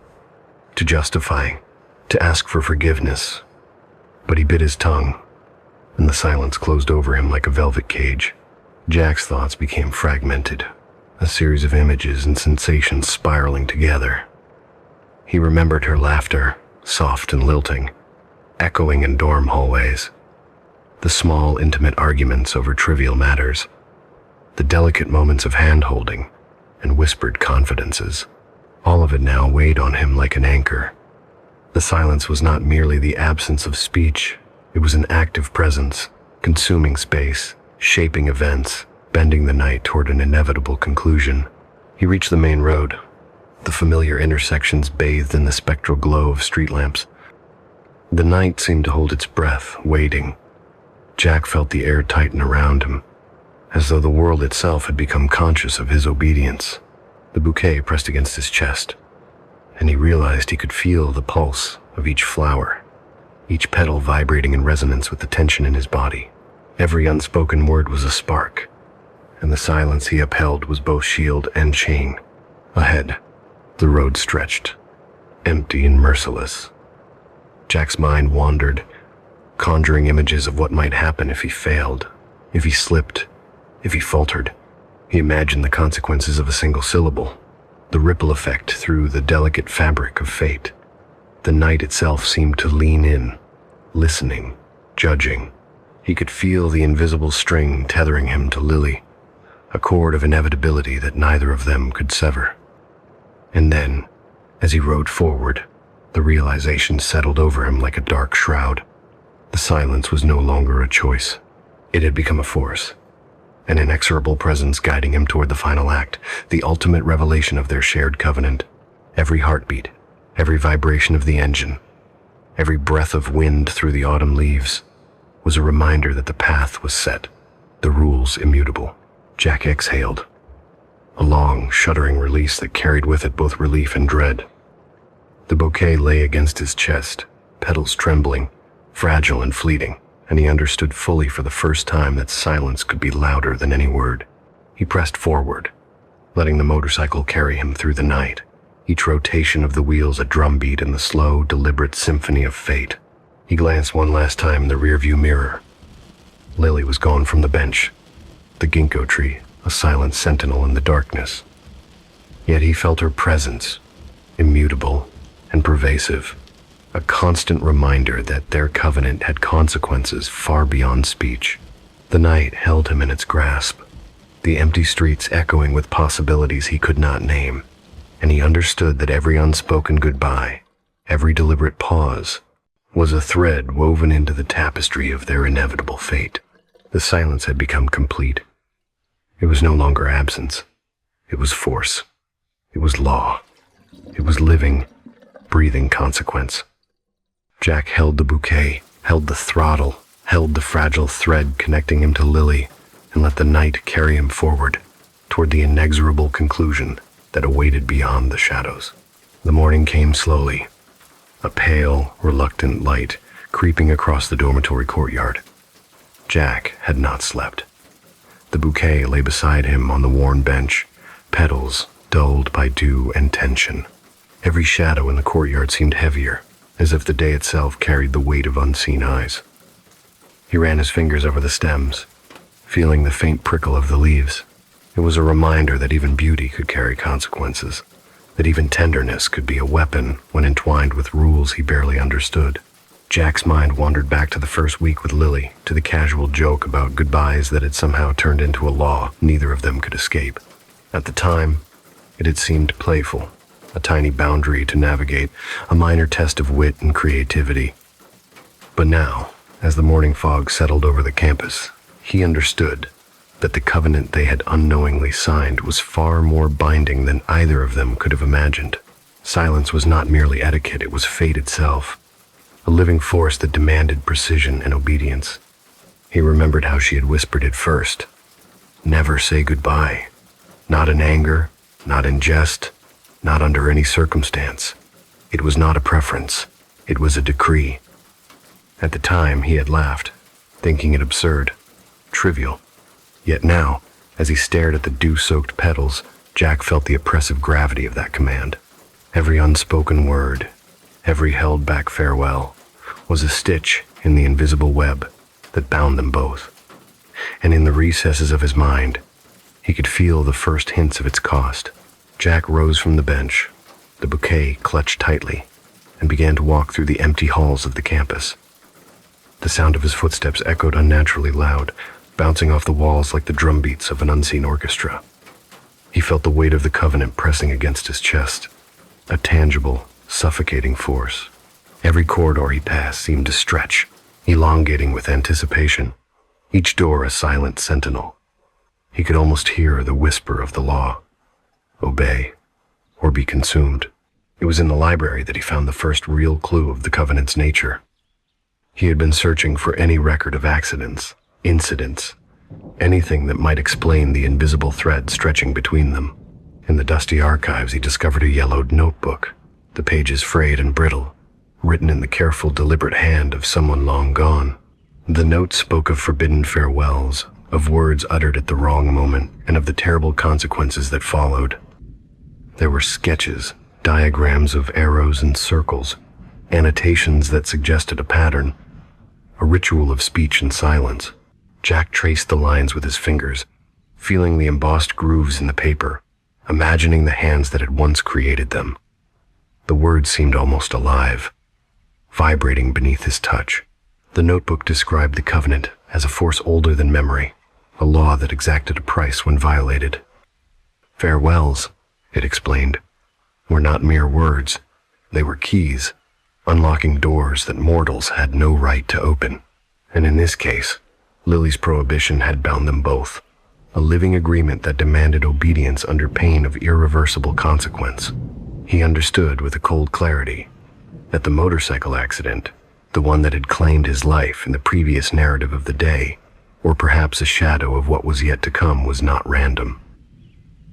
to justify, to ask for forgiveness. But he bit his tongue, and the silence closed over him like a velvet cage. Jack's thoughts became fragmented, a series of images and sensations spiraling together. He remembered her laughter, soft and lilting, echoing in dorm hallways, The small, intimate arguments over trivial matters, the delicate moments of hand-holding and whispered confidences, all of it now weighed on him like an anchor. The silence was not merely the absence of speech, it was an active presence, consuming space, shaping events, bending the night toward an inevitable conclusion. He reached the main road, the familiar intersections bathed in the spectral glow of street lamps. The night seemed to hold its breath, waiting. Jack felt the air tighten around him, as though the world itself had become conscious of his obedience. The bouquet pressed against his chest, and he realized he could feel the pulse of each flower, each petal vibrating in resonance with the tension in his body. Every unspoken word was a spark, and the silence he upheld was both shield and chain. Ahead, the road stretched, empty and merciless. Jack's mind wandered, conjuring images of what might happen if he failed, if he slipped, if he faltered. He imagined the consequences of a single syllable, the ripple effect through the delicate fabric of fate. The night itself seemed to lean in, listening, judging. He could feel the invisible string tethering him to Lily, a cord of inevitability that neither of them could sever. And then, as he rode forward, the realization settled over him like a dark shroud. The silence was no longer a choice. It had become a force, an inexorable presence guiding him toward the final act, the ultimate revelation of their shared covenant. Every heartbeat, every vibration of the engine, every breath of wind through the autumn leaves was a reminder that the path was set, the rules immutable. Jack exhaled, a long, shuddering release that carried with it both relief and dread. The bouquet lay against his chest, petals trembling, fragile and fleeting, and he understood fully for the first time that silence could be louder than any word. He pressed forward, letting the motorcycle carry him through the night, each rotation of the wheels a drumbeat in the slow, deliberate symphony of fate. He glanced one last time in the rearview mirror. Lily was gone from the bench, the ginkgo tree, a silent sentinel in the darkness. Yet he felt her presence, immutable and pervasive, a constant reminder that their covenant had consequences far beyond speech. The night held him in its grasp, the empty streets echoing with possibilities he could not name, and he understood that every unspoken goodbye, every deliberate pause, was a thread woven into the tapestry of their inevitable fate. The silence had become complete. It was no longer absence. It was force. It was law. It was living, breathing consequence. Jack held the bouquet, held the throttle, held the fragile thread connecting him to Lily, and let the night carry him forward, toward the inexorable conclusion that awaited beyond the shadows. The morning came slowly, a pale, reluctant light creeping across the dormitory courtyard. Jack had not slept. The bouquet lay beside him on the worn bench, petals dulled by dew and tension. Every shadow in the courtyard seemed heavier, as if the day itself carried the weight of unseen eyes. He ran his fingers over the stems, feeling the faint prickle of the leaves. It was a reminder that even beauty could carry consequences, that even tenderness could be a weapon when entwined with rules he barely understood. Jack's mind wandered back to the first week with Lily, to the casual joke about goodbyes that had somehow turned into a law neither of them could escape. At the time, it had seemed playful, a tiny boundary to navigate, a minor test of wit and creativity. But now, as the morning fog settled over the campus, he understood that the covenant they had unknowingly signed was far more binding than either of them could have imagined. Silence was not merely etiquette, it was fate itself, a living force that demanded precision and obedience. He remembered how she had whispered it first. Never say goodbye. Not in anger, not in jest, not under any circumstance. It was not a preference. It was a decree. At the time, he had laughed, thinking it absurd, trivial. Yet now, as he stared at the dew-soaked petals, Jack felt the oppressive gravity of that command. Every unspoken word, every held-back farewell, was a stitch in the invisible web that bound them both. And in the recesses of his mind, he could feel the first hints of its cost. Jack rose from the bench, the bouquet clutched tightly, and began to walk through the empty halls of the campus. The sound of his footsteps echoed unnaturally loud, bouncing off the walls like the drum beats of an unseen orchestra. He felt the weight of the covenant pressing against his chest, a tangible, suffocating force. Every corridor he passed seemed to stretch, elongating with anticipation, each door a silent sentinel. He could almost hear the whisper of the law: obey, or be consumed. It was in the library that he found the first real clue of the covenant's nature. He had been searching for any record of accidents, incidents, anything that might explain the invisible thread stretching between them. In the dusty archives, he discovered a yellowed notebook, the pages frayed and brittle, written in the careful, deliberate hand of someone long gone. The note spoke of forbidden farewells, of words uttered at the wrong moment, and of the terrible consequences that followed. There were sketches, diagrams of arrows and circles, annotations that suggested a pattern, a ritual of speech and silence. Jack traced the lines with his fingers, feeling the embossed grooves in the paper, imagining the hands that had once created them. The words seemed almost alive, vibrating beneath his touch. The notebook described the covenant as a force older than memory, a law that exacted a price when violated. Farewells, it explained, were not mere words. They were keys, unlocking doors that mortals had no right to open. And in this case, Lily's prohibition had bound them both, a living agreement that demanded obedience under pain of irreversible consequence. He understood with a cold clarity that the motorcycle accident, the one that had claimed his life in the previous narrative of the day, or perhaps a shadow of what was yet to come, was not random.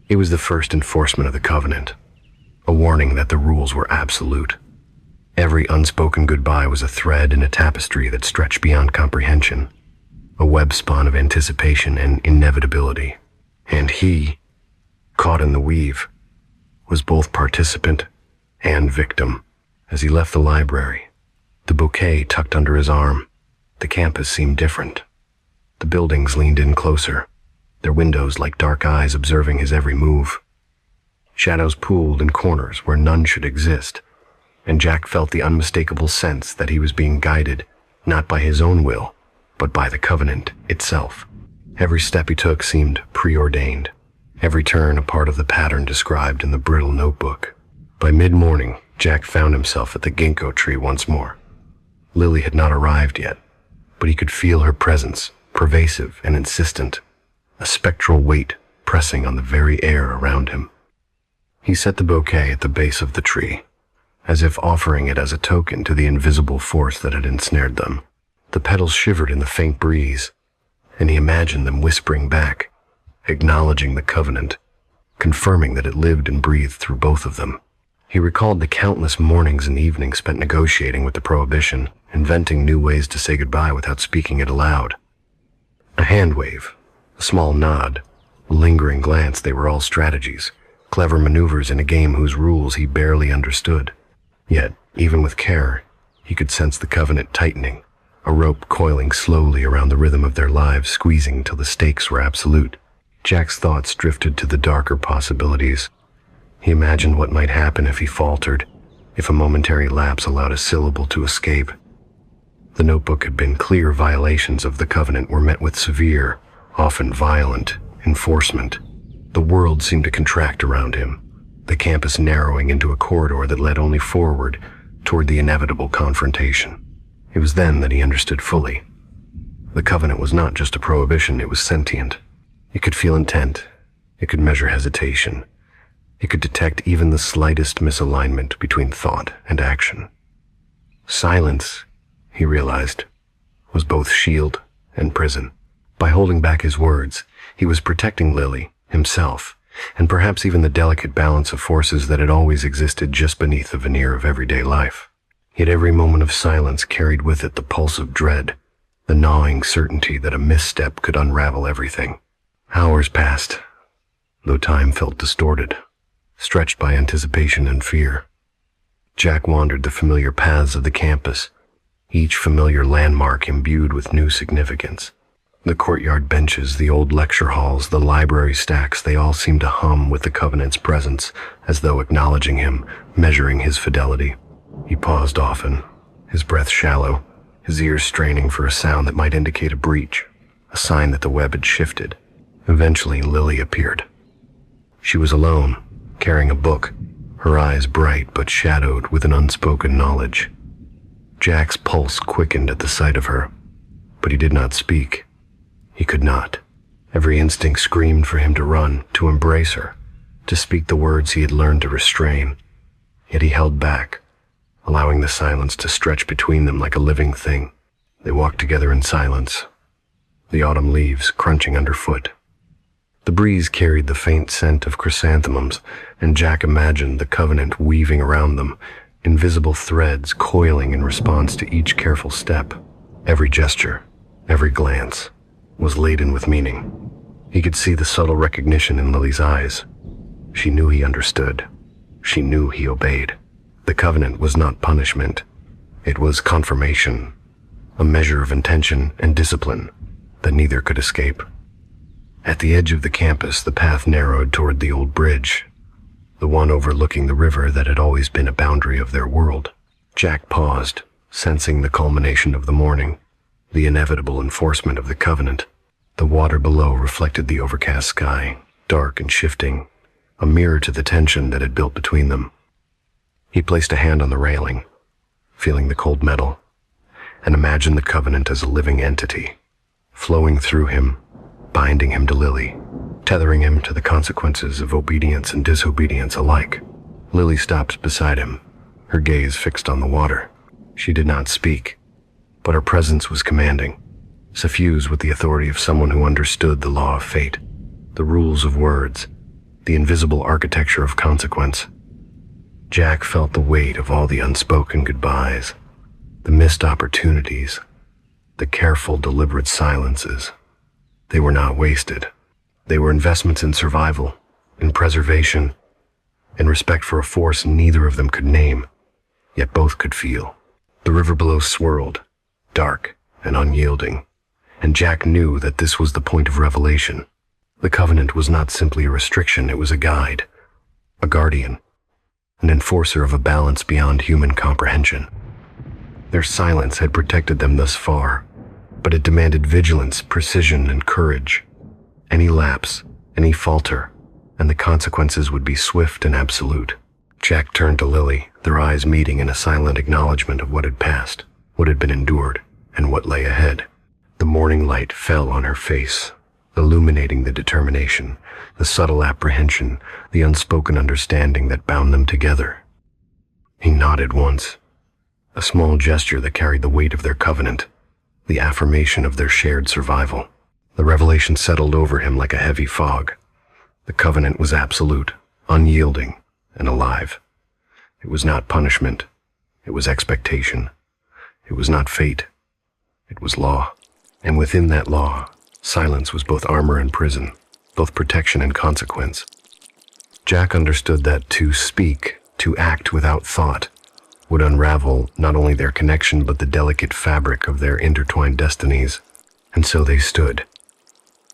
It was the first enforcement of the covenant, a warning that the rules were absolute. Every unspoken goodbye was a thread in a tapestry that stretched beyond comprehension, a web-spun of anticipation and inevitability. And he, caught in the weave, was both participant and victim. As he left the library, the bouquet tucked under his arm, the campus seemed different. The buildings leaned in closer, their windows like dark eyes observing his every move. Shadows pooled in corners where none should exist, and Jack felt the unmistakable sense that he was being guided, not by his own will, but by the covenant itself. Every step he took seemed preordained, every turn a part of the pattern described in the brittle notebook. By mid-morning, Jack found himself at the ginkgo tree once more. Lily had not arrived yet, but he could feel her presence, pervasive and insistent, a spectral weight pressing on the very air around him. He set the bouquet at the base of the tree, as if offering it as a token to the invisible force that had ensnared them. The petals shivered in the faint breeze, and he imagined them whispering back, acknowledging the covenant, confirming that it lived and breathed through both of them. He recalled the countless mornings and evenings spent negotiating with the prohibition, inventing new ways to say goodbye without speaking it aloud. A hand wave, a small nod, a lingering glance, they were all strategies, clever maneuvers in a game whose rules he barely understood. Yet, even with care, he could sense the covenant tightening, a rope coiling slowly around the rhythm of their lives, squeezing till the stakes were absolute. Jack's thoughts drifted to the darker possibilities. He imagined what might happen if he faltered, if a momentary lapse allowed a syllable to escape. The notebook had been clear violations of the covenant were met with severe, often violent, enforcement. The world seemed to contract around him, the campus narrowing into a corridor that led only forward toward the inevitable confrontation. It was then that he understood fully. The covenant was not just a prohibition, it was sentient. It could feel intent, it could measure hesitation, it could detect even the slightest misalignment between thought and action. Silence, he realized, was both shield and prison. By holding back his words, he was protecting Lily, himself, and perhaps even the delicate balance of forces that had always existed just beneath the veneer of everyday life. Yet every moment of silence carried with it the pulse of dread, the gnawing certainty that a misstep could unravel everything. Hours passed, though time felt distorted, stretched by anticipation and fear. Jack wandered the familiar paths of the campus, each familiar landmark imbued with new significance. The courtyard benches, the old lecture halls, the library stacks, they all seemed to hum with the covenant's presence, as though acknowledging him, measuring his fidelity. He paused often, his breath shallow, his ears straining for a sound that might indicate a breach, a sign that the web had shifted. Eventually, Lily appeared. She was alone, carrying a book, her eyes bright but shadowed with an unspoken knowledge. Jack's pulse quickened at the sight of her, but he did not speak. He could not. Every instinct screamed for him to run, to embrace her, to speak the words he had learned to restrain. Yet he held back, allowing the silence to stretch between them like a living thing. They walked together in silence, the autumn leaves crunching underfoot. The breeze carried the faint scent of chrysanthemums, and Jack imagined the covenant weaving around them, invisible threads coiling in response to each careful step. Every gesture, every glance, was laden with meaning. He could see the subtle recognition in Lily's eyes. She knew he understood. She knew he obeyed. The covenant was not punishment. It was confirmation, a measure of intention and discipline that neither could escape. At the edge of the campus, the path narrowed toward the old bridge, the one overlooking the river that had always been a boundary of their world. Jack paused, sensing the culmination of the morning, the inevitable enforcement of the covenant. The water below reflected the overcast sky, dark and shifting, a mirror to the tension that had built between them. He placed a hand on the railing, feeling the cold metal, and imagined the covenant as a living entity, flowing through him, binding him to Lily, tethering him to the consequences of obedience and disobedience alike. Lily stopped beside him, her gaze fixed on the water. She did not speak, but her presence was commanding, suffused with the authority of someone who understood the law of fate, the rules of words, the invisible architecture of consequence. Jack felt the weight of all the unspoken goodbyes, the missed opportunities, the careful, deliberate silences. They were not wasted. They were investments in survival, in preservation, in respect for a force neither of them could name, yet both could feel. The river below swirled, dark and unyielding, and Jack knew that this was the point of revelation. The covenant was not simply a restriction, it was a guide, a guardian, an enforcer of a balance beyond human comprehension. Their silence had protected them thus far, but it demanded vigilance, precision, and courage. Any lapse, any falter, and the consequences would be swift and absolute. Jack turned to Lily, their eyes meeting in a silent acknowledgement of what had passed, what had been endured, and what lay ahead. The morning light fell on her face, illuminating the determination, the subtle apprehension, the unspoken understanding that bound them together. He nodded once, a small gesture that carried the weight of their covenant, the affirmation of their shared survival. The revelation settled over him like a heavy fog. The covenant was absolute, unyielding, and alive. It was not punishment. It was expectation. It was not fate. It was law. And within that law, silence was both armor and prison, both protection and consequence. Jack understood that to speak, to act without thought, would unravel not only their connection but the delicate fabric of their intertwined destinies. And so they stood,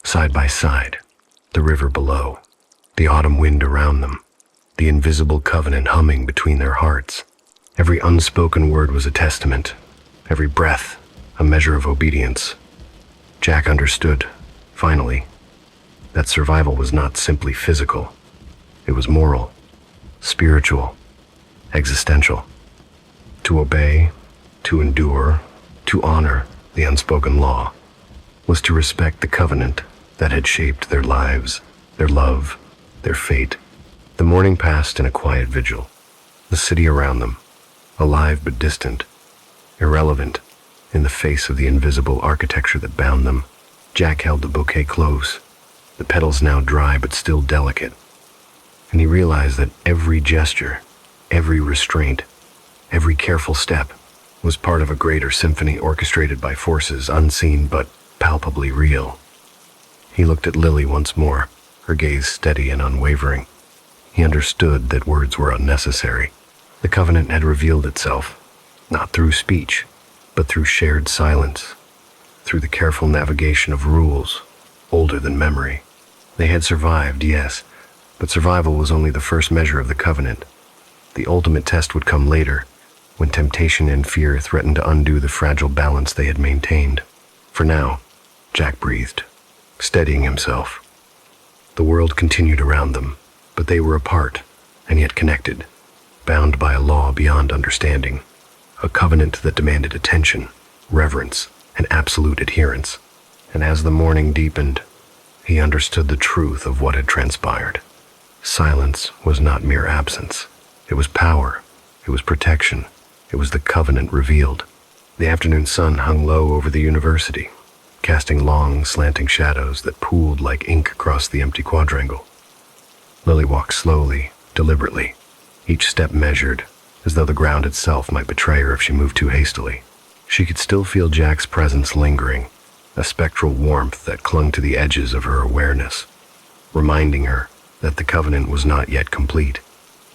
side by side, the river below, the autumn wind around them, the invisible covenant humming between their hearts. Every unspoken word was a testament, every breath a measure of obedience. Jack understood, finally, that survival was not simply physical. It was moral, spiritual, existential. To obey, to endure, to honor the unspoken law was to respect the covenant that had shaped their lives, their love, their fate. The morning passed in a quiet vigil. The city around them, alive but distant, irrelevant in the face of the invisible architecture that bound them. Jack held the bouquet close, the petals now dry but still delicate, and he realized that every gesture, every restraint, every careful step was part of a greater symphony orchestrated by forces unseen but palpably real. He looked at Lily once more, her gaze steady and unwavering. He understood that words were unnecessary. The covenant had revealed itself, not through speech, but through shared silence, through the careful navigation of rules older than memory. They had survived, yes, but survival was only the first measure of the covenant. The ultimate test would come later, when temptation and fear threatened to undo the fragile balance they had maintained. For now, Jack breathed, steadying himself. The world continued around them, but they were apart, and yet connected, bound by a law beyond understanding, a covenant that demanded attention, reverence, and absolute adherence. And as the morning deepened, he understood the truth of what had transpired. Silence was not mere absence. It was power. It was protection. It was the covenant revealed. The afternoon sun hung low over the university, casting long, slanting shadows that pooled like ink across the empty quadrangle. Lily walked slowly, deliberately, each step measured, as though the ground itself might betray her if she moved too hastily. She could still feel Jack's presence lingering, a spectral warmth that clung to the edges of her awareness, reminding her that the covenant was not yet complete,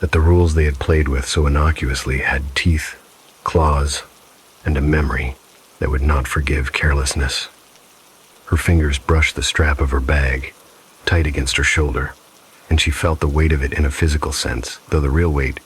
that the rules they had played with so innocuously had teeth, claws, and a memory that would not forgive carelessness. Her fingers brushed the strap of her bag, tight against her shoulder, and she felt the weight of it in a physical sense, though the real weight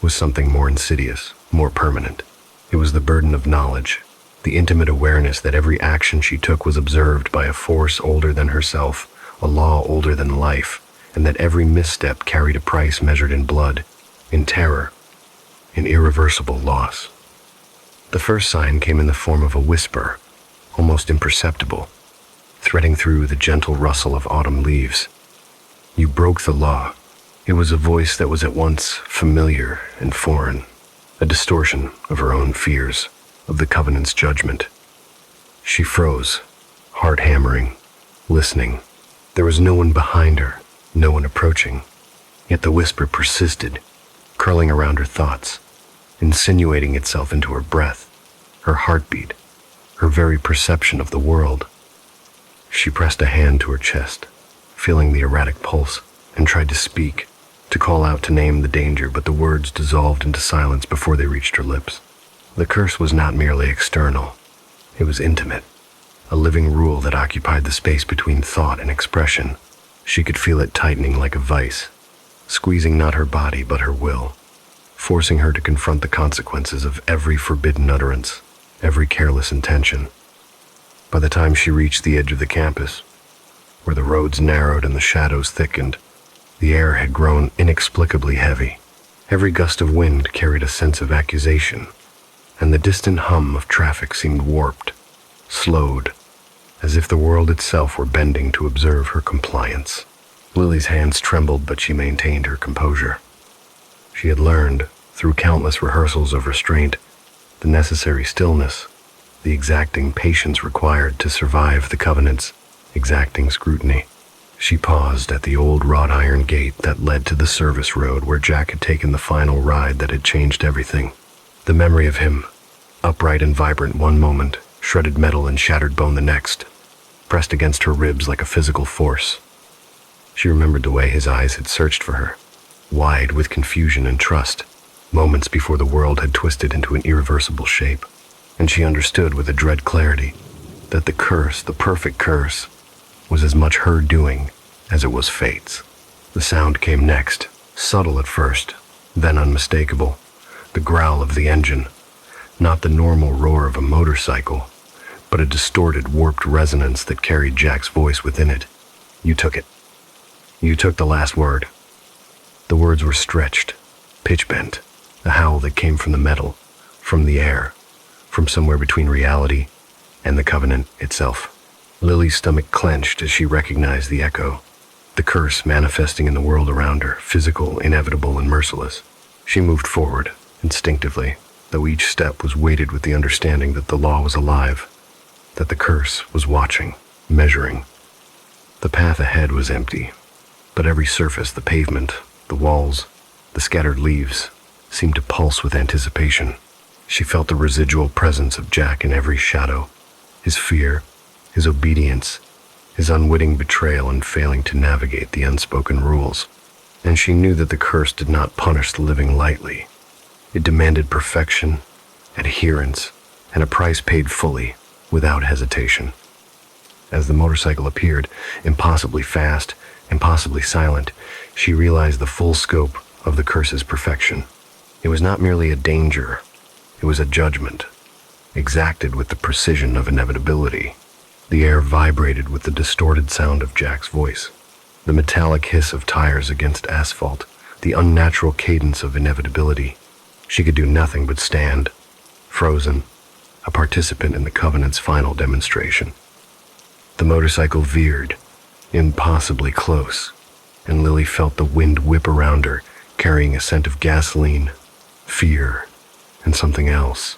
was something more insidious, more permanent. It was the burden of knowledge, the intimate awareness that every action she took was observed by a force older than herself, a law older than life, and that every misstep carried a price measured in blood, in terror, in irreversible loss. The first sign came in the form of a whisper, almost imperceptible, threading through the gentle rustle of autumn leaves. "You broke the law." It was a voice that was at once familiar and foreign, a distortion of her own fears, of the covenant's judgment. She froze, heart hammering, listening. There was no one behind her, no one approaching. Yet the whisper persisted, curling around her thoughts, insinuating itself into her breath, her heartbeat, her very perception of the world. She pressed a hand to her chest, feeling the erratic pulse, and tried to speak, to call out to name the danger, but the words dissolved into silence before they reached her lips. The curse was not merely external. It was intimate, a living rule that occupied the space between thought and expression. She could feel it tightening like a vice, squeezing not her body but her will, forcing her to confront the consequences of every forbidden utterance, every careless intention. By the time she reached the edge of the campus, where the roads narrowed and the shadows thickened, the air had grown inexplicably heavy. Every gust of wind carried a sense of accusation, and the distant hum of traffic seemed warped, slowed, as if the world itself were bending to observe her compliance. Lily's hands trembled, but she maintained her composure. She had learned, through countless rehearsals of restraint, the necessary stillness, the exacting patience required to survive the covenant's exacting scrutiny. She paused at the old wrought iron gate that led to the service road where Jack had taken the final ride that had changed everything. The memory of him, upright and vibrant one moment, shredded metal and shattered bone the next, pressed against her ribs like a physical force. She remembered the way his eyes had searched for her, wide with confusion and trust, moments before the world had twisted into an irreversible shape. And she understood with a dread clarity that the curse, the perfect curse, was as much her doing as it was fate's. The sound came next, subtle at first, then unmistakable, the growl of the engine, not the normal roar of a motorcycle, but a distorted, warped resonance that carried Jack's voice within it. "You took it. You took the last word." The words were stretched, pitch-bent, a howl that came from the metal, from the air, from somewhere between reality and the covenant itself. Lily's stomach clenched as she recognized the echo, the curse manifesting in the world around her, physical, inevitable, and merciless. She moved forward, instinctively, though each step was weighted with the understanding that the law was alive, that the curse was watching, measuring. The path ahead was empty, but every surface, the pavement, the walls, the scattered leaves, seemed to pulse with anticipation. She felt the residual presence of Jack in every shadow, his fear, his obedience, his unwitting betrayal in failing to navigate the unspoken rules. And she knew that the curse did not punish the living lightly. It demanded perfection, adherence, and a price paid fully, without hesitation. As the motorcycle appeared, impossibly fast, impossibly silent, she realized the full scope of the curse's perfection. It was not merely a danger, It was a judgment, exacted with the precision of inevitability. The air vibrated with the distorted sound of Jack's voice, the metallic hiss of tires against asphalt, the unnatural cadence of inevitability. She could do nothing but stand, frozen, a participant in the Covenant's final demonstration. The motorcycle veered, impossibly close, and Lily felt the wind whip around her, carrying a scent of gasoline, fear, and something else,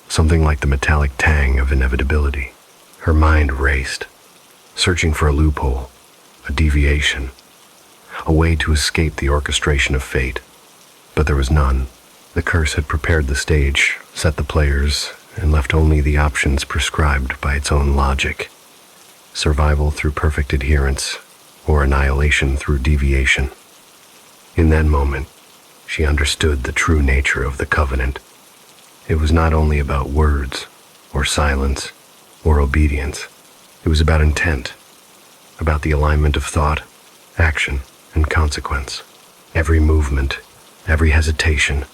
something like the metallic tang of inevitability. Her mind raced, searching for a loophole, a deviation, a way to escape the orchestration of fate. But there was none. The curse had prepared the stage, set the players, and left only the options prescribed by its own logic. Survival through perfect adherence, or annihilation through deviation. In that moment, she understood the true nature of the Covenant. It was not only about words, or silence, or obedience. It was about intent, about the alignment of thought, action, and consequence. Every movement, every hesitation,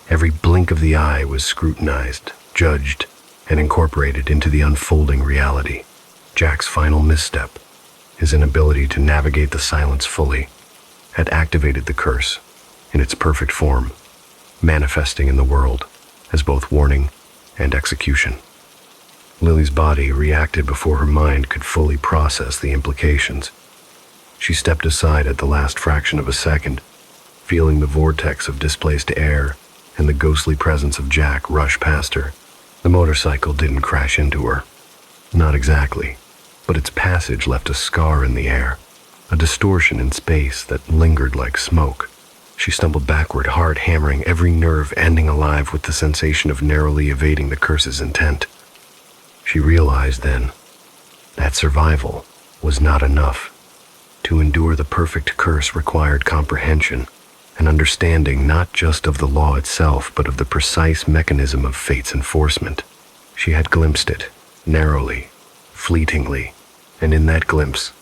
every blink of the eye was scrutinized, judged, and incorporated into the unfolding reality. Jack's final misstep, his inability to navigate the silence fully, had activated the curse in its perfect form, manifesting in the world as both warning and execution. Lily's body reacted before her mind could fully process the implications. She stepped aside at the last fraction of a second, feeling the vortex of displaced air and the ghostly presence of Jack rush past her. The motorcycle didn't crash into her. Not exactly, but its passage left a scar in the air, a distortion in space that lingered like smoke. She stumbled backward, heart hammering, every nerve ending alive with the sensation of narrowly evading the curse's intent. She realized then that survival was not enough. To endure the perfect curse required comprehension, an understanding not just of the law itself, but of the precise mechanism of fate's enforcement. She had glimpsed it, narrowly, fleetingly, and in that glimpse,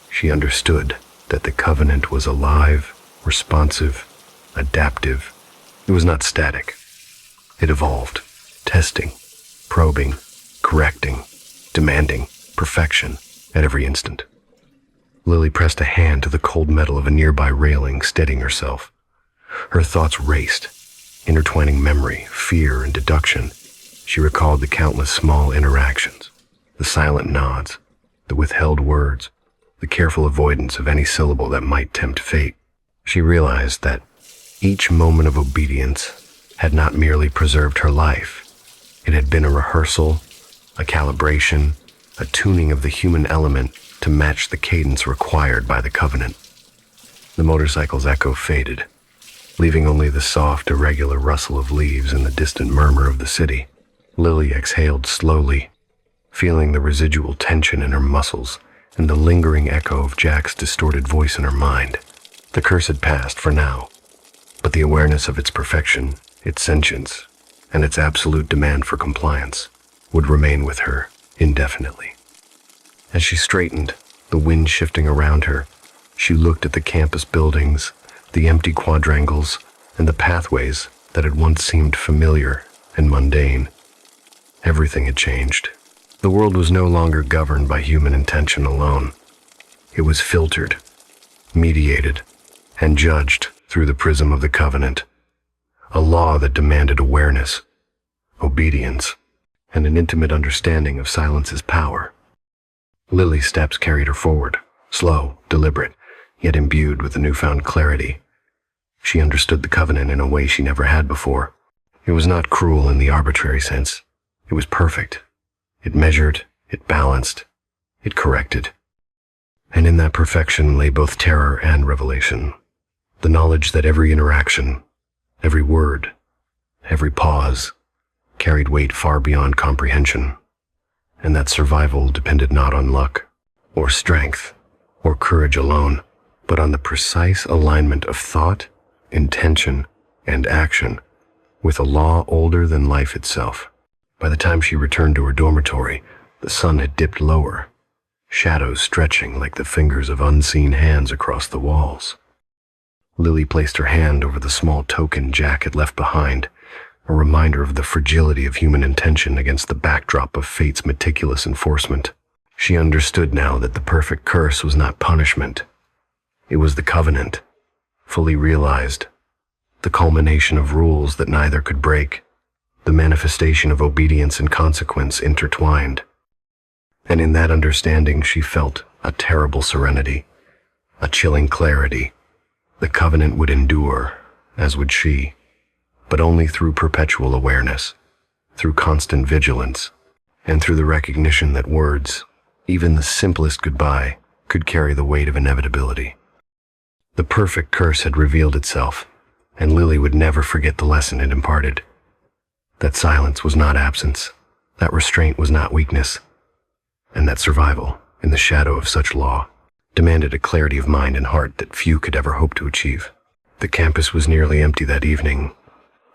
she understood that the Covenant was alive, responsive, adaptive. It was not static. It evolved, testing, probing, correcting, demanding perfection at every instant. Lily pressed a hand to the cold metal of a nearby railing, steadying herself. Her thoughts raced, intertwining memory, fear, and deduction. She recalled the countless small interactions, the silent nods, the withheld words, the careful avoidance of any syllable that might tempt fate. She realized that each moment of obedience had not merely preserved her life. It had been a rehearsal, a calibration, a tuning of the human element to match the cadence required by the Covenant. The motorcycle's echo faded, leaving only the soft, irregular rustle of leaves and the distant murmur of the city. Lily exhaled slowly, feeling the residual tension in her muscles and the lingering echo of Jack's distorted voice in her mind. The curse had passed for now, but the awareness of its perfection, its sentience, and its absolute demand for compliance would remain with her indefinitely. As she straightened, the wind shifting around her, she looked at the campus buildings, the empty quadrangles, and the pathways that had once seemed familiar and mundane. Everything had changed. The world was no longer governed by human intention alone. It was filtered, mediated, and judged through the prism of the Covenant, a law that demanded awareness, obedience, and an intimate understanding of silence's power. Lily's steps carried her forward, slow, deliberate, yet imbued with a newfound clarity. She understood the Covenant in a way she never had before. It was not cruel in the arbitrary sense. It was perfect. It measured, it balanced, it corrected. And in that perfection lay both terror and revelation. The knowledge that every interaction, every word, every pause, carried weight far beyond comprehension, and that survival depended not on luck, or strength, or courage alone, but on the precise alignment of thought, intention, and action with a law older than life itself. By the time she returned to her dormitory, the sun had dipped lower, shadows stretching like the fingers of unseen hands across the walls. Lily placed her hand over the small token Jack had left behind, a reminder of the fragility of human intention against the backdrop of fate's meticulous enforcement. She understood now that the perfect curse was not punishment. It was the covenant, fully realized, the culmination of rules that neither could break, the manifestation of obedience and consequence intertwined. And in that understanding she felt a terrible serenity, a chilling clarity. The covenant would endure, as would she, but only through perpetual awareness, through constant vigilance, and through the recognition that words, even the simplest goodbye, could carry the weight of inevitability. The perfect curse had revealed itself, and Lily would never forget the lesson it imparted. That silence was not absence, that restraint was not weakness, and that survival, in the shadow of such law, demanded a clarity of mind and heart that few could ever hope to achieve. The campus was nearly empty that evening,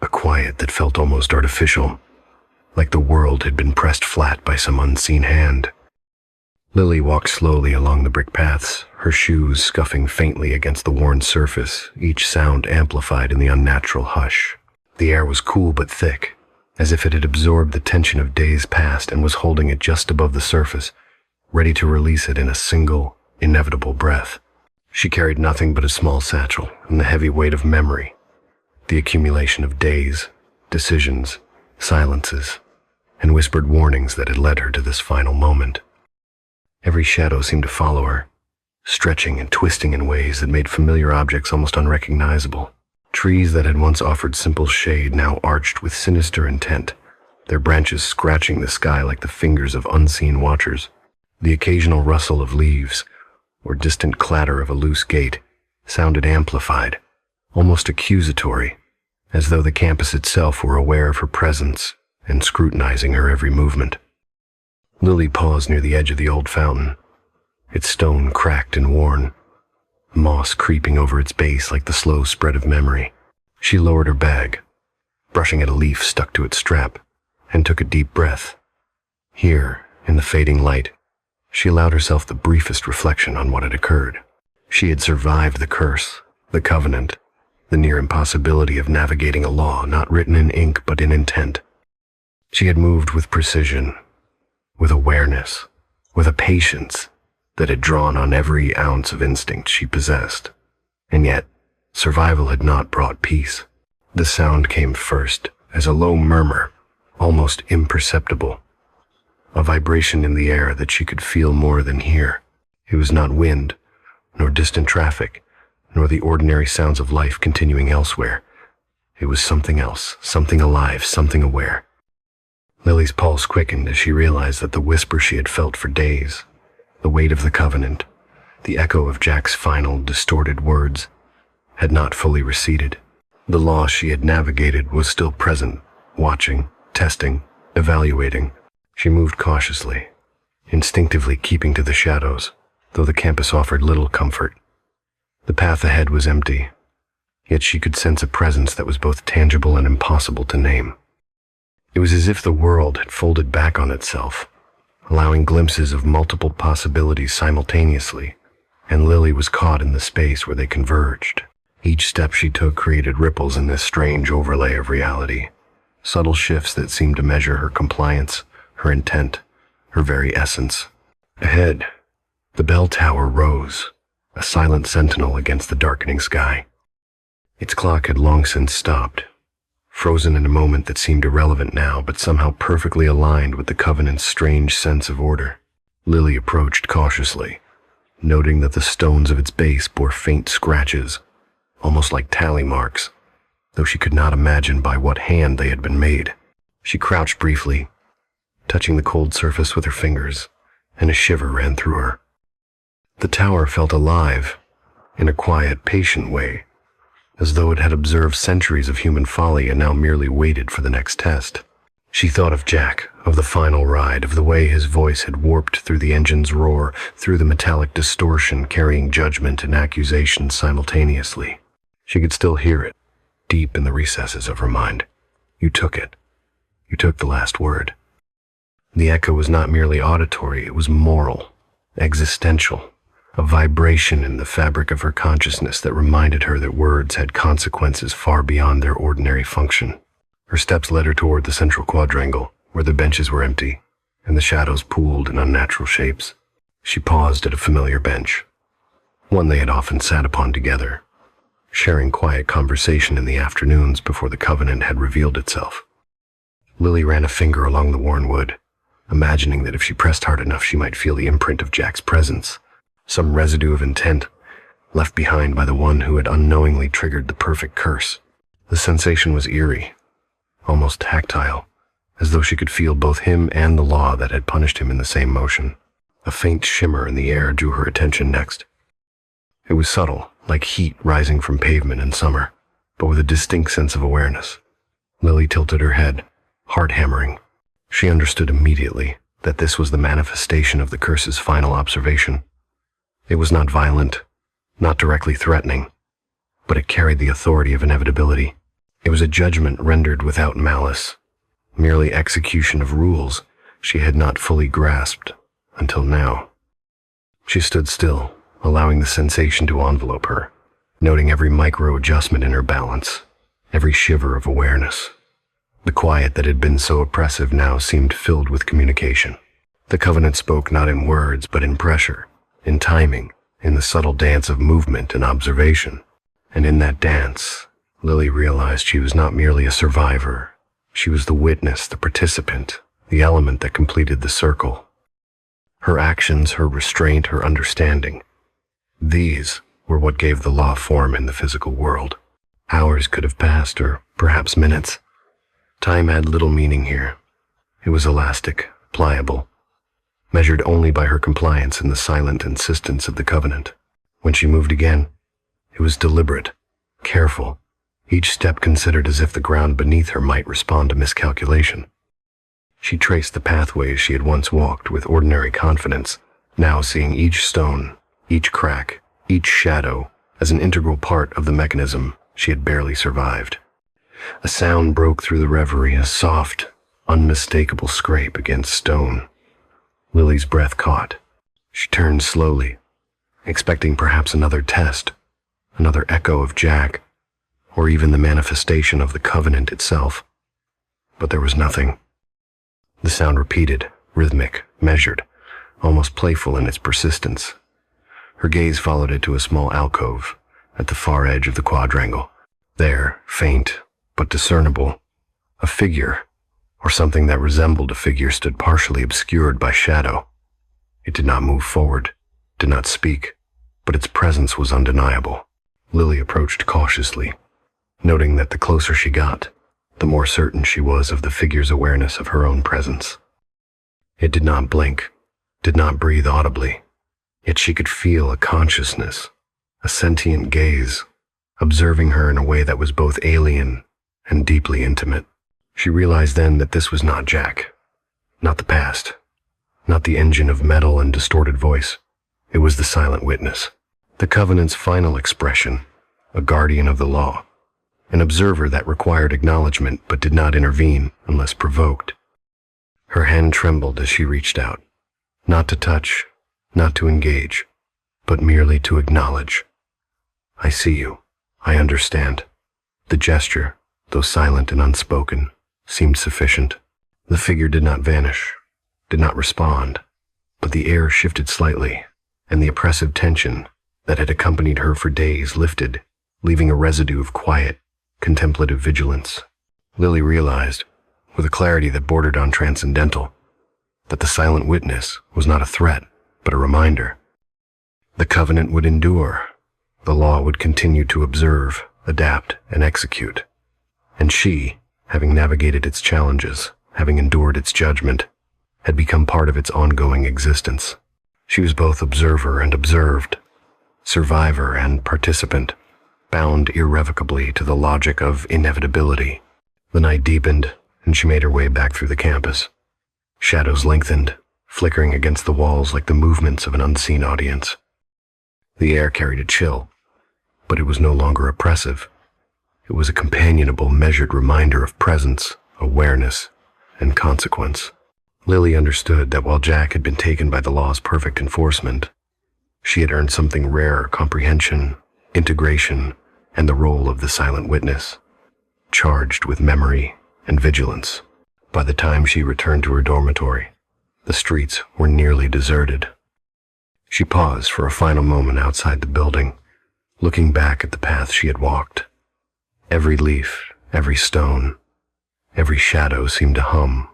a quiet that felt almost artificial, like the world had been pressed flat by some unseen hand. Lily walked slowly along the brick paths, her shoes scuffing faintly against the worn surface, each sound amplified in the unnatural hush. The air was cool but thick, as if it had absorbed the tension of days past and was holding it just above the surface, ready to release it in a single, inevitable breath. She carried nothing but a small satchel and the heavy weight of memory, the accumulation of days, decisions, silences, and whispered warnings that had led her to this final moment. Every shadow seemed to follow her, stretching and twisting in ways that made familiar objects almost unrecognizable. Trees that had once offered simple shade now arched with sinister intent, their branches scratching the sky like the fingers of unseen watchers. The occasional rustle of leaves, or distant clatter of a loose gate, sounded amplified, almost accusatory, as though the campus itself were aware of her presence and scrutinizing her every movement. Lily paused near the edge of the old fountain, its stone cracked and worn, moss creeping over its base like the slow spread of memory. She lowered her bag, brushing at a leaf stuck to its strap, and took a deep breath. Here, in the fading light, she allowed herself the briefest reflection on what had occurred. She had survived the curse, the covenant, the near impossibility of navigating a law not written in ink but in intent. She had moved with precision, with awareness, with a patience that had drawn on every ounce of instinct she possessed. And yet, survival had not brought peace. The sound came first, as a low murmur, almost imperceptible, a vibration in the air that she could feel more than hear. It was not wind, nor distant traffic, nor the ordinary sounds of life continuing elsewhere. It was something else, something alive, something aware. Lily's pulse quickened as she realized that the whisper she had felt for days, the weight of the covenant, the echo of Jack's final, distorted words, had not fully receded. The law she had navigated was still present, watching, testing, evaluating. She moved cautiously, instinctively keeping to the shadows, though the campus offered little comfort. The path ahead was empty, yet she could sense a presence that was both tangible and impossible to name. It was as if the world had folded back on itself, allowing glimpses of multiple possibilities simultaneously, and Lily was caught in the space where they converged. Each step she took created ripples in this strange overlay of reality, subtle shifts that seemed to measure her compliance, her intent, her very essence. Ahead, the bell tower rose, a silent sentinel against the darkening sky. Its clock had long since stopped, frozen in a moment that seemed irrelevant now, but somehow perfectly aligned with the covenant's strange sense of order. Lily approached cautiously, noting that the stones of its base bore faint scratches, almost like tally marks, though she could not imagine by what hand they had been made. She crouched briefly, touching the cold surface with her fingers, and a shiver ran through her. The tower felt alive, in a quiet, patient way, as though it had observed centuries of human folly and now merely waited for the next test. She thought of Jack, of the final ride, of the way his voice had warped through the engine's roar, through the metallic distortion carrying judgment and accusation simultaneously. She could still hear it, deep in the recesses of her mind. You took it. You took the last word. The echo was not merely auditory, it was moral, existential, a vibration in the fabric of her consciousness that reminded her that words had consequences far beyond their ordinary function. Her steps led her toward the central quadrangle, where the benches were empty, and the shadows pooled in unnatural shapes. She paused at a familiar bench, one they had often sat upon together, sharing quiet conversation in the afternoons before the covenant had revealed itself. Lily ran a finger along the worn wood, imagining that if she pressed hard enough she might feel the imprint of Jack's presence, some residue of intent left behind by the one who had unknowingly triggered the perfect curse. The sensation was eerie, almost tactile, as though she could feel both him and the law that had punished him in the same motion. A faint shimmer in the air drew her attention next. It was subtle, like heat rising from pavement in summer, but with a distinct sense of awareness. Lily tilted her head, heart hammering. She understood immediately that this was the manifestation of the curse's final observation. It was not violent, not directly threatening, but it carried the authority of inevitability. It was a judgment rendered without malice, merely execution of rules she had not fully grasped until now. She stood still, allowing the sensation to envelope her, noting every micro-adjustment in her balance, every shiver of awareness. The quiet that had been so oppressive now seemed filled with communication. The covenant spoke not in words, but in pressure, in timing, in the subtle dance of movement and observation. And in that dance, Lily realized she was not merely a survivor. She was the witness, the participant, the element that completed the circle. Her actions, her restraint, her understanding, these were what gave the law form in the physical world. Hours could have passed, or perhaps minutes. Time had little meaning here. It was elastic, pliable, measured only by her compliance in the silent insistence of the covenant. When she moved again, it was deliberate, careful, each step considered as if the ground beneath her might respond to miscalculation. She traced the pathways she had once walked with ordinary confidence, now seeing each stone, each crack, each shadow as an integral part of the mechanism she had barely survived. A sound broke through the reverie, a soft, unmistakable scrape against stone. Lily's breath caught. She turned slowly, expecting perhaps another test, another echo of Jack, or even the manifestation of the covenant itself. But there was nothing. The sound repeated, rhythmic, measured, almost playful in its persistence. Her gaze followed it to a small alcove at the far edge of the quadrangle. There, faint but discernible, a figure, or something that resembled a figure, stood partially obscured by shadow. It did not move forward, did not speak, but its presence was undeniable. Lily approached cautiously, noting that the closer she got, the more certain she was of the figure's awareness of her own presence. It did not blink, did not breathe audibly, yet she could feel a consciousness, a sentient gaze, observing her in a way that was both alien and deeply intimate. She realized then that this was not Jack, not the past, not the engine of metal and distorted voice. It was the silent witness, the covenant's final expression, a guardian of the law, an observer that required acknowledgement but did not intervene unless provoked. Her hand trembled as she reached out, not to touch, not to engage, but merely to acknowledge. I see you. I understand. The gesture, though silent and unspoken, seemed sufficient. The figure did not vanish, did not respond, but the air shifted slightly, and the oppressive tension that had accompanied her for days lifted, leaving a residue of quiet, contemplative vigilance. Lily realized, with a clarity that bordered on transcendental, that the silent witness was not a threat, but a reminder. The covenant would endure. The law would continue to observe, adapt, and execute. And she, having navigated its challenges, having endured its judgment, had become part of its ongoing existence. She was both observer and observed, survivor and participant, bound irrevocably to the logic of inevitability. The night deepened, and she made her way back through the campus. Shadows lengthened, flickering against the walls like the movements of an unseen audience. The air carried a chill, but it was no longer oppressive. It was a companionable, measured reminder of presence, awareness, and consequence. Lily understood that while Jack had been taken by the law's perfect enforcement, she had earned something rare: comprehension, integration, and the role of the silent witness, charged with memory, and vigilance. By the time she returned to her dormitory, the streets were nearly deserted. She paused for a final moment outside the building, looking back at the path she had walked. Every leaf, every stone, every shadow seemed to hum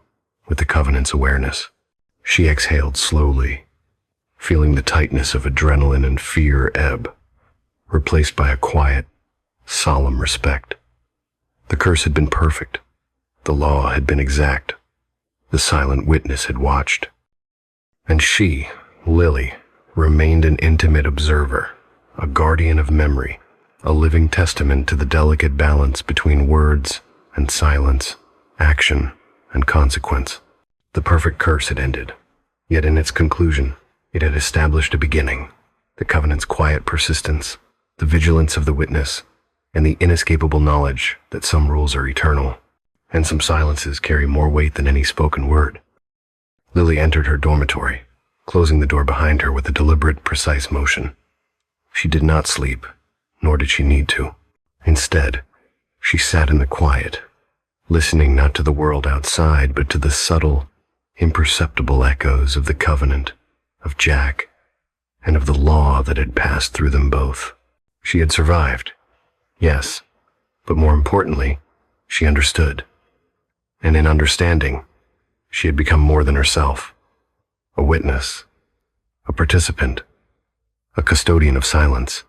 with the Covenant's awareness. She exhaled slowly, feeling the tightness of adrenaline and fear ebb, replaced by a quiet, solemn respect. The curse had been perfect. The law had been exact. The silent witness had watched. And she, Lily, remained an intimate observer, a guardian of memory, a living testament to the delicate balance between words and silence, action and consequence. The perfect curse had ended, yet in its conclusion, it had established a beginning, the Covenant's quiet persistence, the vigilance of the witness, and the inescapable knowledge that some rules are eternal, and some silences carry more weight than any spoken word. Lily entered her dormitory, closing the door behind her with a deliberate, precise motion. She did not sleep, nor did she need to. Instead, she sat in the quiet, listening not to the world outside, but to the subtle, imperceptible echoes of the Covenant, of Jack, and of the law that had passed through them both. She had survived, yes, but more importantly, she understood. And in understanding, she had become more than herself, a witness, a participant, a custodian of silence.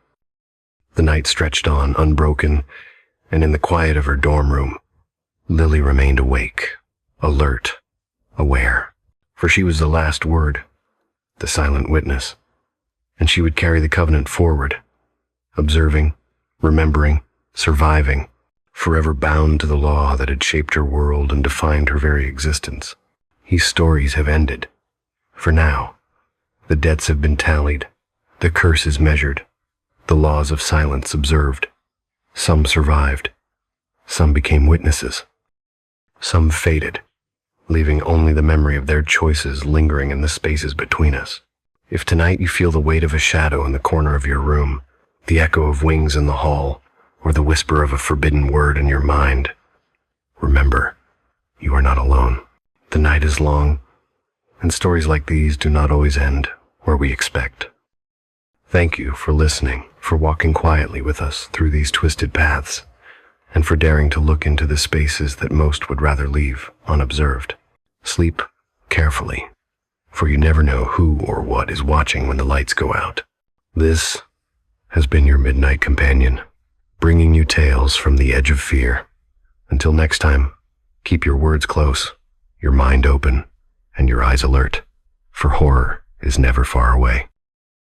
The night stretched on, unbroken, and in the quiet of her dorm room, Lily remained awake, alert, aware, for she was the last word, the silent witness, and she would carry the Covenant forward, observing, remembering, surviving, forever bound to the law that had shaped her world and defined her very existence. These stories have ended. For now, the debts have been tallied, the curses measured, the laws of silence observed. Some survived, some became witnesses, some faded, leaving only the memory of their choices lingering in the spaces between us. If tonight you feel the weight of a shadow in the corner of your room, the echo of wings in the hall, or the whisper of a forbidden word in your mind, remember, you are not alone. The night is long, and stories like these do not always end where we expect. Thank you for listening, for walking quietly with us through these twisted paths, and for daring to look into the spaces that most would rather leave unobserved. Sleep carefully, for you never know who or what is watching when the lights go out. This has been your Midnight Companion, bringing you tales from the edge of fear. Until next time, keep your words close, your mind open, and your eyes alert, for horror is never far away.